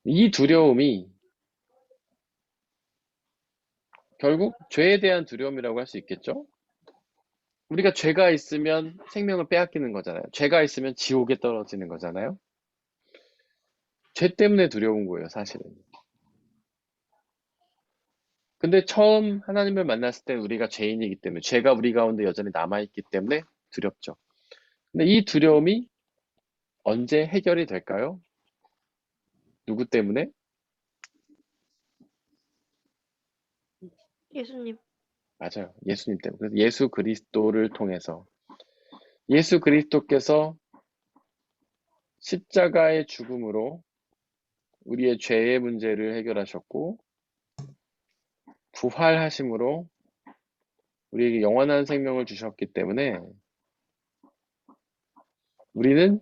이 두려움이 결국 죄에 대한 두려움이라고 할 수 있겠죠? 우리가 죄가 있으면 생명을 빼앗기는 거잖아요. 죄가 있으면 지옥에 떨어지는 거잖아요. 죄 때문에 두려운 거예요, 사실은. 근데 처음 하나님을 만났을 때 우리가 죄인이기 때문에 죄가 우리 가운데 여전히 남아있기 때문에 두렵죠. 근데 이 두려움이 언제 해결이 될까요? 누구 때문에? 예수님. 맞아요. 예수님 때문에. 그래서 예수 그리스도를 통해서 예수 그리스도께서 십자가의 죽음으로 우리의 죄의 문제를 해결하셨고 부활하심으로 우리에게 영원한 생명을 주셨기 때문에 우리는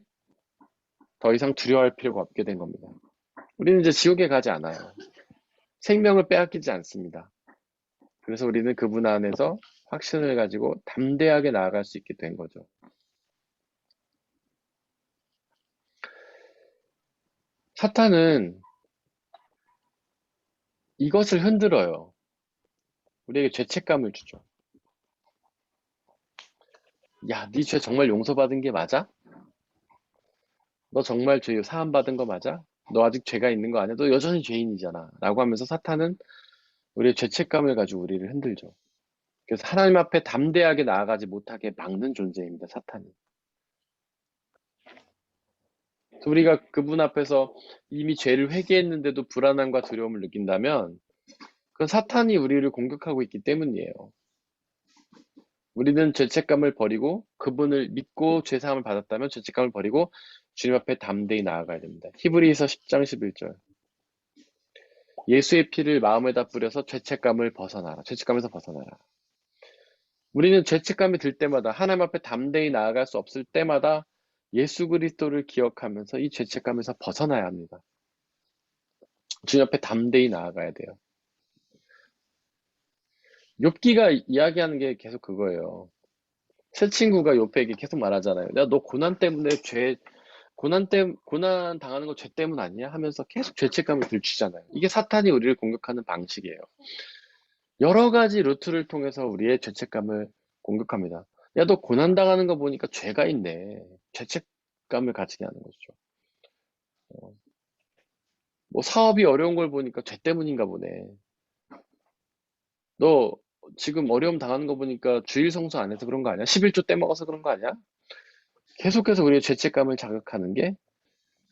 더 이상 두려워할 필요가 없게 된 겁니다. 우리는 이제 지옥에 가지 않아요. 생명을 빼앗기지 않습니다. 그래서 우리는 그분 안에서 확신을 가지고 담대하게 나아갈 수 있게 된 거죠. 사탄은 이것을 흔들어요. 우리에게 죄책감을 주죠. 야, 네 죄 정말 용서받은 게 맞아? 너 정말 죄 사함받은 거 맞아? 너 아직 죄가 있는 거 아니야? 너 여전히 죄인이잖아. 라고 하면서 사탄은 우리의 죄책감을 가지고 우리를 흔들죠. 그래서 하나님 앞에 담대하게 나아가지 못하게 막는 존재입니다, 사탄이. 그래서 우리가 그분 앞에서 이미 죄를 회개했는데도 불안함과 두려움을 느낀다면 그건 사탄이 우리를 공격하고 있기 때문이에요. 우리는 죄책감을 버리고 그분을 믿고 죄사함을 받았다면 죄책감을 버리고 주님 앞에 담대히 나아가야 됩니다. 히브리서 10장 11절. 예수의 피를 마음에다 뿌려서 죄책감을 벗어나라. 죄책감에서 벗어나라. 우리는 죄책감이 들 때마다 하나님 앞에 담대히 나아갈 수 없을 때마다 예수 그리스도를 기억하면서 이 죄책감에서 벗어나야 합니다. 주님 앞에 담대히 나아가야 돼요. 욥기가 이야기하는 게 계속 그거예요. 새 친구가 욥에게 계속 말하잖아요. 야, 너 고난 때문에 고난 당하는 거 죄 때문 아니야? 하면서 계속 죄책감을 들추잖아요. 이게 사탄이 우리를 공격하는 방식이에요. 여러 가지 루트를 통해서 우리의 죄책감을 공격합니다. 야, 너 고난 당하는 거 보니까 죄가 있네. 죄책감을 가지게 하는 것이죠. 뭐 사업이 어려운 걸 보니까 죄 때문인가 보네. 너 지금 어려움 당하는 거 보니까 주일 성수 안 해서 그런 거 아니야? 11조 떼먹어서 그런 거 아니야? 계속해서 우리의 죄책감을 자극하는 게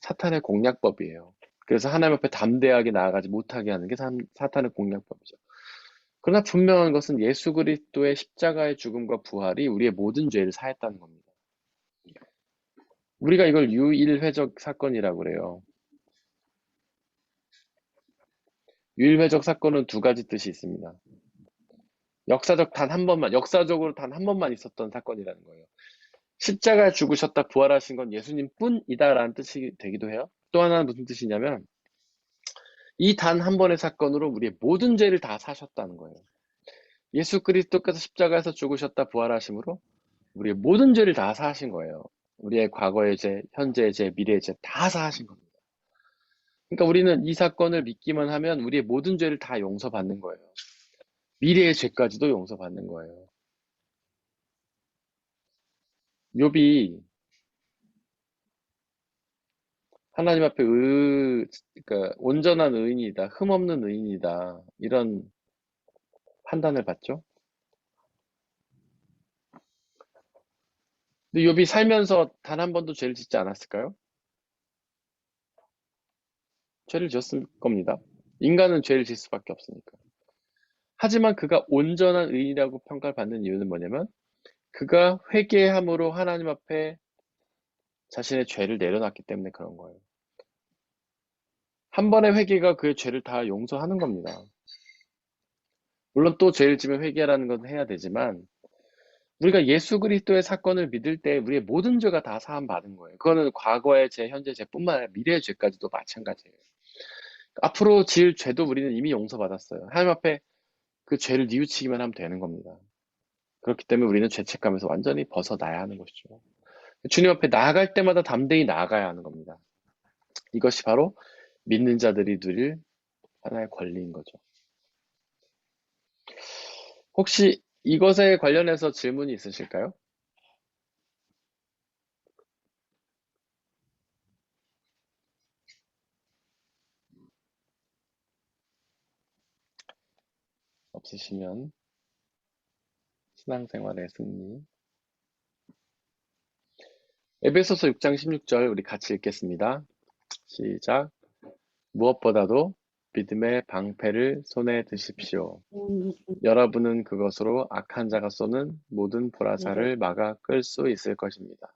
사탄의 공략법이에요. 그래서 하나님 앞에 담대하게 나아가지 못하게 하는 게 사탄의 공략법이죠. 그러나 분명한 것은 예수 그리스도의 십자가의 죽음과 부활이 우리의 모든 죄를 사했다는 겁니다. 우리가 이걸 유일회적 사건이라고 그래요. 유일회적 사건은 두 가지 뜻이 있습니다. 역사적으로 단 한 번만 있었던 사건이라는 거예요. 십자가에 죽으셨다 부활하신 건 예수님 뿐이다라는 뜻이 되기도 해요. 또 하나는 무슨 뜻이냐면 이 단 한 번의 사건으로 우리의 모든 죄를 다 사셨다는 거예요. 예수 그리스도께서 십자가에서 죽으셨다 부활하심으로 우리의 모든 죄를 다 사하신 거예요. 우리의 과거의 죄, 현재의 죄, 미래의 죄 다 사하신 겁니다. 그러니까 우리는 이 사건을 믿기만 하면 우리의 모든 죄를 다 용서받는 거예요. 미래의 죄까지도 용서받는 거예요. 욥이 하나님 앞에 그러니까 온전한 의인이다, 흠없는 의인이다 이런 판단을 받죠. 근데 욥이 살면서 단 한 번도 죄를 짓지 않았을까요? 죄를 지었을 겁니다. 인간은 죄를 지을 수밖에 없으니까. 하지만 그가 온전한 의인이라고 평가를 받는 이유는 뭐냐면 그가 회개함으로 하나님 앞에 자신의 죄를 내려놨기 때문에 그런 거예요. 한 번의 회개가 그의 죄를 다 용서하는 겁니다. 물론 또 죄를 지면 회개라는 건 해야 되지만 우리가 예수 그리스도의 사건을 믿을 때 우리의 모든 죄가 다 사함 받은 거예요. 그거는 과거의 죄, 현재 죄뿐만 아니라 미래의 죄까지도 마찬가지예요. 앞으로 지을 죄도 우리는 이미 용서받았어요. 하나님 앞에 그 죄를 뉘우치기만 하면 되는 겁니다. 그렇기 때문에 우리는 죄책감에서 완전히 벗어나야 하는 것이죠. 주님 앞에 나아갈 때마다 담대히 나아가야 하는 겁니다. 이것이 바로 믿는 자들이 누릴 하나의 권리인 거죠. 혹시 이것에 관련해서 질문이 있으실까요? 없으시면 신앙생활의 승리. 에베소서 6장 16절 우리 같이 읽겠습니다. 시작. 무엇보다도 믿음의 방패를 손에 드십시오. 여러분은 그것으로 악한 자가 쏘는 모든 불화살을 막아 끌 수 있을 것입니다.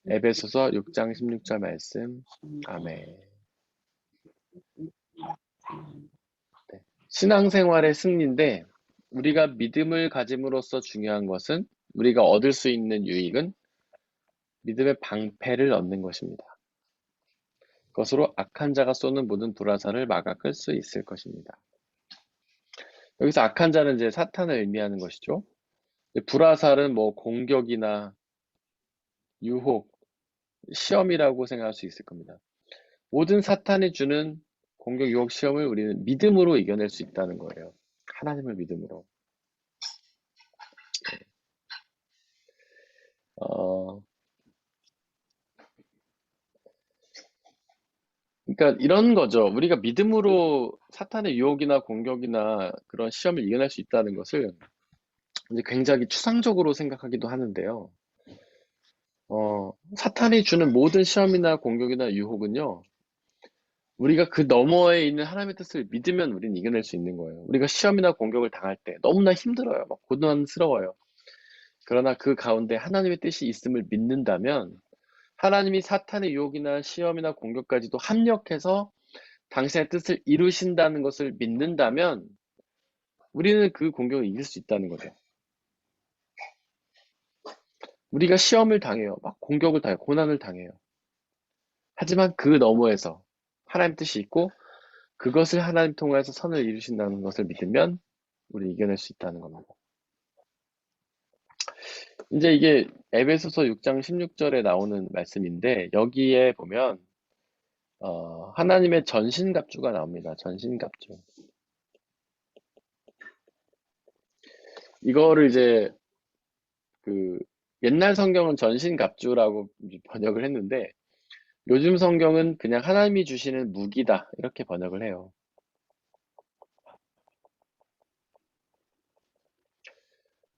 에베소서 6장 16절 말씀. 아멘. 네. 신앙생활의 승리인데 우리가 믿음을 가짐으로써 중요한 것은 우리가 얻을 수 있는 유익은 믿음의 방패를 얻는 것입니다. 그것으로 악한 자가 쏘는 모든 불화살을 막아 끌 수 있을 것입니다. 여기서 악한 자는 이제 사탄을 의미하는 것이죠. 불화살은 뭐 공격이나 유혹, 시험이라고 생각할 수 있을 겁니다. 모든 사탄이 주는 공격, 유혹, 시험을 우리는 믿음으로 이겨낼 수 있다는 거예요. 하나님을 믿음으로. 그러니까 이런 거죠. 우리가 믿음으로 사탄의 유혹이나 공격이나 그런 시험을 이겨낼 수 있다는 것을 이제 굉장히 추상적으로 생각하기도 하는데요. 사탄이 주는 모든 시험이나 공격이나 유혹은요, 우리가 그 너머에 있는 하나님의 뜻을 믿으면 우리는 이겨낼 수 있는 거예요. 우리가 시험이나 공격을 당할 때 너무나 힘들어요. 막 고난스러워요. 그러나 그 가운데 하나님의 뜻이 있음을 믿는다면 하나님이 사탄의 유혹이나 시험이나 공격까지도 합력해서 당신의 뜻을 이루신다는 것을 믿는다면 우리는 그 공격을 이길 수 있다는 거죠. 우리가 시험을 당해요. 막 공격을 당해요. 고난을 당해요. 하지만 그 너머에서 하나님 뜻이 있고 그것을 하나님 통해서 선을 이루신다는 것을 믿으면 우리 이겨낼 수 있다는 겁니다. 이제 이게 에베소서 6장 16절에 나오는 말씀인데 여기에 보면 하나님의 전신갑주가 나옵니다. 전신갑주. 이거를 이제 그 옛날 성경은 전신갑주라고 번역을 했는데 요즘 성경은 그냥 하나님이 주시는 무기다 이렇게 번역을 해요.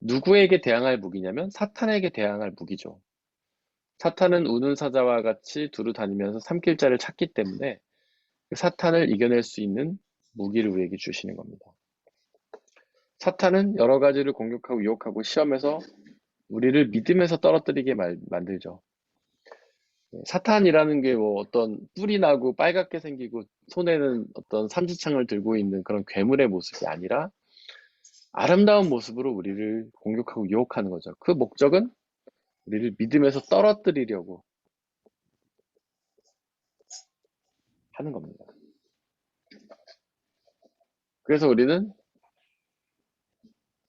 누구에게 대항할 무기냐면 사탄에게 대항할 무기죠. 사탄은 우는 사자와 같이 두루 다니면서 삼킬 자를 찾기 때문에 사탄을 이겨낼 수 있는 무기를 우리에게 주시는 겁니다. 사탄은 여러 가지를 공격하고 유혹하고 시험해서 우리를 믿음에서 떨어뜨리게 만들죠. 사탄이라는 게 뭐 어떤 뿔이 나고 빨갛게 생기고 손에는 어떤 삼지창을 들고 있는 그런 괴물의 모습이 아니라 아름다운 모습으로 우리를 공격하고 유혹하는 거죠. 그 목적은 우리를 믿음에서 떨어뜨리려고 하는 겁니다. 그래서 우리는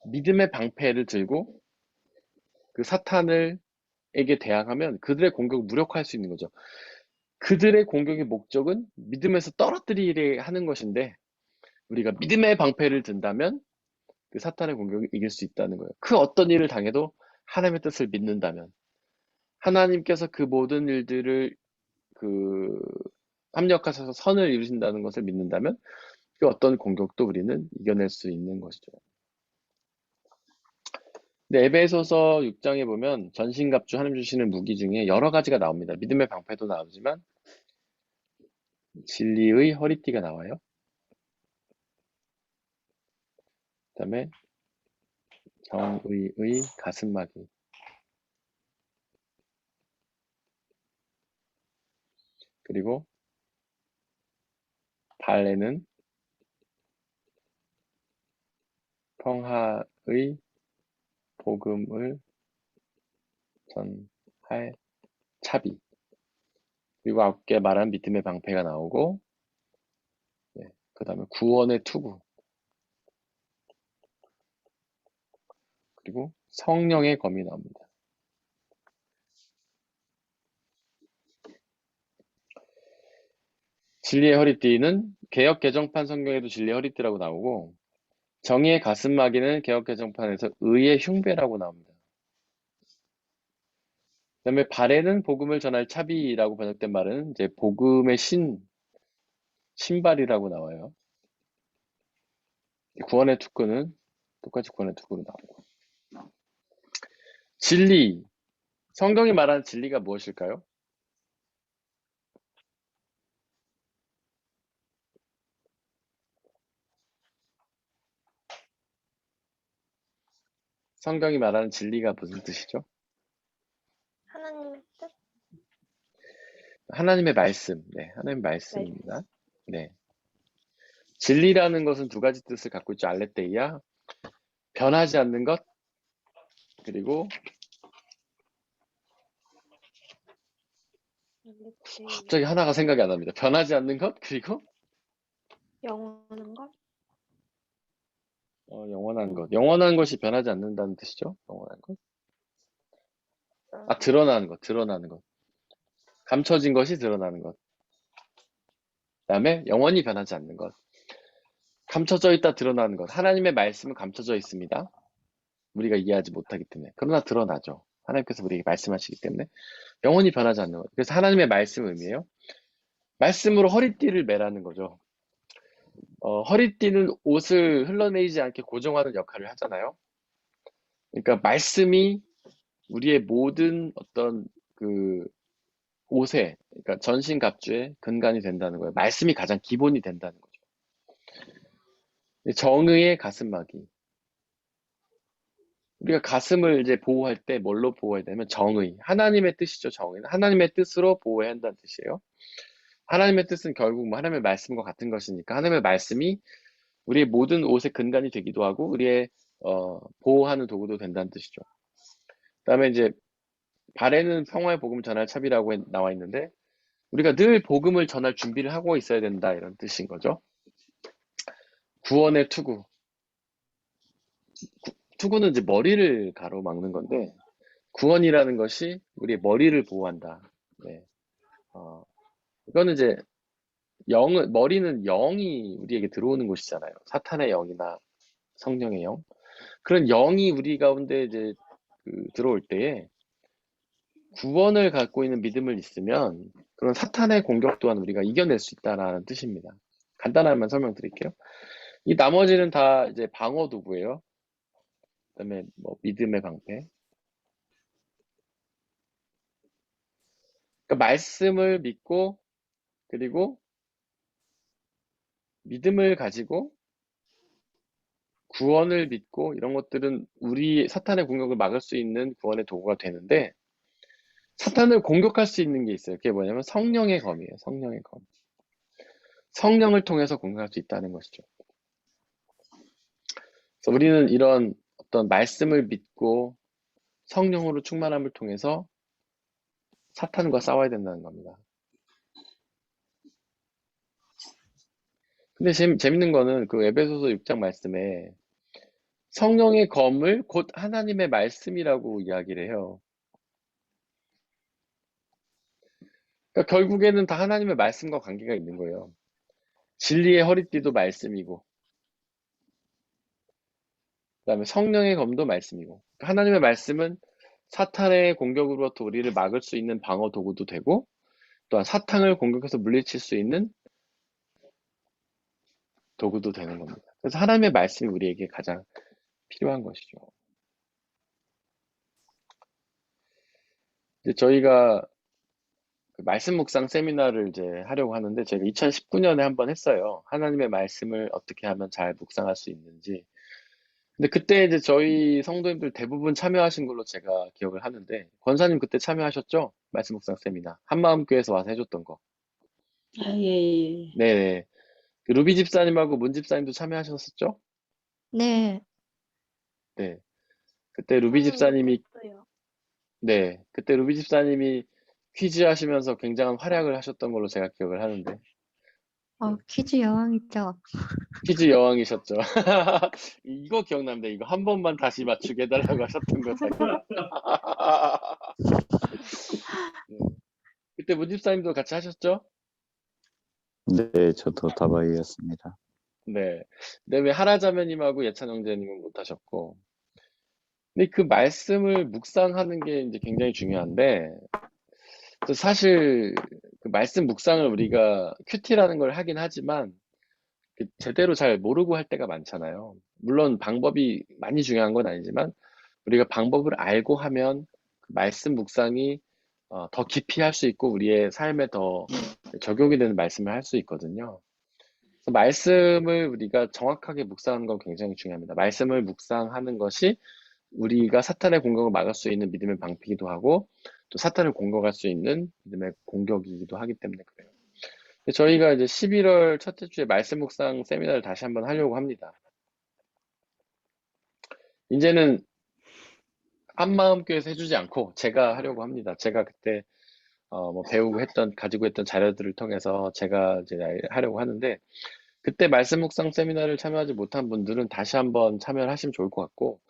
믿음의 방패를 들고 그 사탄에게 대항하면 그들의 공격을 무력화할 수 있는 거죠. 그들의 공격의 목적은 믿음에서 떨어뜨리려 하는 것인데 우리가 믿음의 방패를 든다면 그 사탄의 공격을 이길 수 있다는 거예요. 그 어떤 일을 당해도 하나님의 뜻을 믿는다면 하나님께서 그 모든 일들을 합력하셔서 선을 이루신다는 것을 믿는다면 그 어떤 공격도 우리는 이겨낼 수 있는 것이죠. 근데 에베소서 6장에 보면 전신갑주 하나님 주시는 무기 중에 여러 가지가 나옵니다. 믿음의 방패도 나오지만 진리의 허리띠가 나와요. 그다음에 정의의 가슴막이, 그리고 발에는 평화의 복음을 전할 차비, 그리고 아까 말한 믿음의 방패가 나오고, 그 다음에 구원의 투구, 그리고 성령의 검이 나옵니다. 진리의 허리띠는 개역 개정판 성경에도 진리의 허리띠라고 나오고, 정의의 가슴막이는 개역 개정판에서 의의 흉배라고 나옵니다. 그 다음에 발에는 복음을 전할 차비라고 번역된 말은 이제 복음의 신발이라고 나와요. 구원의 투구는 똑같이 구원의 투구로 나오고. 진리, 성경이 말하는 진리가 무엇일까요? 성경이 말하는 진리가 무슨 뜻이죠? 하나님의 뜻? 하나님의 말씀, 네, 하나님의 말씀입니다. 네. 진리라는 것은 두 가지 뜻을 갖고 있죠. 알레테이아, 변하지 않는 것, 그리고 갑자기 하나가 생각이 안 납니다. 변하지 않는 것, 그리고 영원한 것? 영원한 것. 영원한 것이 변하지 않는다는 뜻이죠. 영원한 것. 드러나는 것, 드러나는 것. 감춰진 것이 드러나는 것. 그다음에 영원히 변하지 않는 것. 감춰져 있다 드러나는 것. 하나님의 말씀은 감춰져 있습니다. 우리가 이해하지 못하기 때문에. 그러나 드러나죠. 하나님께서 우리에게 말씀하시기 때문에 영원히 변하지 않는 것. 그래서 하나님의 말씀 의미예요. 말씀으로 허리띠를 매라는 거죠. 허리띠는 옷을 흘러내리지 않게 고정하는 역할을 하잖아요. 그러니까 말씀이 우리의 모든 어떤 그 옷에, 그러니까 전신갑주의 근간이 된다는 거예요. 말씀이 가장 기본이 된다는 거죠. 정의의 가슴막이. 우리가 가슴을 이제 보호할 때 뭘로 보호해야 되냐면 정의. 하나님의 뜻이죠, 정의는. 하나님의 뜻으로 보호해야 한다는 뜻이에요. 하나님의 뜻은 결국 뭐 하나님의 말씀과 같은 것이니까 하나님의 말씀이 우리의 모든 옷의 근간이 되기도 하고 우리의 보호하는 도구도 된다는 뜻이죠. 그다음에 이제 발에는 평화의 복음을 전할 차비라고 나와 있는데 우리가 늘 복음을 전할 준비를 하고 있어야 된다 이런 뜻인 거죠. 구원의 투구. 투구는 이제 머리를 가로막는 건데 구원이라는 것이 우리의 머리를 보호한다. 네. 이거는 이제 머리는 영이 우리에게 들어오는 곳이잖아요. 사탄의 영이나 성령의 영. 그런 영이 우리 가운데 이제 들어올 때에 구원을 갖고 있는 믿음을 있으면 그런 사탄의 공격 또한 우리가 이겨낼 수 있다라는 뜻입니다. 간단하게만 설명드릴게요. 이 나머지는 다 이제 방어 도구예요. 그다음에 뭐 믿음의 방패. 그러니까 말씀을 믿고 그리고 믿음을 가지고 구원을 믿고 이런 것들은 우리 사탄의 공격을 막을 수 있는 구원의 도구가 되는데 사탄을 공격할 수 있는 게 있어요. 그게 뭐냐면 성령의 검이에요. 성령의 검. 성령을 통해서 공격할 수 있다는 것이죠. 그래서 우리는 이런 어떤 말씀을 믿고 성령으로 충만함을 통해서 사탄과 싸워야 된다는 겁니다. 근데 재밌는 거는 그 에베소서 6장 말씀에 성령의 검을 곧 하나님의 말씀이라고 이야기를 해요. 그러니까 결국에는 다 하나님의 말씀과 관계가 있는 거예요. 진리의 허리띠도 말씀이고, 그다음에 성령의 검도 말씀이고, 그러니까 하나님의 말씀은 사탄의 공격으로부터 우리를 막을 수 있는 방어 도구도 되고, 또한 사탄을 공격해서 물리칠 수 있는 도구도 되는 겁니다. 그래서 하나님의 말씀이 우리에게 가장 필요한 것이죠. 이제 저희가 그 말씀 묵상 세미나를 이제 하려고 하는데 제가 2019년에 한번 했어요. 하나님의 말씀을 어떻게 하면 잘 묵상할 수 있는지. 근데 그때 이제 저희 성도님들 대부분 참여하신 걸로 제가 기억을 하는데 권사님 그때 참여하셨죠? 말씀 묵상 세미나. 한마음교회에서 와서 해줬던 거. 아, 예, 예. 네네. 그 루비 집사님하고 문 집사님도 참여하셨었죠? 네. 네. 그때 루비 집사님이 네, 그때 루비 집사님이 퀴즈 하시면서 굉장한 활약을 하셨던 걸로 제가 기억을 하는데 퀴즈 여왕이죠. 퀴즈 여왕이셨죠. 이거 기억납니다. 이거 한 번만 다시 맞추게 해달라고 하셨던 거 제가. 네. 그때 문 집사님도 같이 하셨죠? 네, 저도 다바이였습니다. 네. 근데 왜 하라자매님하고 예찬 형제님은 못 하셨고. 근데 그 말씀을 묵상하는 게 이제 굉장히 중요한데 사실 그 말씀 묵상을 우리가 큐티라는 걸 하긴 하지만 제대로 잘 모르고 할 때가 많잖아요. 물론 방법이 많이 중요한 건 아니지만 우리가 방법을 알고 하면 그 말씀 묵상이 더 깊이 할 수 있고 우리의 삶에 더 적용이 되는 말씀을 할 수 있거든요. 그래서 말씀을 우리가 정확하게 묵상하는 건 굉장히 중요합니다. 말씀을 묵상하는 것이 우리가 사탄의 공격을 막을 수 있는 믿음의 방패이기도 하고 또 사탄을 공격할 수 있는 믿음의 공격이기도 하기 때문에 그래요. 저희가 이제 11월 첫째 주에 말씀 묵상 세미나를 다시 한번 하려고 합니다. 이제는 한마음교회에서 해주지 않고 제가 하려고 합니다. 제가 그때 뭐 배우고 가지고 했던 자료들을 통해서 제가 이제 하려고 하는데 그때 말씀 묵상 세미나를 참여하지 못한 분들은 다시 한번 참여를 하시면 좋을 것 같고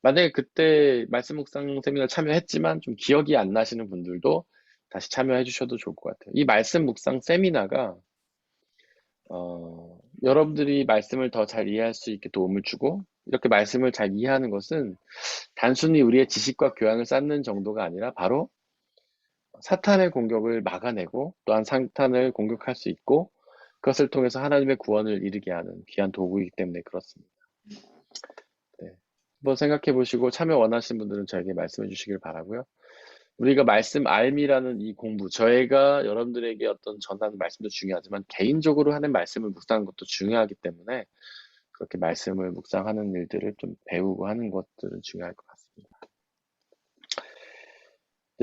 만약에 그때 말씀 묵상 세미나 참여했지만 좀 기억이 안 나시는 분들도 다시 참여해 주셔도 좋을 것 같아요. 이 말씀 묵상 세미나가 여러분들이 말씀을 더 잘 이해할 수 있게 도움을 주고 이렇게 말씀을 잘 이해하는 것은 단순히 우리의 지식과 교양을 쌓는 정도가 아니라 바로 사탄의 공격을 막아내고 또한 사탄을 공격할 수 있고 그것을 통해서 하나님의 구원을 이루게 하는 귀한 도구이기 때문에 그렇습니다. 네. 한번 생각해 보시고 참여 원하시는 분들은 저에게 말씀해 주시길 바라고요. 우리가 말씀 알미라는 이 공부, 저희가 여러분들에게 어떤 전하는 말씀도 중요하지만 개인적으로 하는 말씀을 묵상하는 것도 중요하기 때문에 그렇게 말씀을 묵상하는 일들을 좀 배우고 하는 것들은 중요할 것 같습니다.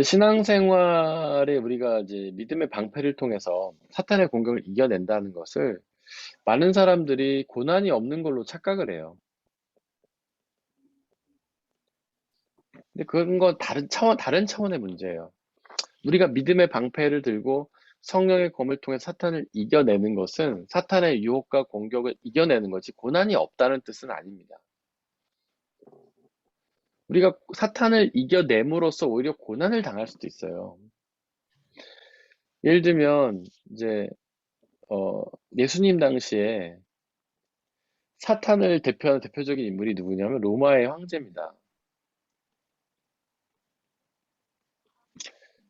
신앙생활에 우리가 이제 믿음의 방패를 통해서 사탄의 공격을 이겨낸다는 것을 많은 사람들이 고난이 없는 걸로 착각을 해요. 근데 그건 다른 차원의 문제예요. 우리가 믿음의 방패를 들고 성령의 검을 통해 사탄을 이겨내는 것은 사탄의 유혹과 공격을 이겨내는 거지 고난이 없다는 뜻은 아닙니다. 우리가 사탄을 이겨냄으로써 오히려 고난을 당할 수도 있어요. 예를 들면 이제 예수님 당시에 사탄을 대표하는 대표적인 인물이 누구냐면 로마의 황제입니다.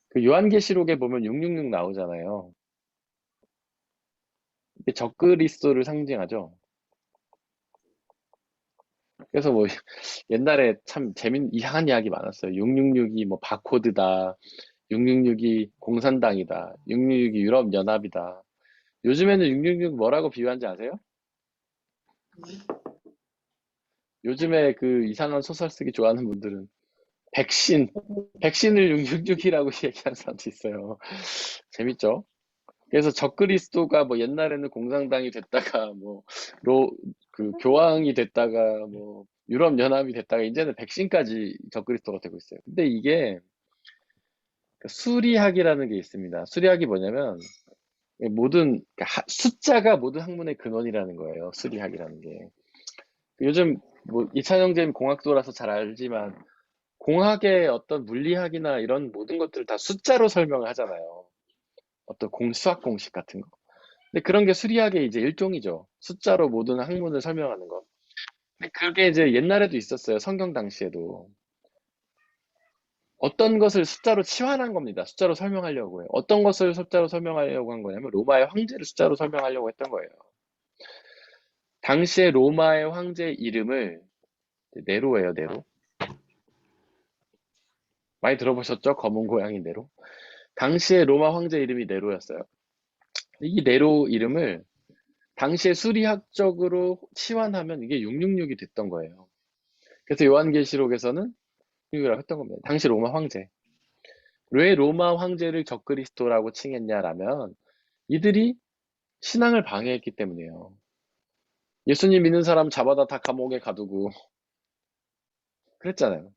그 요한계시록에 보면 666 나오잖아요. 이게 적그리스도를 상징하죠. 그래서 뭐 옛날에 참 이상한 이야기 많았어요. 666이 뭐 바코드다. 666이 공산당이다. 666이 유럽연합이다. 요즘에는 666 뭐라고 비유하는지 아세요? 요즘에 그 이상한 소설 쓰기 좋아하는 분들은 백신을 666이라고 얘기하는 사람도 있어요. 재밌죠? 그래서 적그리스도가 뭐 옛날에는 공산당이 됐다가 그 교황이 됐다가 뭐 유럽연합이 됐다가 이제는 백신까지 적그리스도가 되고 있어요. 근데 이게 수리학이라는 게 있습니다. 수리학이 뭐냐면 그러니까 숫자가 모든 학문의 근원이라는 거예요. 수리학이라는 게. 요즘 뭐 이찬영쌤 공학도라서 잘 알지만 공학의 어떤 물리학이나 이런 모든 것들을 다 숫자로 설명을 하잖아요. 어떤 수학 공식 같은 거. 근데 그런 게 수리학의 이제 일종이죠. 숫자로 모든 학문을 설명하는 거. 근데 그게 이제 옛날에도 있었어요. 성경 당시에도. 어떤 것을 숫자로 치환한 겁니다. 숫자로 설명하려고 해요. 어떤 것을 숫자로 설명하려고 한 거냐면 로마의 황제를 숫자로 설명하려고 했던 거예요. 당시에 로마의 황제 이름을 네로예요, 네로. 많이 들어보셨죠? 검은 고양이 네로. 당시에 로마 황제 이름이 네로였어요. 이 네로 이름을 당시에 수리학적으로 치환하면 이게 666이 됐던 거예요. 그래서 요한계시록에서는 666이라고 했던 겁니다. 당시 로마 황제. 왜 로마 황제를 적그리스도라고 칭했냐라면 이들이 신앙을 방해했기 때문이에요. 예수님 믿는 사람 잡아다 다 감옥에 가두고 그랬잖아요.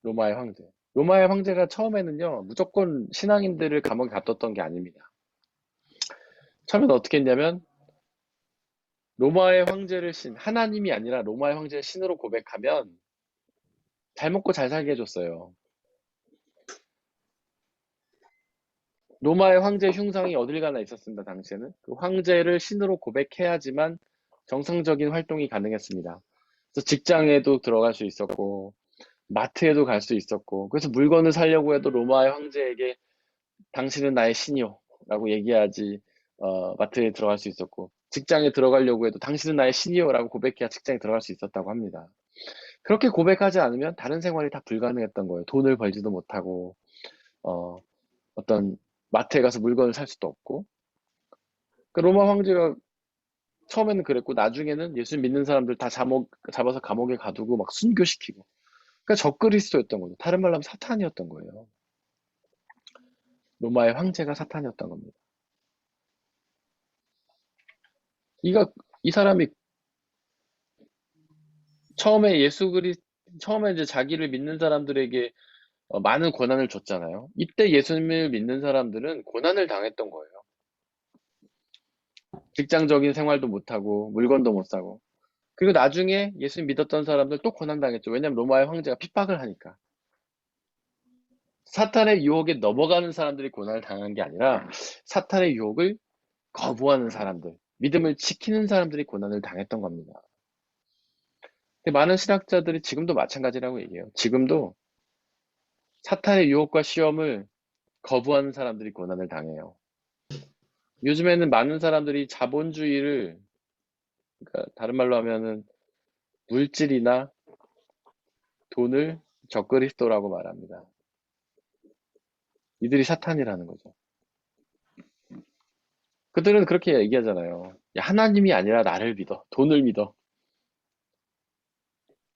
로마의 황제. 로마의 황제가 처음에는요, 무조건 신앙인들을 감옥에 가뒀던 게 아닙니다. 처음에는 어떻게 했냐면, 로마의 황제를 하나님이 아니라 로마의 황제를 신으로 고백하면 잘 먹고 잘 살게 해줬어요. 로마의 황제 흉상이 어딜 가나 있었습니다, 당시에는. 그 황제를 신으로 고백해야지만 정상적인 활동이 가능했습니다. 그래서 직장에도 들어갈 수 있었고, 마트에도 갈 수 있었고, 그래서 물건을 사려고 해도 로마의 황제에게 당신은 나의 신이요 라고 얘기해야지 마트에 들어갈 수 있었고, 직장에 들어가려고 해도 당신은 나의 신이요 라고 고백해야 직장에 들어갈 수 있었다고 합니다. 그렇게 고백하지 않으면 다른 생활이 다 불가능했던 거예요. 돈을 벌지도 못하고 어떤 마트에 가서 물건을 살 수도 없고. 그 로마 황제가 처음에는 그랬고 나중에는 예수 믿는 사람들 다 잡아서 감옥에 가두고 막 순교시키고. 그러니까 적그리스도였던 거죠. 다른 말로 하면 사탄이었던 거예요. 로마의 황제가 사탄이었던 겁니다. 이 사람이 처음에 처음에 이제 자기를 믿는 사람들에게 많은 고난을 줬잖아요. 이때 예수님을 믿는 사람들은 고난을 당했던 거예요. 직장적인 생활도 못하고 물건도 못 사고. 그리고 나중에 예수님 믿었던 사람들 또 고난 당했죠. 왜냐하면 로마의 황제가 핍박을 하니까. 사탄의 유혹에 넘어가는 사람들이 고난을 당한 게 아니라 사탄의 유혹을 거부하는 사람들, 믿음을 지키는 사람들이 고난을 당했던 겁니다. 근데 많은 신학자들이 지금도 마찬가지라고 얘기해요. 지금도 사탄의 유혹과 시험을 거부하는 사람들이 고난을 당해요. 요즘에는 많은 사람들이 자본주의를, 그러니까 다른 말로 하면은 물질이나 돈을 적그리스도라고 말합니다. 이들이 사탄이라는 거죠. 그들은 그렇게 얘기하잖아요. 야, 하나님이 아니라 나를 믿어. 돈을 믿어.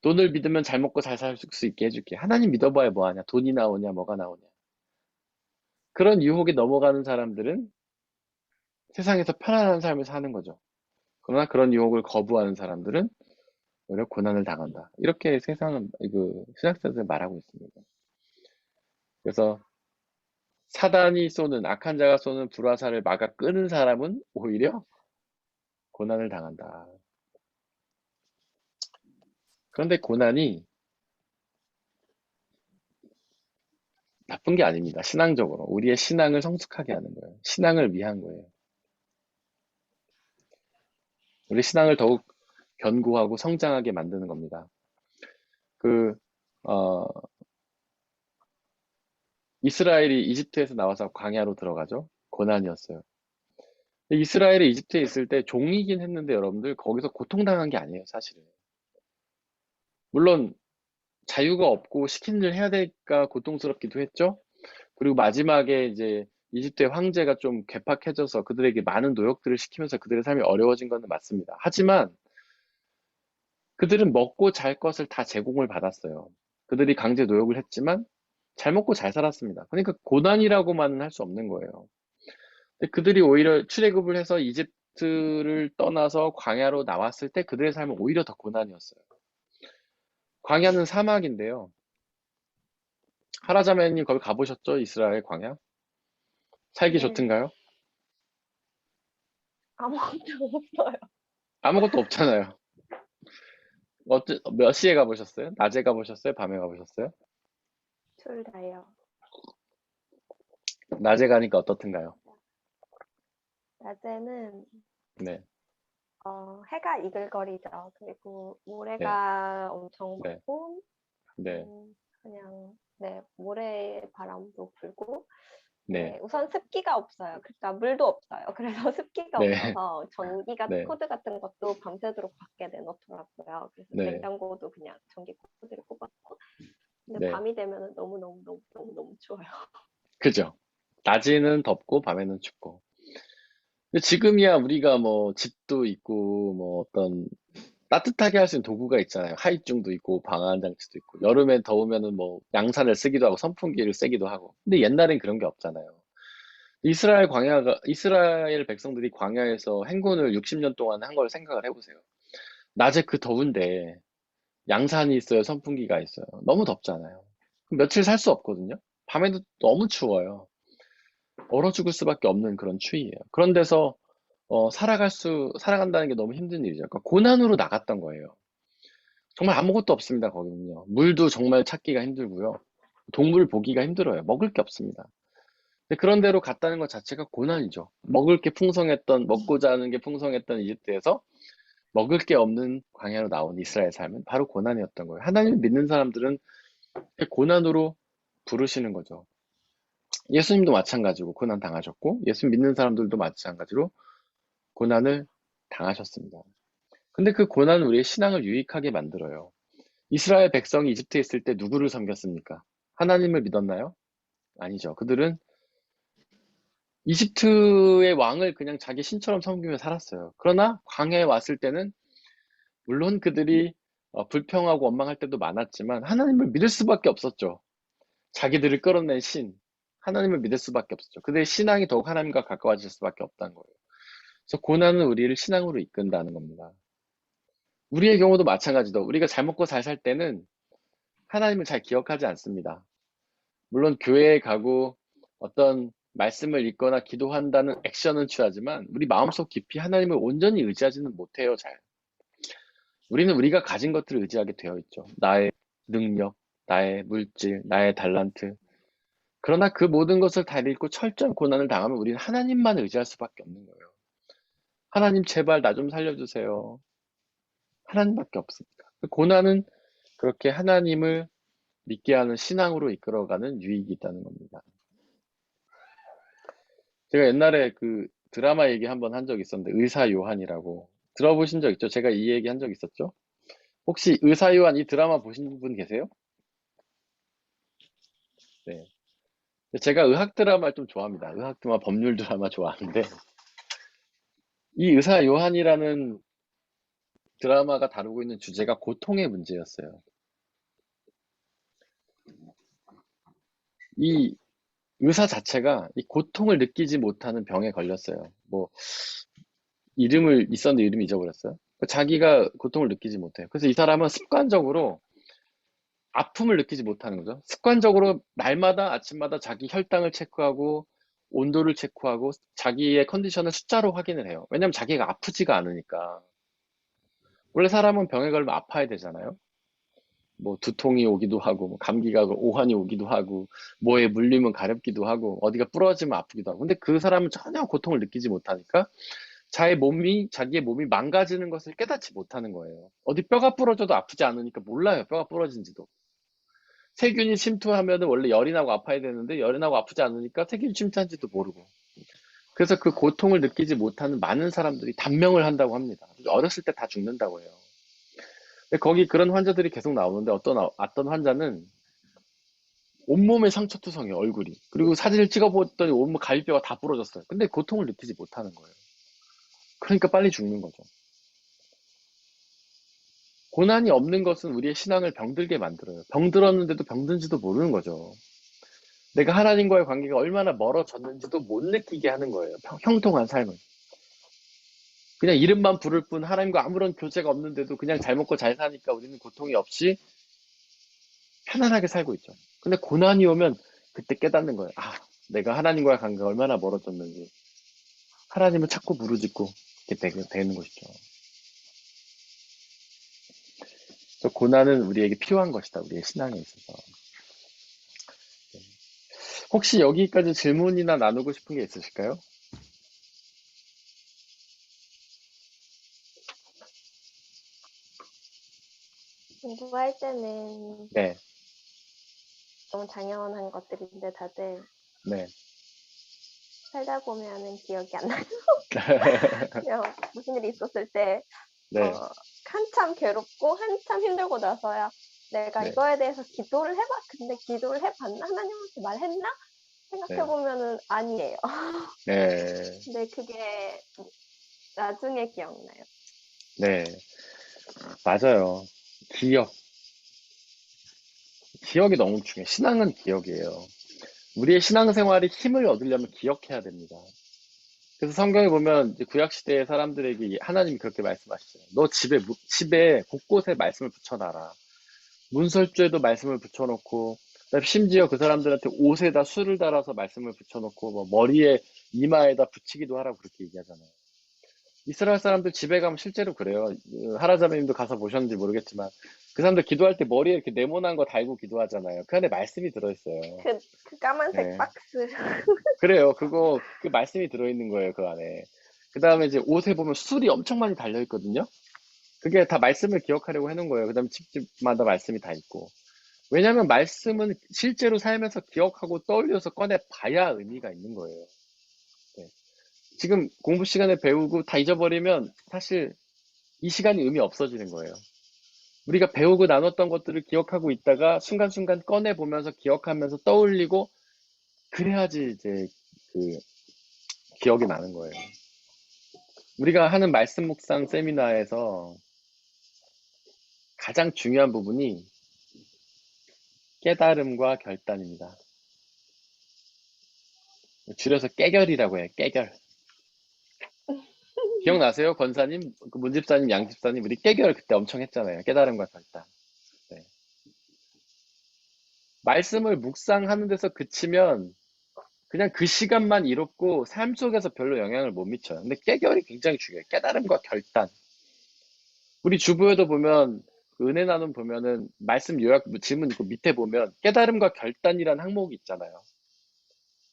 돈을 믿으면 잘 먹고 잘 살 수 있게 해줄게. 하나님 믿어봐야 뭐하냐. 돈이 나오냐, 뭐가 나오냐. 그런 유혹에 넘어가는 사람들은 세상에서 편안한 삶을 사는 거죠. 그러나 그런 유혹을 거부하는 사람들은 오히려 고난을 당한다. 이렇게 세상은, 신학자들은 말하고 있습니다. 그래서 사단이 쏘는, 악한 자가 쏘는 불화살을 막아 끄는 사람은 오히려 고난을 당한다. 그런데 고난이 나쁜 게 아닙니다. 신앙적으로. 우리의 신앙을 성숙하게 하는 거예요. 신앙을 위한 거예요. 우리 신앙을 더욱 견고하고 성장하게 만드는 겁니다. 이스라엘이 이집트에서 나와서 광야로 들어가죠. 고난이었어요. 이스라엘이 이집트에 있을 때 종이긴 했는데 여러분들 거기서 고통당한 게 아니에요, 사실은. 물론 자유가 없고 시킨 일 해야 되니까 고통스럽기도 했죠. 그리고 마지막에 이제 이집트의 황제가 좀 괴팍해져서 그들에게 많은 노역들을 시키면서 그들의 삶이 어려워진 것은 맞습니다. 하지만 그들은 먹고 잘 것을 다 제공을 받았어요. 그들이 강제 노역을 했지만 잘 먹고 잘 살았습니다. 그러니까 고난이라고만은 할 수 없는 거예요. 근데 그들이 오히려 출애굽을 해서 이집트를 떠나서 광야로 나왔을 때 그들의 삶은 오히려 더 고난이었어요. 광야는 사막인데요. 하라자매님 거기 가보셨죠? 이스라엘 광야? 살기 네. 좋던가요? 아무것도 없어요. 아무것도 없잖아요. 몇 시에 가보셨어요? 낮에 가보셨어요? 밤에 가보셨어요? 둘 다요. 낮에 가니까 어떻든가요? 낮에는 네, 해가 이글거리죠. 그리고 네, 모래가 엄청 네, 많고 네, 그냥 네, 모래 바람도 불고 네, 네, 우선 습기가 없어요. 그러니까 물도 없어요. 그래서 습기가 네, 없어서 네, 코드 같은 것도 밤새도록 밖에 내놓더라고요. 그래서 네, 냉장고도 그냥 전기 코드를 꼽았고 근데 네. 밤이 되면은 너무 추워요. 그죠? 낮에는 덥고 밤에는 춥고. 근데 지금이야 우리가 뭐 집도 있고 뭐 어떤 따뜻하게 할 수 있는 도구가 있잖아요. 하이증도 있고 방한 장치도 있고 여름에 더우면은 뭐 양산을 쓰기도 하고 선풍기를 쐬기도 하고. 근데 옛날엔 그런 게 없잖아요. 이스라엘 백성들이 광야에서 행군을 60년 동안 한 걸 생각을 해보세요. 낮에 그 더운데 양산이 있어요, 선풍기가 있어요. 너무 덥잖아요. 그럼 며칠 살 수 없거든요. 밤에도 너무 추워요. 얼어 죽을 수밖에 없는 그런 추위예요. 그런 데서 살아간다는 게 너무 힘든 일이죠. 그러니까 고난으로 나갔던 거예요. 정말 아무것도 없습니다, 거기는요. 물도 정말 찾기가 힘들고요. 동물 보기가 힘들어요. 먹을 게 없습니다. 근데 그런 데로 갔다는 것 자체가 고난이죠. 먹고자 하는 게 풍성했던 이집트에서 먹을 게 없는 광야로 나온 이스라엘 삶은 바로 고난이었던 거예요. 하나님을 믿는 사람들은 고난으로 부르시는 거죠. 예수님도 마찬가지고 고난 당하셨고, 예수 믿는 사람들도 마찬가지로 고난을 당하셨습니다. 근데 그 고난은 우리의 신앙을 유익하게 만들어요. 이스라엘 백성이 이집트에 있을 때 누구를 섬겼습니까? 하나님을 믿었나요? 아니죠. 그들은 이집트의 왕을 그냥 자기 신처럼 섬기며 살았어요. 그러나 광야에 왔을 때는 물론 그들이 불평하고 원망할 때도 많았지만 하나님을 믿을 수밖에 없었죠. 자기들을 끌어낸 신, 하나님을 믿을 수밖에 없었죠. 그들의 신앙이 더욱 하나님과 가까워질 수밖에 없다는 거예요. 그래서 고난은 우리를 신앙으로 이끈다는 겁니다. 우리의 경우도 마찬가지죠. 우리가 잘 먹고 잘 살 때는 하나님을 잘 기억하지 않습니다. 물론 교회에 가고 어떤 말씀을 읽거나 기도한다는 액션은 취하지만 우리 마음속 깊이 하나님을 온전히 의지하지는 못해요, 잘. 우리는 우리가 가진 것들을 의지하게 되어 있죠. 나의 능력, 나의 물질, 나의 달란트. 그러나 그 모든 것을 다 잃고 철저한 고난을 당하면 우리는 하나님만 의지할 수밖에 없는 거예요. 하나님 제발 나 좀 살려주세요. 하나님밖에 없습니다. 고난은 그렇게 하나님을 믿게 하는 신앙으로 이끌어가는 유익이 있다는 겁니다. 제가 옛날에 그 드라마 얘기 한번 한 적 있었는데 의사 요한이라고 들어보신 적 있죠? 제가 이 얘기 한 적 있었죠? 혹시 의사 요한 이 드라마 보신 분 계세요? 네. 제가 의학 드라마를 좀 좋아합니다. 의학 드라마, 법률 드라마 좋아하는데 이 의사 요한이라는 드라마가 다루고 있는 주제가 고통의 문제였어요. 이 의사 자체가 이 고통을 느끼지 못하는 병에 걸렸어요. 뭐 이름을 있었는데 이름 잊어버렸어요. 자기가 고통을 느끼지 못해요. 그래서 이 사람은 습관적으로 아픔을 느끼지 못하는 거죠. 습관적으로 날마다 아침마다 자기 혈당을 체크하고 온도를 체크하고 자기의 컨디션을 숫자로 확인을 해요. 왜냐면 자기가 아프지가 않으니까. 원래 사람은 병에 걸리면 아파야 되잖아요. 뭐 두통이 오기도 하고 뭐 감기가 오한이 오기도 하고 뭐에 물리면 가렵기도 하고 어디가 부러지면 아프기도 하고. 근데 그 사람은 전혀 고통을 느끼지 못하니까 자기의 몸이 망가지는 것을 깨닫지 못하는 거예요. 어디 뼈가 부러져도 아프지 않으니까 몰라요. 뼈가 부러진지도. 세균이 침투하면 원래 열이 나고 아파야 되는데 열이 나고 아프지 않으니까 세균이 침투한지도 모르고. 그래서 그 고통을 느끼지 못하는 많은 사람들이 단명을 한다고 합니다. 어렸을 때 다 죽는다고 해요. 근데 거기 그런 환자들이 계속 나오는데 어떤 환자는 온몸에 상처투성이에요, 얼굴이. 그리고 사진을 찍어봤더니 온몸 갈비뼈가 다 부러졌어요. 근데 고통을 느끼지 못하는 거예요. 그러니까 빨리 죽는 거죠. 고난이 없는 것은 우리의 신앙을 병들게 만들어요. 병들었는데도 병든지도 모르는 거죠. 내가 하나님과의 관계가 얼마나 멀어졌는지도 못 느끼게 하는 거예요. 형통한 삶을. 그냥 이름만 부를 뿐 하나님과 아무런 교제가 없는데도 그냥 잘 먹고 잘 사니까 우리는 고통이 없이 편안하게 살고 있죠. 근데 고난이 오면 그때 깨닫는 거예요. 아, 내가 하나님과의 관계가 얼마나 멀어졌는지. 하나님을 찾고 부르짖고 이렇게 되는 것이죠. 그래서 고난은 우리에게 필요한 것이다. 우리의 신앙에 있어서. 혹시 여기까지 질문이나 나누고 싶은 게 있으실까요? 공부할 때는 네, 너무 당연한 것들인데 다들 네. 살다 보면은 기억이 안 나요. 그냥 무슨 일이 있었을 때 네, 한참 괴롭고 한참 힘들고 나서야 내가 네. 이거에 대해서 기도를 해봐. 근데 기도를 해봤나? 하나님한테 말했나? 생각해보면은 아니에요. 네, 근데 그게 나중에 기억나요. 네. 맞아요. 기억. 기억이 너무 중요해요. 신앙은 기억이에요. 우리의 신앙생활이 힘을 얻으려면 기억해야 됩니다. 그래서 성경에 보면 이제 구약시대의 사람들에게 하나님이 그렇게 말씀하시죠. 너 집에 곳곳에 말씀을 붙여놔라. 문설주에도 말씀을 붙여놓고, 그다음에 심지어 그 사람들한테 옷에다 술을 달아서 말씀을 붙여놓고, 뭐 머리에 이마에다 붙이기도 하라고 그렇게 얘기하잖아요. 이스라엘 사람들 집에 가면 실제로 그래요. 하라자매님도 가서 보셨는지 모르겠지만 그 사람들 기도할 때 머리에 이렇게 네모난 거 달고 기도하잖아요. 그 안에 말씀이 들어있어요. 그 까만색 네. 박스. 그래요. 그 말씀이 들어있는 거예요. 그 안에. 그 다음에 이제 옷에 보면 술이 엄청 많이 달려있거든요. 그게 다 말씀을 기억하려고 해놓은 거예요. 그 다음에 집집마다 말씀이 다 있고. 왜냐하면 말씀은 실제로 살면서 기억하고 떠올려서 꺼내 봐야 의미가 있는 거예요. 네. 지금 공부 시간에 배우고 다 잊어버리면 사실 이 시간이 의미 없어지는 거예요. 우리가 배우고 나눴던 것들을 기억하고 있다가 순간순간 꺼내보면서 기억하면서 떠올리고 그래야지 이제 그 기억이 나는 거예요. 우리가 하는 말씀 묵상 세미나에서 가장 중요한 부분이 깨달음과 결단입니다. 줄여서 깨결이라고 해요. 깨결. 기억나세요? 권사님, 그 문집사님, 양집사님, 우리 깨결 그때 엄청 했잖아요. 깨달음과 결단. 네. 말씀을 묵상하는 데서 그치면 그냥 그 시간만 이롭고 삶 속에서 별로 영향을 못 미쳐요. 근데 깨결이 굉장히 중요해요. 깨달음과 결단. 우리 주부에도 보면 그 은혜 나눔 보면은 말씀 요약 질문 있고 밑에 보면 깨달음과 결단이라는 항목이 있잖아요.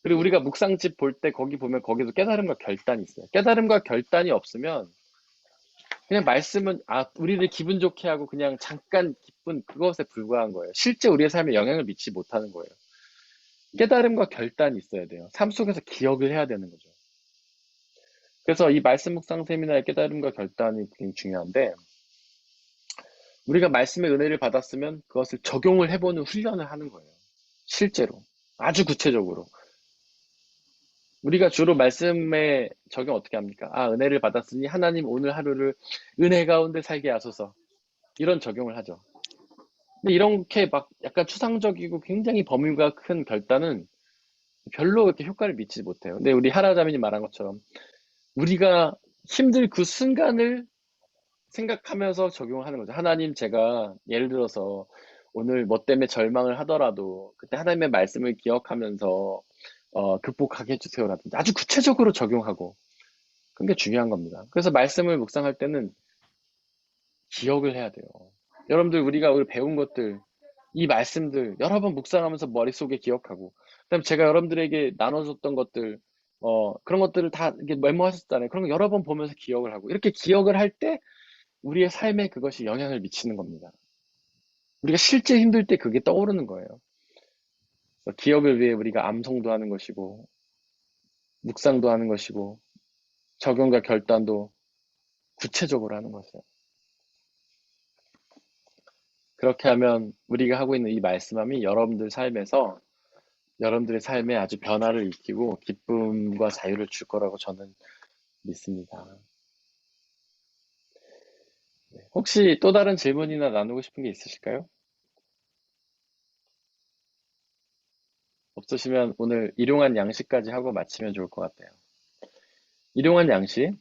그리고 우리가 묵상집 볼 때 거기 보면 거기도 깨달음과 결단이 있어요. 깨달음과 결단이 없으면 그냥 말씀은 우리를 기분 좋게 하고 그냥 잠깐 기쁜 그것에 불과한 거예요. 실제 우리의 삶에 영향을 미치지 못하는 거예요. 깨달음과 결단이 있어야 돼요. 삶 속에서 기억을 해야 되는 거죠. 그래서 이 말씀 묵상 세미나의 깨달음과 결단이 굉장히 중요한데 우리가 말씀의 은혜를 받았으면 그것을 적용을 해보는 훈련을 하는 거예요. 실제로. 아주 구체적으로. 우리가 주로 말씀에 적용 어떻게 합니까? 은혜를 받았으니 하나님 오늘 하루를 은혜 가운데 살게 하소서. 이런 적용을 하죠. 근데 이렇게 막 약간 추상적이고 굉장히 범위가 큰 결단은 별로 그렇게 효과를 미치지 못해요. 근데 우리 하라자매님 말한 것처럼 우리가 힘들 그 순간을 생각하면서 적용을 하는 거죠. 하나님, 제가 예를 들어서 오늘 뭐 때문에 절망을 하더라도 그때 하나님의 말씀을 기억하면서 극복하게 해주세요라든지 아주 구체적으로 적용하고 그런 게 중요한 겁니다. 그래서 말씀을 묵상할 때는 기억을 해야 돼요. 여러분들 우리가 오늘 배운 것들 이 말씀들 여러 번 묵상하면서 머릿속에 기억하고 그다음에 제가 여러분들에게 나눠줬던 것들 그런 것들을 다 이렇게 메모하셨잖아요. 그런 거 여러 번 보면서 기억을 하고 이렇게 기억을 할 때 우리의 삶에 그것이 영향을 미치는 겁니다. 우리가 실제 힘들 때 그게 떠오르는 거예요. 그래서 기억을 위해 우리가 암송도 하는 것이고 묵상도 하는 것이고 적용과 결단도 구체적으로 하는 것이에요. 그렇게 하면 우리가 하고 있는 이 말씀함이 여러분들의 삶에 아주 변화를 일으키고 기쁨과 자유를 줄 거라고 저는 믿습니다. 혹시 또 다른 질문이나 나누고 싶은 게 있으실까요? 없으시면 오늘 일용한 양식까지 하고 마치면 좋을 것 같아요. 일용한 양식,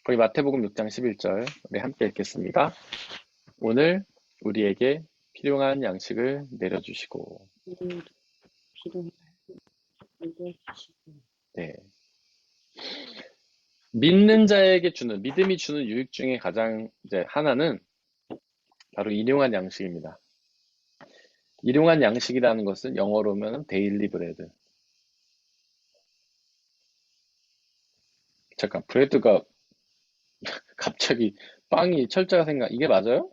거기 마태복음 6장 11절 우리 함께 읽겠습니다. 오늘 우리에게 필요한 양식을 내려주시고 필요한 걸 주시고 네. 믿는 자에게 주는, 믿음이 주는 유익 중에 가장 이제 하나는 바로 일용할 양식입니다. 일용할 양식이라는 것은 영어로는 데일리 브레드. 잠깐, 브레드가 갑자기 빵이 철자가 생각, 이게 맞아요?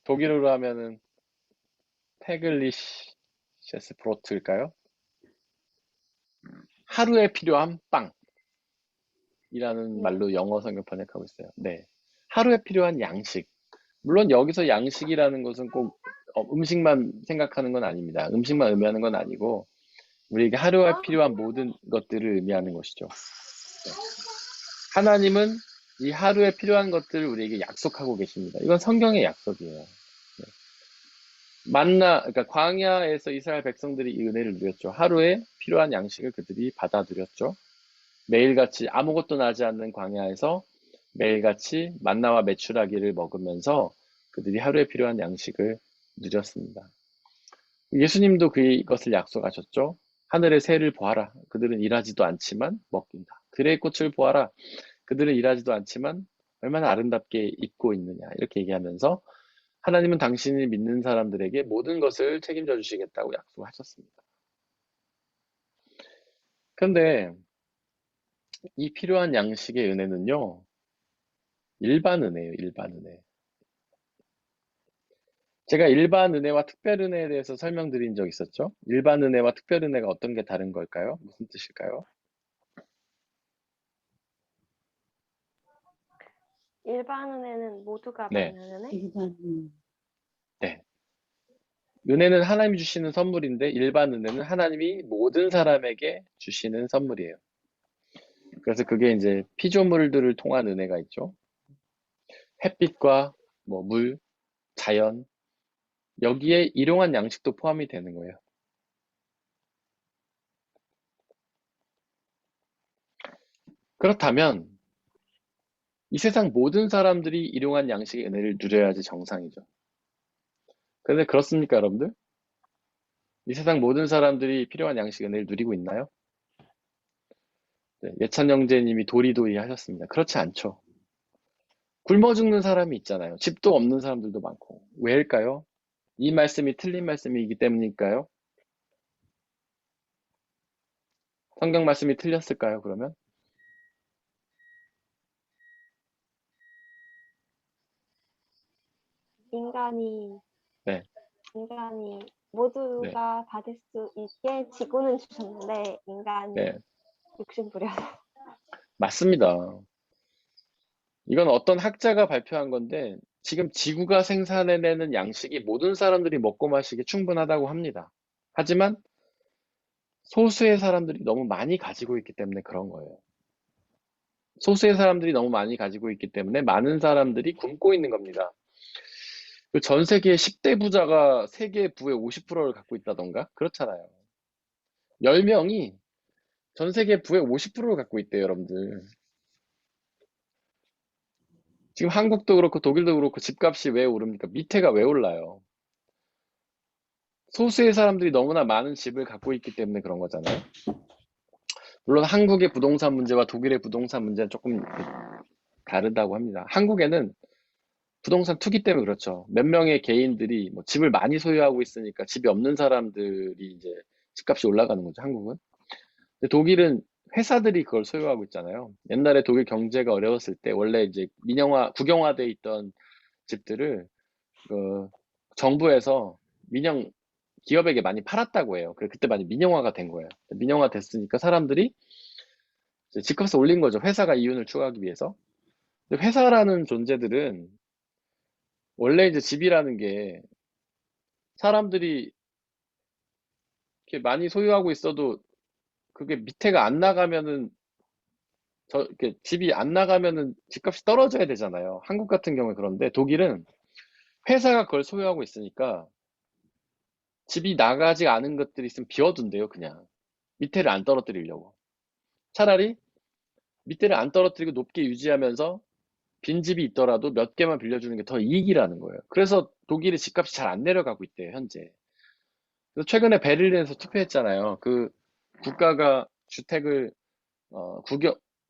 독일어로 하면은 태글리시스 브로트일까요? 하루에 필요한 빵이라는 말로 영어 성경 번역하고 있어요. 네. 하루에 필요한 양식. 물론 여기서 양식이라는 것은 꼭 음식만 생각하는 건 아닙니다. 음식만 의미하는 건 아니고 우리에게 하루에 필요한 모든 것들을 의미하는 것이죠. 네. 하나님은 이 하루에 필요한 것들을 우리에게 약속하고 계십니다. 이건 성경의 약속이에요. 네. 그러니까 광야에서 이스라엘 백성들이 이 은혜를 누렸죠. 하루에 필요한 양식을 그들이 받아 누렸죠. 매일같이 아무것도 나지 않는 광야에서 매일같이 만나와 메추라기를 먹으면서 그들이 하루에 필요한 양식을 누렸습니다. 예수님도 그것을 약속하셨죠. 하늘의 새를 보아라. 그들은 일하지도 않지만 먹긴다. 들의 꽃을 보아라. 그들은 일하지도 않지만 얼마나 아름답게 입고 있느냐. 이렇게 얘기하면서 하나님은 당신이 믿는 사람들에게 모든 것을 책임져 주시겠다고 약속하셨습니다. 그런데 이 필요한 양식의 은혜는요, 일반 은혜예요, 일반 은혜. 제가 일반 은혜와 특별 은혜에 대해서 설명드린 적 있었죠? 일반 은혜와 특별 은혜가 어떤 게 다른 걸까요? 무슨 뜻일까요? 일반 은혜는 모두가 네. 받는 은혜? 일반, 네. 은혜는 하나님이 주시는 선물인데 일반 은혜는 하나님이 모든 사람에게 주시는 선물이에요. 그래서 그게 이제 피조물들을 통한 은혜가 있죠. 햇빛과 물, 자연, 여기에 일용한 양식도 포함이 되는 거예요. 그렇다면 이 세상 모든 사람들이 일용한 양식의 은혜를 누려야지 정상이죠. 그런데 그렇습니까, 여러분들? 이 세상 모든 사람들이 필요한 양식의 은혜를 누리고 있나요? 네, 예찬 형제님이 도리도리 하셨습니다. 그렇지 않죠. 굶어 죽는 사람이 있잖아요. 집도 없는 사람들도 많고. 왜일까요? 이 말씀이 틀린 말씀이기 때문일까요? 성경 말씀이 틀렸을까요, 그러면? 인간이 네. 모두가 받을 수 있게 지구는 주셨는데 인간이 네. 욕심 부려서 맞습니다. 이건 어떤 학자가 발표한 건데 지금 지구가 생산해내는 양식이 모든 사람들이 먹고 마시기 충분하다고 합니다. 하지만 소수의 사람들이 너무 많이 가지고 있기 때문에 그런 거예요. 소수의 사람들이 너무 많이 가지고 있기 때문에 많은 사람들이 굶고 있는 겁니다. 전 세계 10대 부자가 세계 부의 50%를 갖고 있다던가? 그렇잖아요. 10명이 전 세계 부의 50%를 갖고 있대요, 여러분들. 지금 한국도 그렇고 독일도 그렇고 집값이 왜 오릅니까? 밑에가 왜 올라요? 소수의 사람들이 너무나 많은 집을 갖고 있기 때문에 그런 거잖아요. 물론 한국의 부동산 문제와 독일의 부동산 문제는 조금 다르다고 합니다. 한국에는 부동산 투기 때문에 그렇죠. 몇 명의 개인들이 집을 많이 소유하고 있으니까 집이 없는 사람들이 이제 집값이 올라가는 거죠, 한국은. 근데 독일은 회사들이 그걸 소유하고 있잖아요. 옛날에 독일 경제가 어려웠을 때 원래 이제 국영화돼 있던 집들을 정부에서 민영 기업에게 많이 팔았다고 해요. 그때 많이 민영화가 된 거예요. 민영화 됐으니까 사람들이 이제 집값을 올린 거죠. 회사가 이윤을 추구하기 위해서. 근데 회사라는 존재들은 원래 이제 집이라는 게 사람들이 이렇게 많이 소유하고 있어도 그게 밑에가 안 나가면은 이렇게 집이 안 나가면은 집값이 떨어져야 되잖아요. 한국 같은 경우에 그런데 독일은 회사가 그걸 소유하고 있으니까 집이 나가지 않은 것들이 있으면 비워둔대요, 그냥. 밑에를 안 떨어뜨리려고. 차라리 밑에를 안 떨어뜨리고 높게 유지하면서 빈집이 있더라도 몇 개만 빌려주는 게 더 이익이라는 거예요. 그래서 독일의 집값이 잘 안 내려가고 있대요, 현재. 그래서 최근에 베를린에서 투표했잖아요. 그 국가가 주택을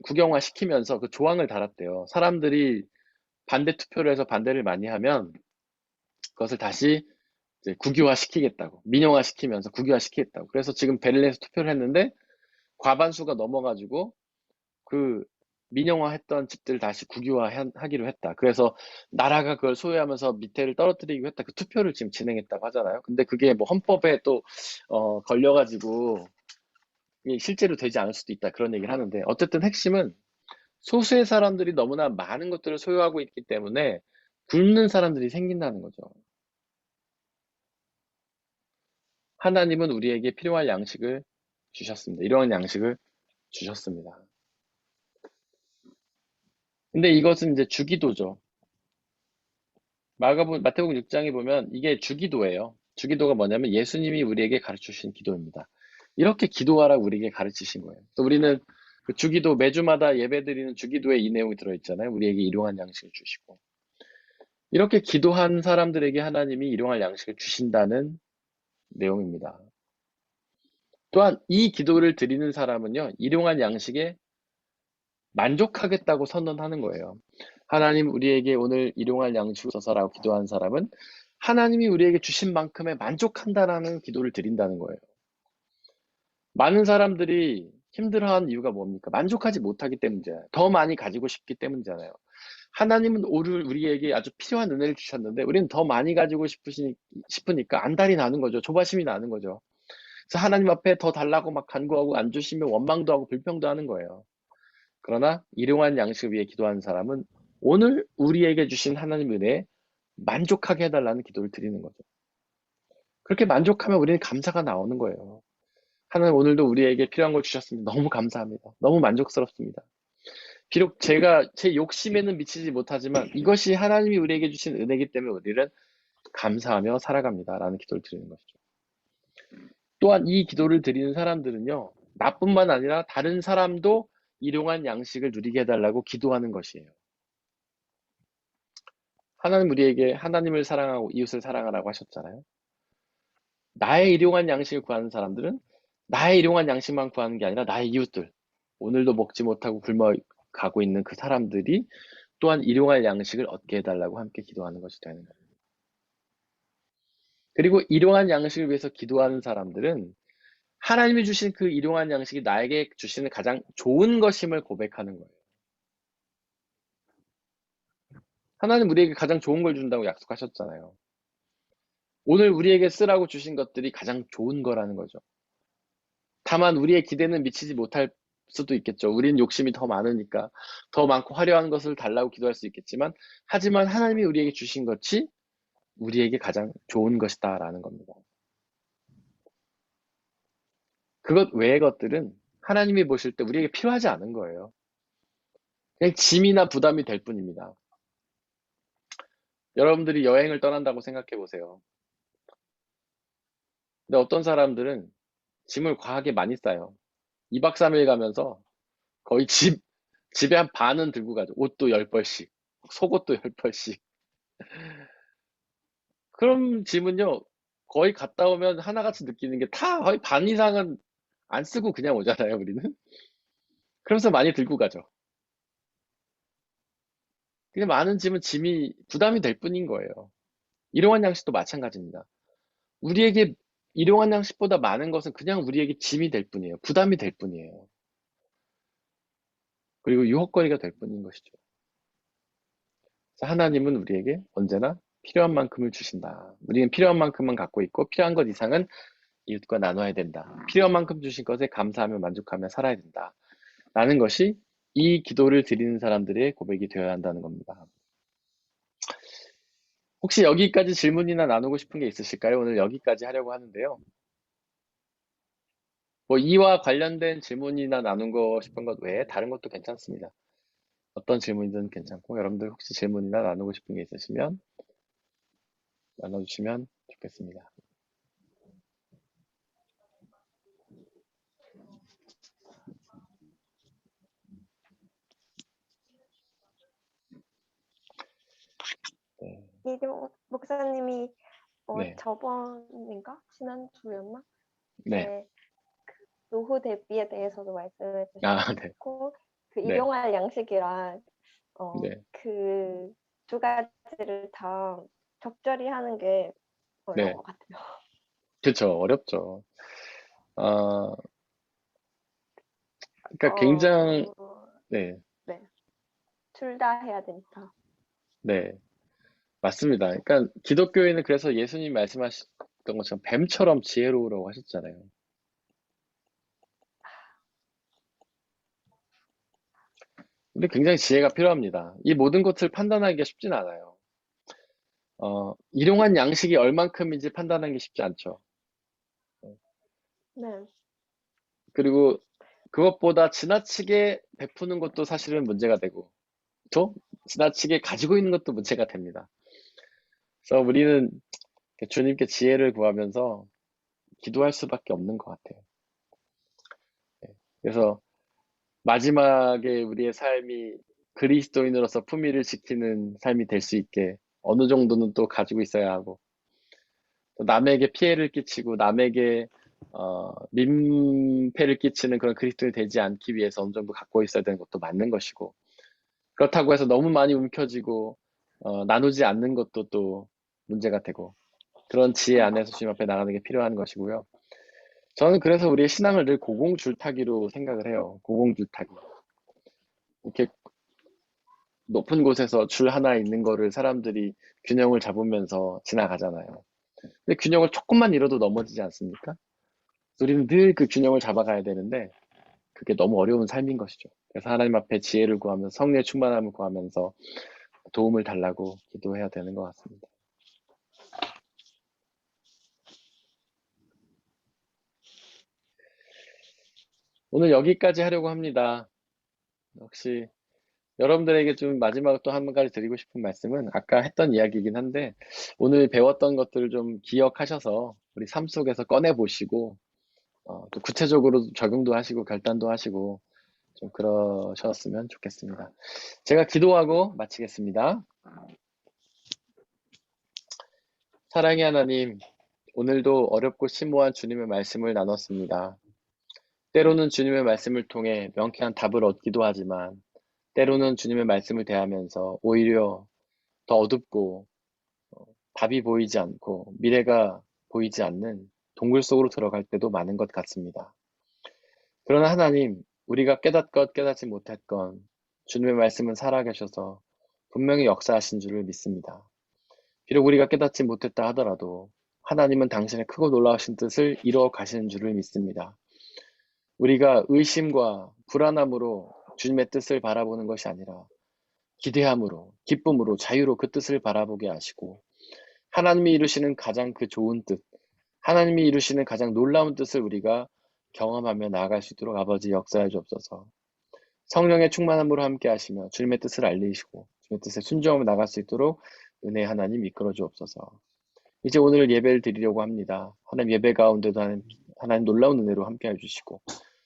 국영화 시키면서 그 조항을 달았대요. 사람들이 반대 투표를 해서 반대를 많이 하면 그것을 다시 이제 국유화 시키겠다고, 민영화 시키면서 국유화 시키겠다고. 그래서 지금 베를린에서 투표를 했는데 과반수가 넘어가지고 그 민영화 했던 집들 다시 국유화 하기로 했다. 그래서 나라가 그걸 소유하면서 밑에를 떨어뜨리기로 했다. 그 투표를 지금 진행했다고 하잖아요. 근데 그게 뭐 헌법에 또 걸려가지고 이게 실제로 되지 않을 수도 있다. 그런 얘기를 하는데 어쨌든 핵심은 소수의 사람들이 너무나 많은 것들을 소유하고 있기 때문에 굶는 사람들이 생긴다는 거죠. 하나님은 우리에게 필요할 양식을 주셨습니다. 이러한 양식을 주셨습니다. 근데 이것은 이제 주기도죠. 마태복음 6장에 보면 이게 주기도예요. 주기도가 뭐냐면 예수님이 우리에게 가르쳐주신 기도입니다. 이렇게 기도하라고 우리에게 가르치신 거예요. 또 우리는 그 주기도 매주마다 예배드리는 주기도에 이 내용이 들어있잖아요. 우리에게 일용할 양식을 주시고. 이렇게 기도한 사람들에게 하나님이 일용할 양식을 주신다는 내용입니다. 또한 이 기도를 드리는 사람은요, 일용할 양식에 만족하겠다고 선언하는 거예요. 하나님 우리에게 오늘 일용할 양식을 주소서라고 기도한 사람은 하나님이 우리에게 주신 만큼에 만족한다라는 기도를 드린다는 거예요. 많은 사람들이 힘들어하는 이유가 뭡니까? 만족하지 못하기 때문이잖아요. 더 많이 가지고 싶기 때문이잖아요. 하나님은 오늘 우리에게 아주 필요한 은혜를 주셨는데 우리는 더 많이 가지고 싶으니까 안달이 나는 거죠. 조바심이 나는 거죠. 그래서 하나님 앞에 더 달라고 막 간구하고 안 주시면 원망도 하고 불평도 하는 거예요. 그러나 일용할 양식을 위해 기도하는 사람은 오늘 우리에게 주신 하나님 은혜에 만족하게 해달라는 기도를 드리는 거죠. 그렇게 만족하면 우리는 감사가 나오는 거예요. 하나님 오늘도 우리에게 필요한 걸 주셨습니다. 너무 감사합니다. 너무 만족스럽습니다. 비록 제가 제 욕심에는 미치지 못하지만 이것이 하나님이 우리에게 주신 은혜이기 때문에 우리는 감사하며 살아갑니다라는 기도를 드리는 것이죠. 또한 이 기도를 드리는 사람들은요, 나뿐만 아니라 다른 사람도 일용할 양식을 누리게 해달라고 기도하는 것이에요. 하나님 우리에게 하나님을 사랑하고 이웃을 사랑하라고 하셨잖아요. 나의 일용할 양식을 구하는 사람들은 나의 일용할 양식만 구하는 게 아니라 나의 이웃들, 오늘도 먹지 못하고 굶어 가고 있는 그 사람들이 또한 일용할 양식을 얻게 해달라고 함께 기도하는 것이 되는 거예요. 그리고 일용할 양식을 위해서 기도하는 사람들은 하나님이 주신 그 일용할 양식이 나에게 주시는 가장 좋은 것임을 고백하는 거예요. 하나님 우리에게 가장 좋은 걸 준다고 약속하셨잖아요. 오늘 우리에게 쓰라고 주신 것들이 가장 좋은 거라는 거죠. 다만 우리의 기대는 미치지 못할 수도 있겠죠. 우리는 욕심이 더 많으니까 더 많고 화려한 것을 달라고 기도할 수 있겠지만 하지만 하나님이 우리에게 주신 것이 우리에게 가장 좋은 것이다 라는 겁니다. 그것 외의 것들은 하나님이 보실 때 우리에게 필요하지 않은 거예요. 그냥 짐이나 부담이 될 뿐입니다. 여러분들이 여행을 떠난다고 생각해 보세요. 근데 어떤 사람들은 짐을 과하게 많이 싸요. 2박 3일 가면서 거의 집에 한 반은 들고 가죠. 옷도 10벌씩, 속옷도 10벌씩. 그럼 짐은요, 거의 갔다 오면 하나같이 느끼는 게 다 거의 반 이상은 안 쓰고 그냥 오잖아요, 우리는. 그러면서 많이 들고 가죠. 근데 많은 짐은 짐이 부담이 될 뿐인 거예요. 일용할 양식도 마찬가지입니다. 우리에게 일용할 양식보다 많은 것은 그냥 우리에게 짐이 될 뿐이에요. 부담이 될 뿐이에요. 그리고 유혹거리가 될 뿐인 것이죠. 그래서 하나님은 우리에게 언제나 필요한 만큼을 주신다. 우리는 필요한 만큼만 갖고 있고 필요한 것 이상은 이웃과 나눠야 된다. 필요한 만큼 주신 것에 감사하며 만족하며 살아야 된다. 라는 것이 이 기도를 드리는 사람들의 고백이 되어야 한다는 겁니다. 혹시 여기까지 질문이나 나누고 싶은 게 있으실까요? 오늘 여기까지 하려고 하는데요. 뭐 이와 관련된 질문이나 나누고 싶은 것 외에 다른 것도 괜찮습니다. 어떤 질문이든 괜찮고 여러분들 혹시 질문이나 나누고 싶은 게 있으시면 나눠주시면 좋겠습니다. 네. 이종 목사님이 네. 저번인가? 지난주였나? 네. 네, 노후 대비에 대해서도 말씀해 아, 네. 주셨고, 그 네. 일용할 양식이랑 네. 그 두 가지를 다 적절히 하는 게 어려운 네. 것 같아요. 그쵸. 어렵죠. 그러니까 굉장히, 네. 네, 둘 다 해야 되니까. 네. 맞습니다. 그러니까 기독교인은 그래서 예수님 말씀하셨던 것처럼 뱀처럼 지혜로우라고 하셨잖아요. 근데 굉장히 지혜가 필요합니다. 이 모든 것을 판단하기가 쉽진 않아요. 일용한 양식이 얼만큼인지 판단하기 쉽지 않죠. 네, 그리고 그것보다 지나치게 베푸는 것도 사실은 문제가 되고, 또 지나치게 가지고 있는 것도 문제가 됩니다. 그래서 우리는 주님께 지혜를 구하면서 기도할 수밖에 없는 것 같아요. 그래서 마지막에 우리의 삶이 그리스도인으로서 품위를 지키는 삶이 될 수 있게 어느 정도는 또 가지고 있어야 하고, 또 남에게 피해를 끼치고 남에게 민폐를 끼치는 그런 그리스도인이 되지 않기 위해서 어느 정도 갖고 있어야 되는 것도 맞는 것이고, 그렇다고 해서 너무 많이 움켜쥐고 나누지 않는 것도 또 문제가 되고, 그런 지혜 안에서 주님 앞에 나가는 게 필요한 것이고요. 저는 그래서 우리의 신앙을 늘 고공줄타기로 생각을 해요. 고공줄타기. 이렇게 높은 곳에서 줄 하나 있는 거를 사람들이 균형을 잡으면서 지나가잖아요. 근데 균형을 조금만 잃어도 넘어지지 않습니까? 우리는 늘 그 균형을 잡아가야 되는데 그게 너무 어려운 삶인 것이죠. 그래서 하나님 앞에 지혜를 구하면서 성령의 충만함을 구하면서 도움을 달라고 기도해야 되는 것 같습니다. 오늘 여기까지 하려고 합니다. 혹시 여러분들에게 좀 마지막으로 또 한 가지 드리고 싶은 말씀은 아까 했던 이야기이긴 한데, 오늘 배웠던 것들을 좀 기억하셔서 우리 삶 속에서 꺼내보시고 또 구체적으로 적용도 하시고 결단도 하시고 좀 그러셨으면 좋겠습니다. 제가 기도하고 마치겠습니다. 사랑의 하나님, 오늘도 어렵고 심오한 주님의 말씀을 나눴습니다. 때로는 주님의 말씀을 통해 명쾌한 답을 얻기도 하지만, 때로는 주님의 말씀을 대하면서 오히려 더 어둡고 답이 보이지 않고 미래가 보이지 않는 동굴 속으로 들어갈 때도 많은 것 같습니다. 그러나 하나님, 우리가 깨닫건 깨닫지 못했건 주님의 말씀은 살아계셔서 분명히 역사하신 줄을 믿습니다. 비록 우리가 깨닫지 못했다 하더라도 하나님은 당신의 크고 놀라우신 뜻을 이루어 가시는 줄을 믿습니다. 우리가 의심과 불안함으로 주님의 뜻을 바라보는 것이 아니라 기대함으로, 기쁨으로, 자유로 그 뜻을 바라보게 하시고, 하나님이 이루시는 가장 그 좋은 뜻, 하나님이 이루시는 가장 놀라운 뜻을 우리가 경험하며 나아갈 수 있도록 아버지 역사해 주옵소서. 성령의 충만함으로 함께 하시며 주님의 뜻을 알리시고 주님의 뜻에 순종하며 나갈 수 있도록 은혜 하나님 이끌어 주옵소서. 이제 오늘 예배를 드리려고 합니다. 하나님 예배 가운데도 하나님 놀라운 은혜로 함께 해주시고,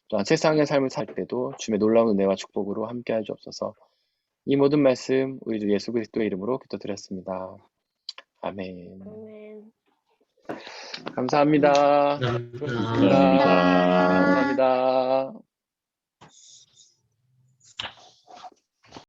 또한 세상의 삶을 살 때도 주님의 놀라운 은혜와 축복으로 함께 해주옵소서. 이 모든 말씀 우리 주 예수 그리스도의 이름으로 기도드렸습니다. 아멘. 아멘. 감사합니다. 감사합니다. 감사합니다.